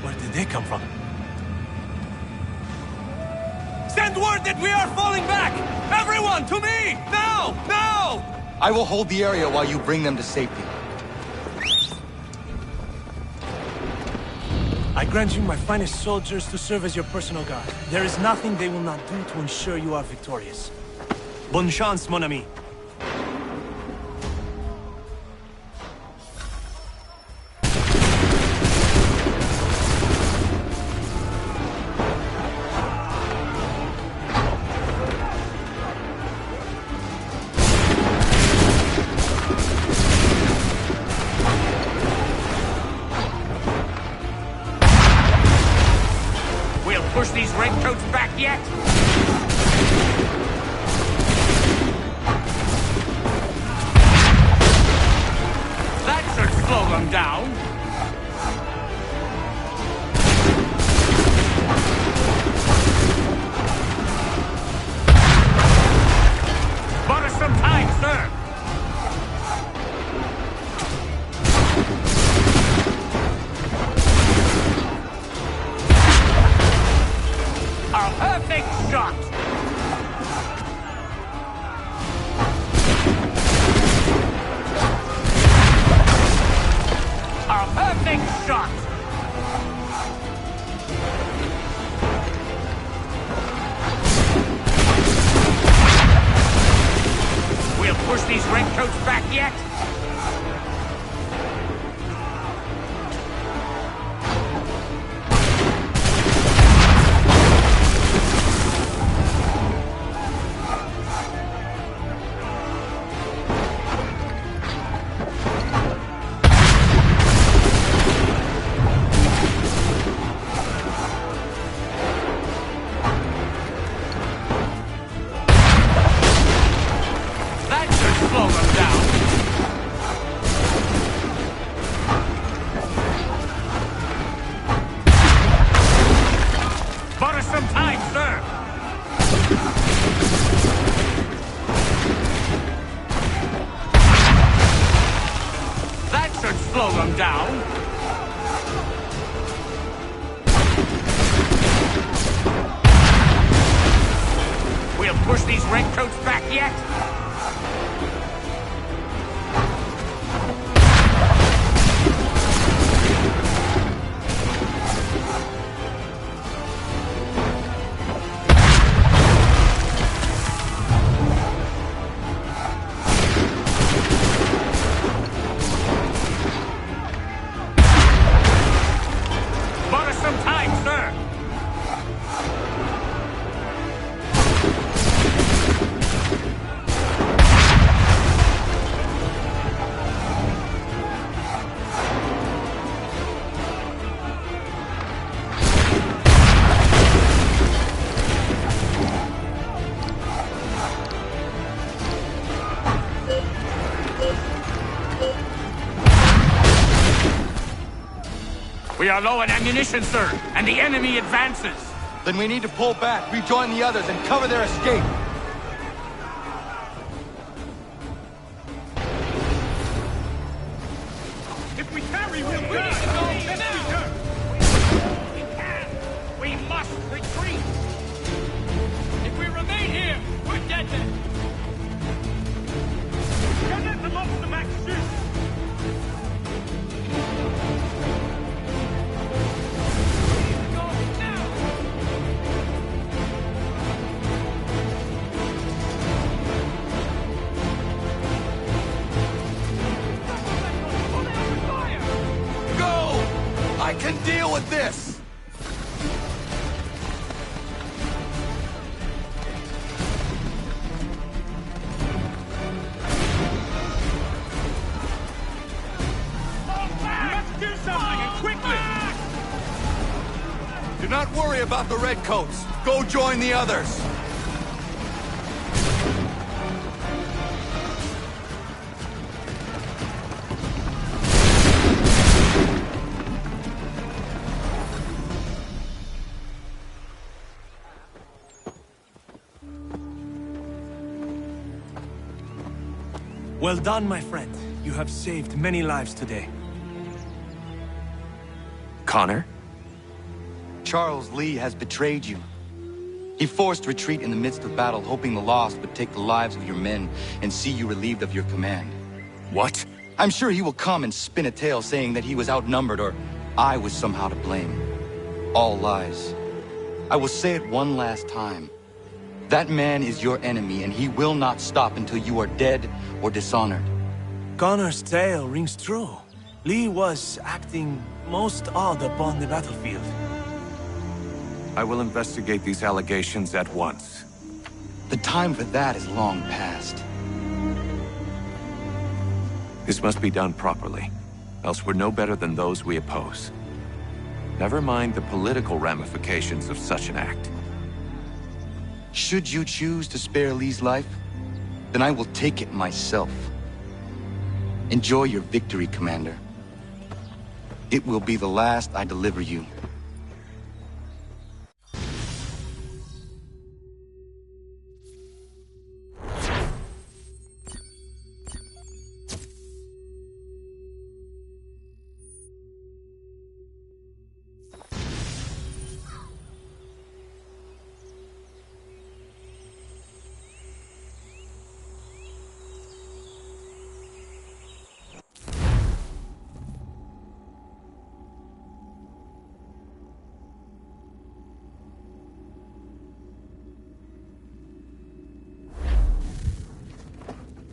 Where did they come from? Send word that we are falling back! Everyone, to me! Now! Now! I will hold the area while you bring them to safety. I grant you my finest soldiers to serve as your personal guard. There is nothing they will not do to ensure you are victorious. Bonne chance, mon ami. Push these redcoats back yet? That should slow them down. Bought us some time, sir. A perfect shot! A perfect shot! We'll push these redcoats back yet? Slow them down. Bought us some time, sir. That should slow them down. We'll push these redcoats back yet? We are low on ammunition, sir, and the enemy advances. Then we need to pull back, rejoin the others, and cover their escape. If we carry, we'll win it! We can! We must retreat! If we remain here, we're dead men! Don't let them off the back shoot! worry about the Redcoats. Go join the others. Well done, my friend. You have saved many lives today. Connor? Charles Lee has betrayed you. He forced retreat in the midst of battle, hoping the loss would take the lives of your men and see you relieved of your command. What? I'm sure he will come and spin a tale saying that he was outnumbered or I was somehow to blame. All lies. I will say it one last time. That man is your enemy, and he will not stop until you are dead or dishonored. Connor's tale rings true. Lee was acting most odd upon the battlefield. I will investigate these allegations at once. The time for that is long past. This must be done properly, else we're no better than those we oppose. Never mind the political ramifications of such an act. Should you choose to spare Lee's life, then I will take it myself. Enjoy your victory, Commander. It will be the last I deliver you.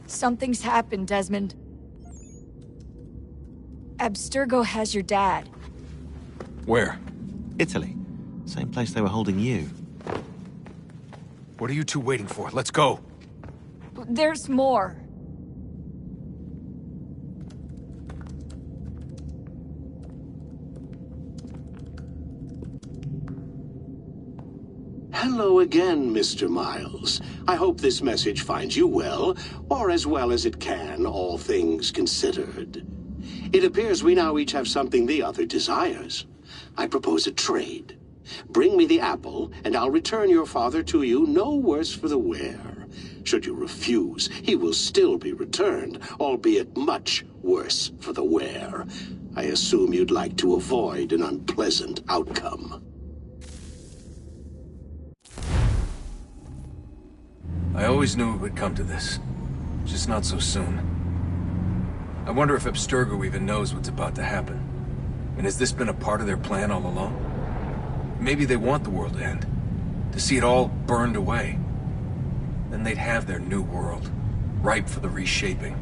Something's happened, Desmond. Abstergo has your dad. Where? Italy. Same place they were holding you. What are you two waiting for? Let's go. There's more. Hello again, Mr. Miles. I hope this message finds you well, or as well as it can, all things considered. It appears we now each have something the other desires. I propose a trade. Bring me the apple, and I'll return your father to you no worse for the wear. Should you refuse, he will still be returned, albeit much worse for the wear. I assume you'd like to avoid an unpleasant outcome. I always knew it would come to this. Just not so soon. I wonder if Abstergo even knows what's about to happen. And has this been a part of their plan all along? Maybe they want the world to end. To see it all burned away. Then they'd have their new world, ripe for the reshaping.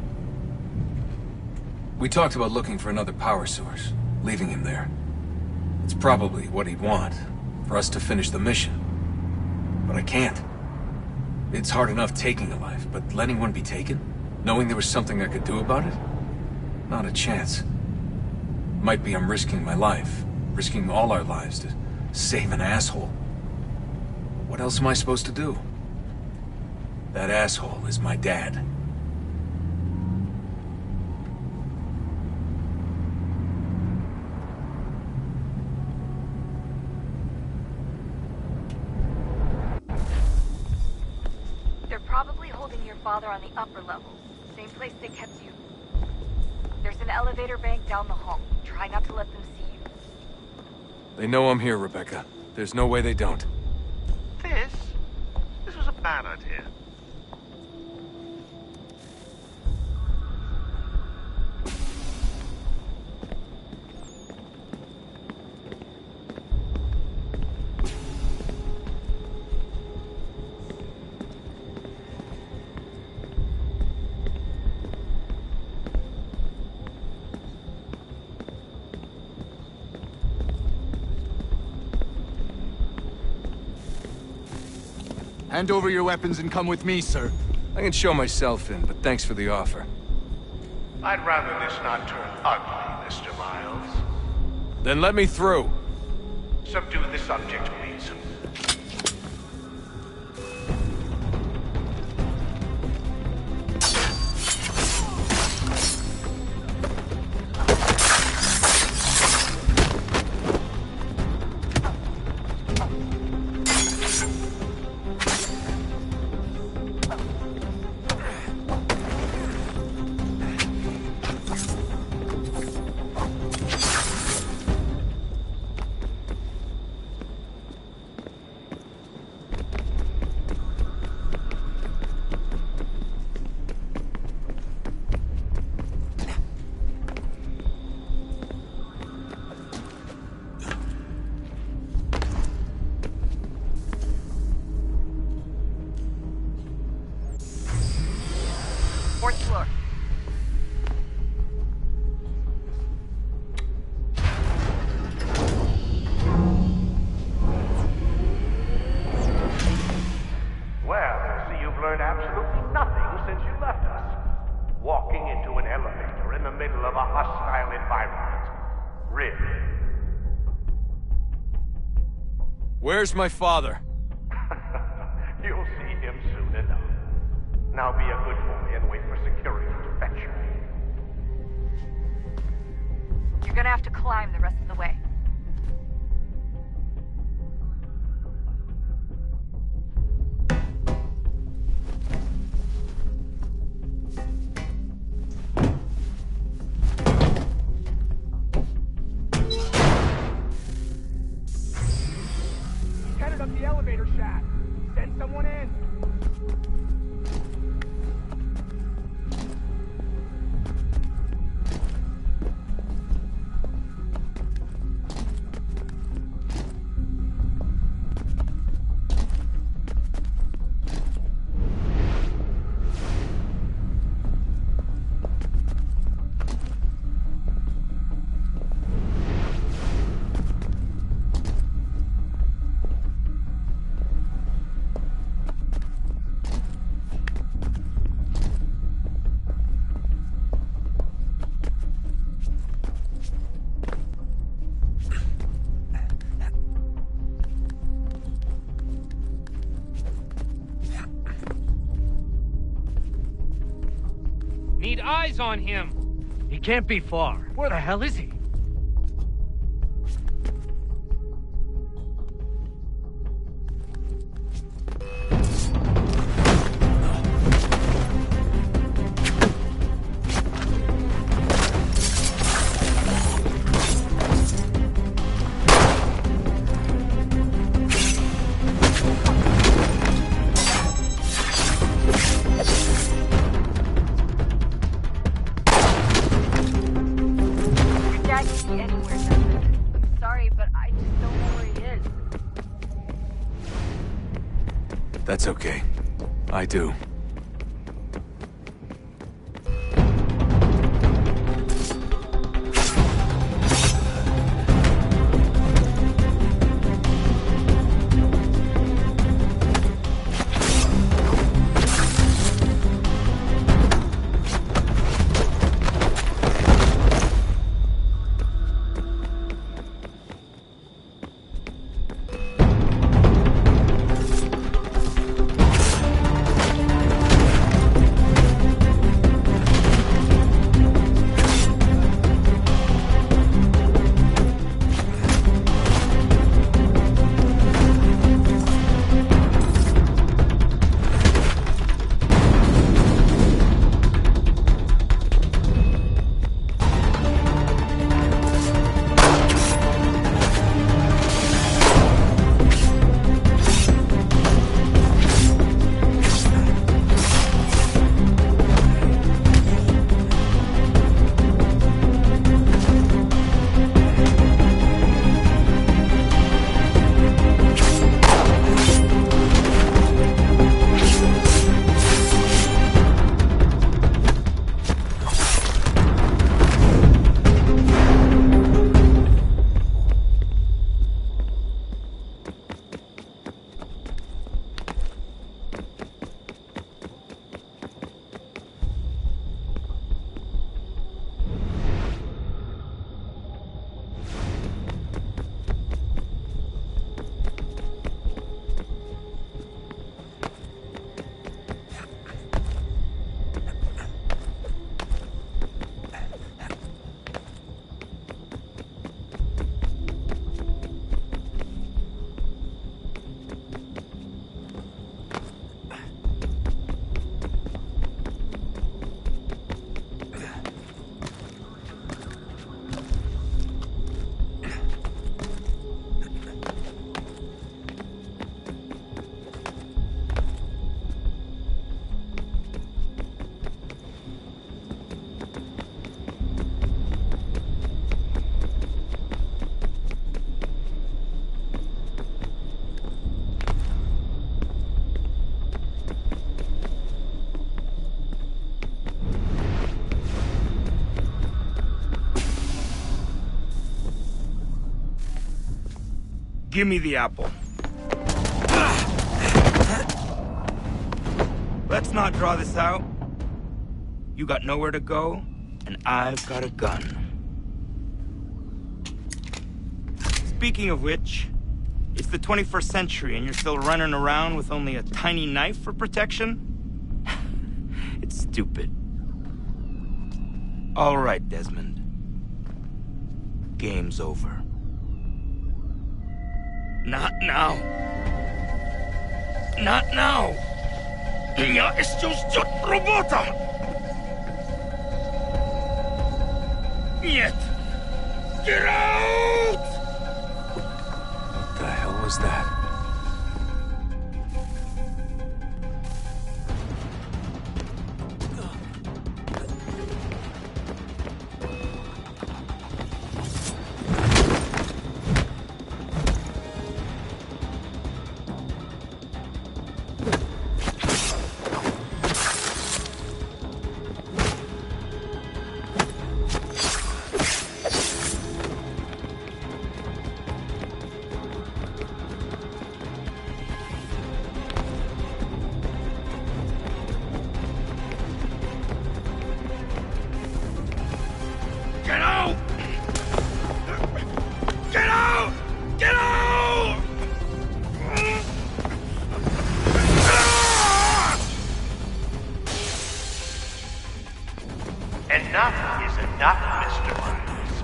We talked about looking for another power source, leaving him there. It's probably what he'd want, for us to finish the mission. But I can't. It's hard enough taking a life, but letting one be taken? Knowing there was something I could do about it? Not a chance. Might be I'm risking my life, risking all our lives to save an asshole. What else am I supposed to do? That asshole is my dad. Probably holding your father on the upper level. Same place they kept you. There's an elevator bank down the hall. Try not to let them see you. They know I'm here, Rebecca. There's no way they don't. This was a bad idea. Hand over your weapons and come with me, sir. I can show myself in, but thanks for the offer. I'd rather this not turn ugly, Mr. Miles. Then let me through. Subdue the subject, please. ways. Fourth floor. Well, I see you've learned absolutely nothing since you left us. Walking into an elevator in the middle of a hostile environment. Really? Where's my father? You'll see him soon enough. Now be a good boy and wait for security to fetch you. You're gonna have to climb the rest of the way. He's headed up the elevator shaft. Send someone in. Need eyes on him. He can't be far. Where the hell is he? Dad could be anywhere, Desmond. I'm sorry, but I just don't know where he is. That's okay. I do. Give me the apple. Let's not draw this out. You got nowhere to go, and I've got a gun. Speaking of which, it's the 21st century and you're still running around with only a tiny knife for protection? It's stupid. All right, Desmond. Game's over. Not now. Not now. Я еще ждет работа. Нет. Get out! What the hell was that? Enough is enough, Mr. Miles.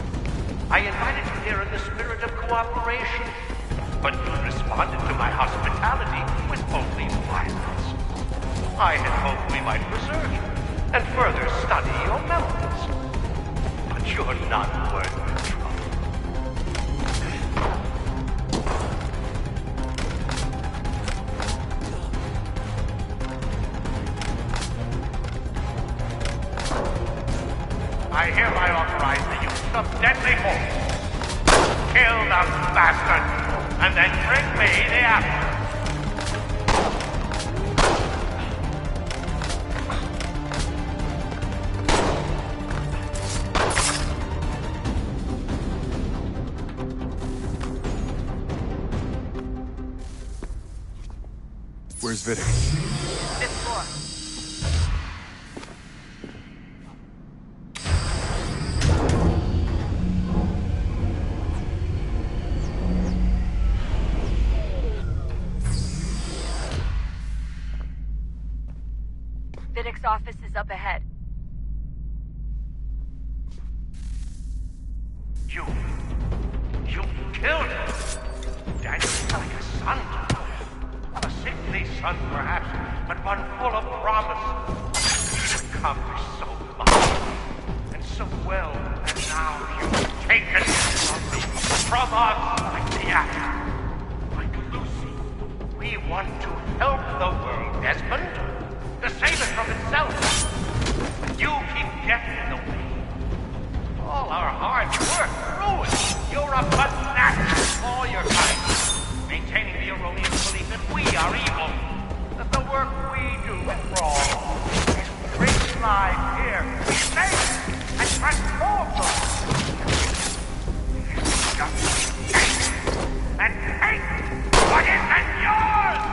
I invited you here in the spirit of cooperation, but you responded to my hospitality with only violence. I had hoped we might preserve you and further study your melons. But you're not worth the trouble. I hereby authorize the use of deadly force. Kill the bastard, and then bring me the apple. Where's Vidic? Fifth floor. Vidic's office is up ahead. You killed him. Daniel's like a son to me. A sickly son, perhaps, but one full of promise. He's accomplished so much and so well, and now you've taken from us like the apple, like Lucy. We want to help the world, Desmond, to save it from itself. But you keep getting in the way. All our hard work ruined. You're a fanatic, all your kind, maintaining the erroneous belief that we are evil, that the work we do is wrong. Bring lives here, save and transform them. Just take and take what isn't yours!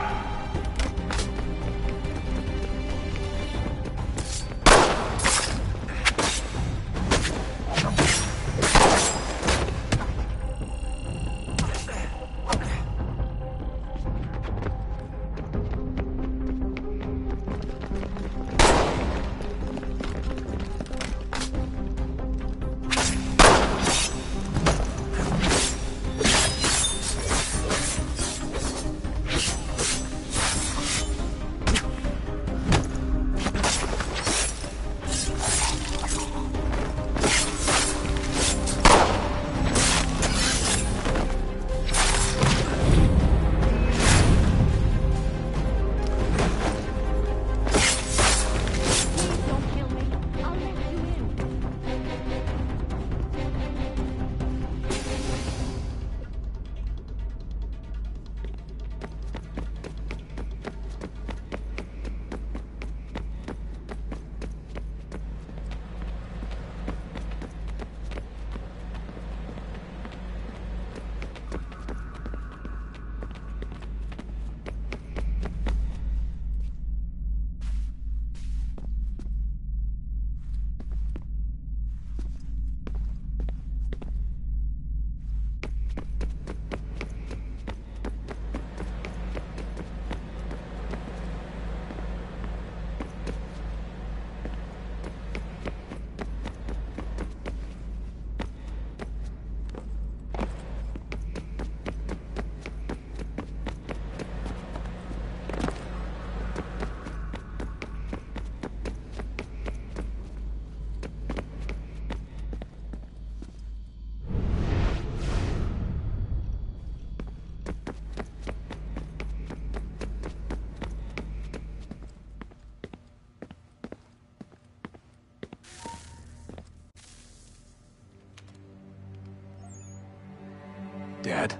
Dad?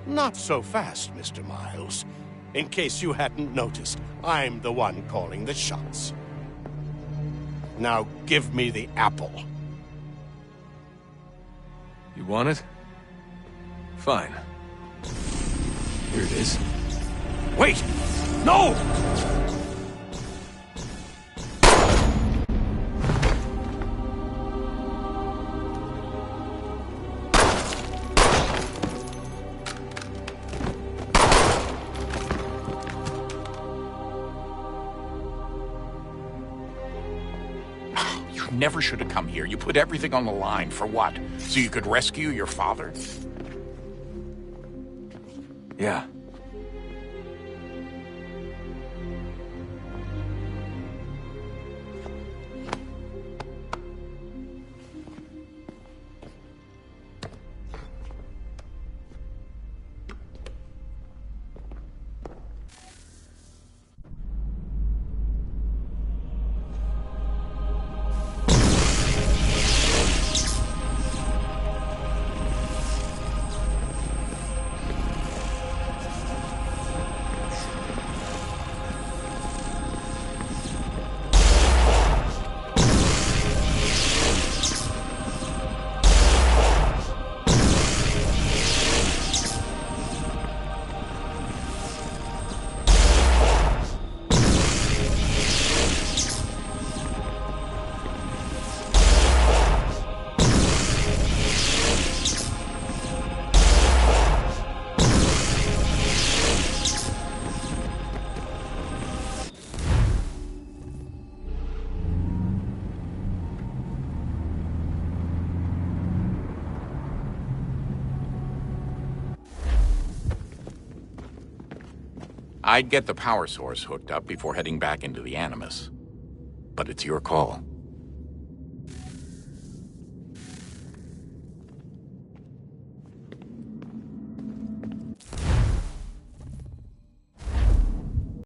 Not so fast, Mr. Miles. In case you hadn't noticed, I'm the one calling the shots. Now give me the apple. You want it? Fine. Here it is. Wait! No! You never should have come here. You put everything on the line. For what? So you could rescue your father? Yeah. I'd get the power source hooked up before heading back into the Animus. But it's your call.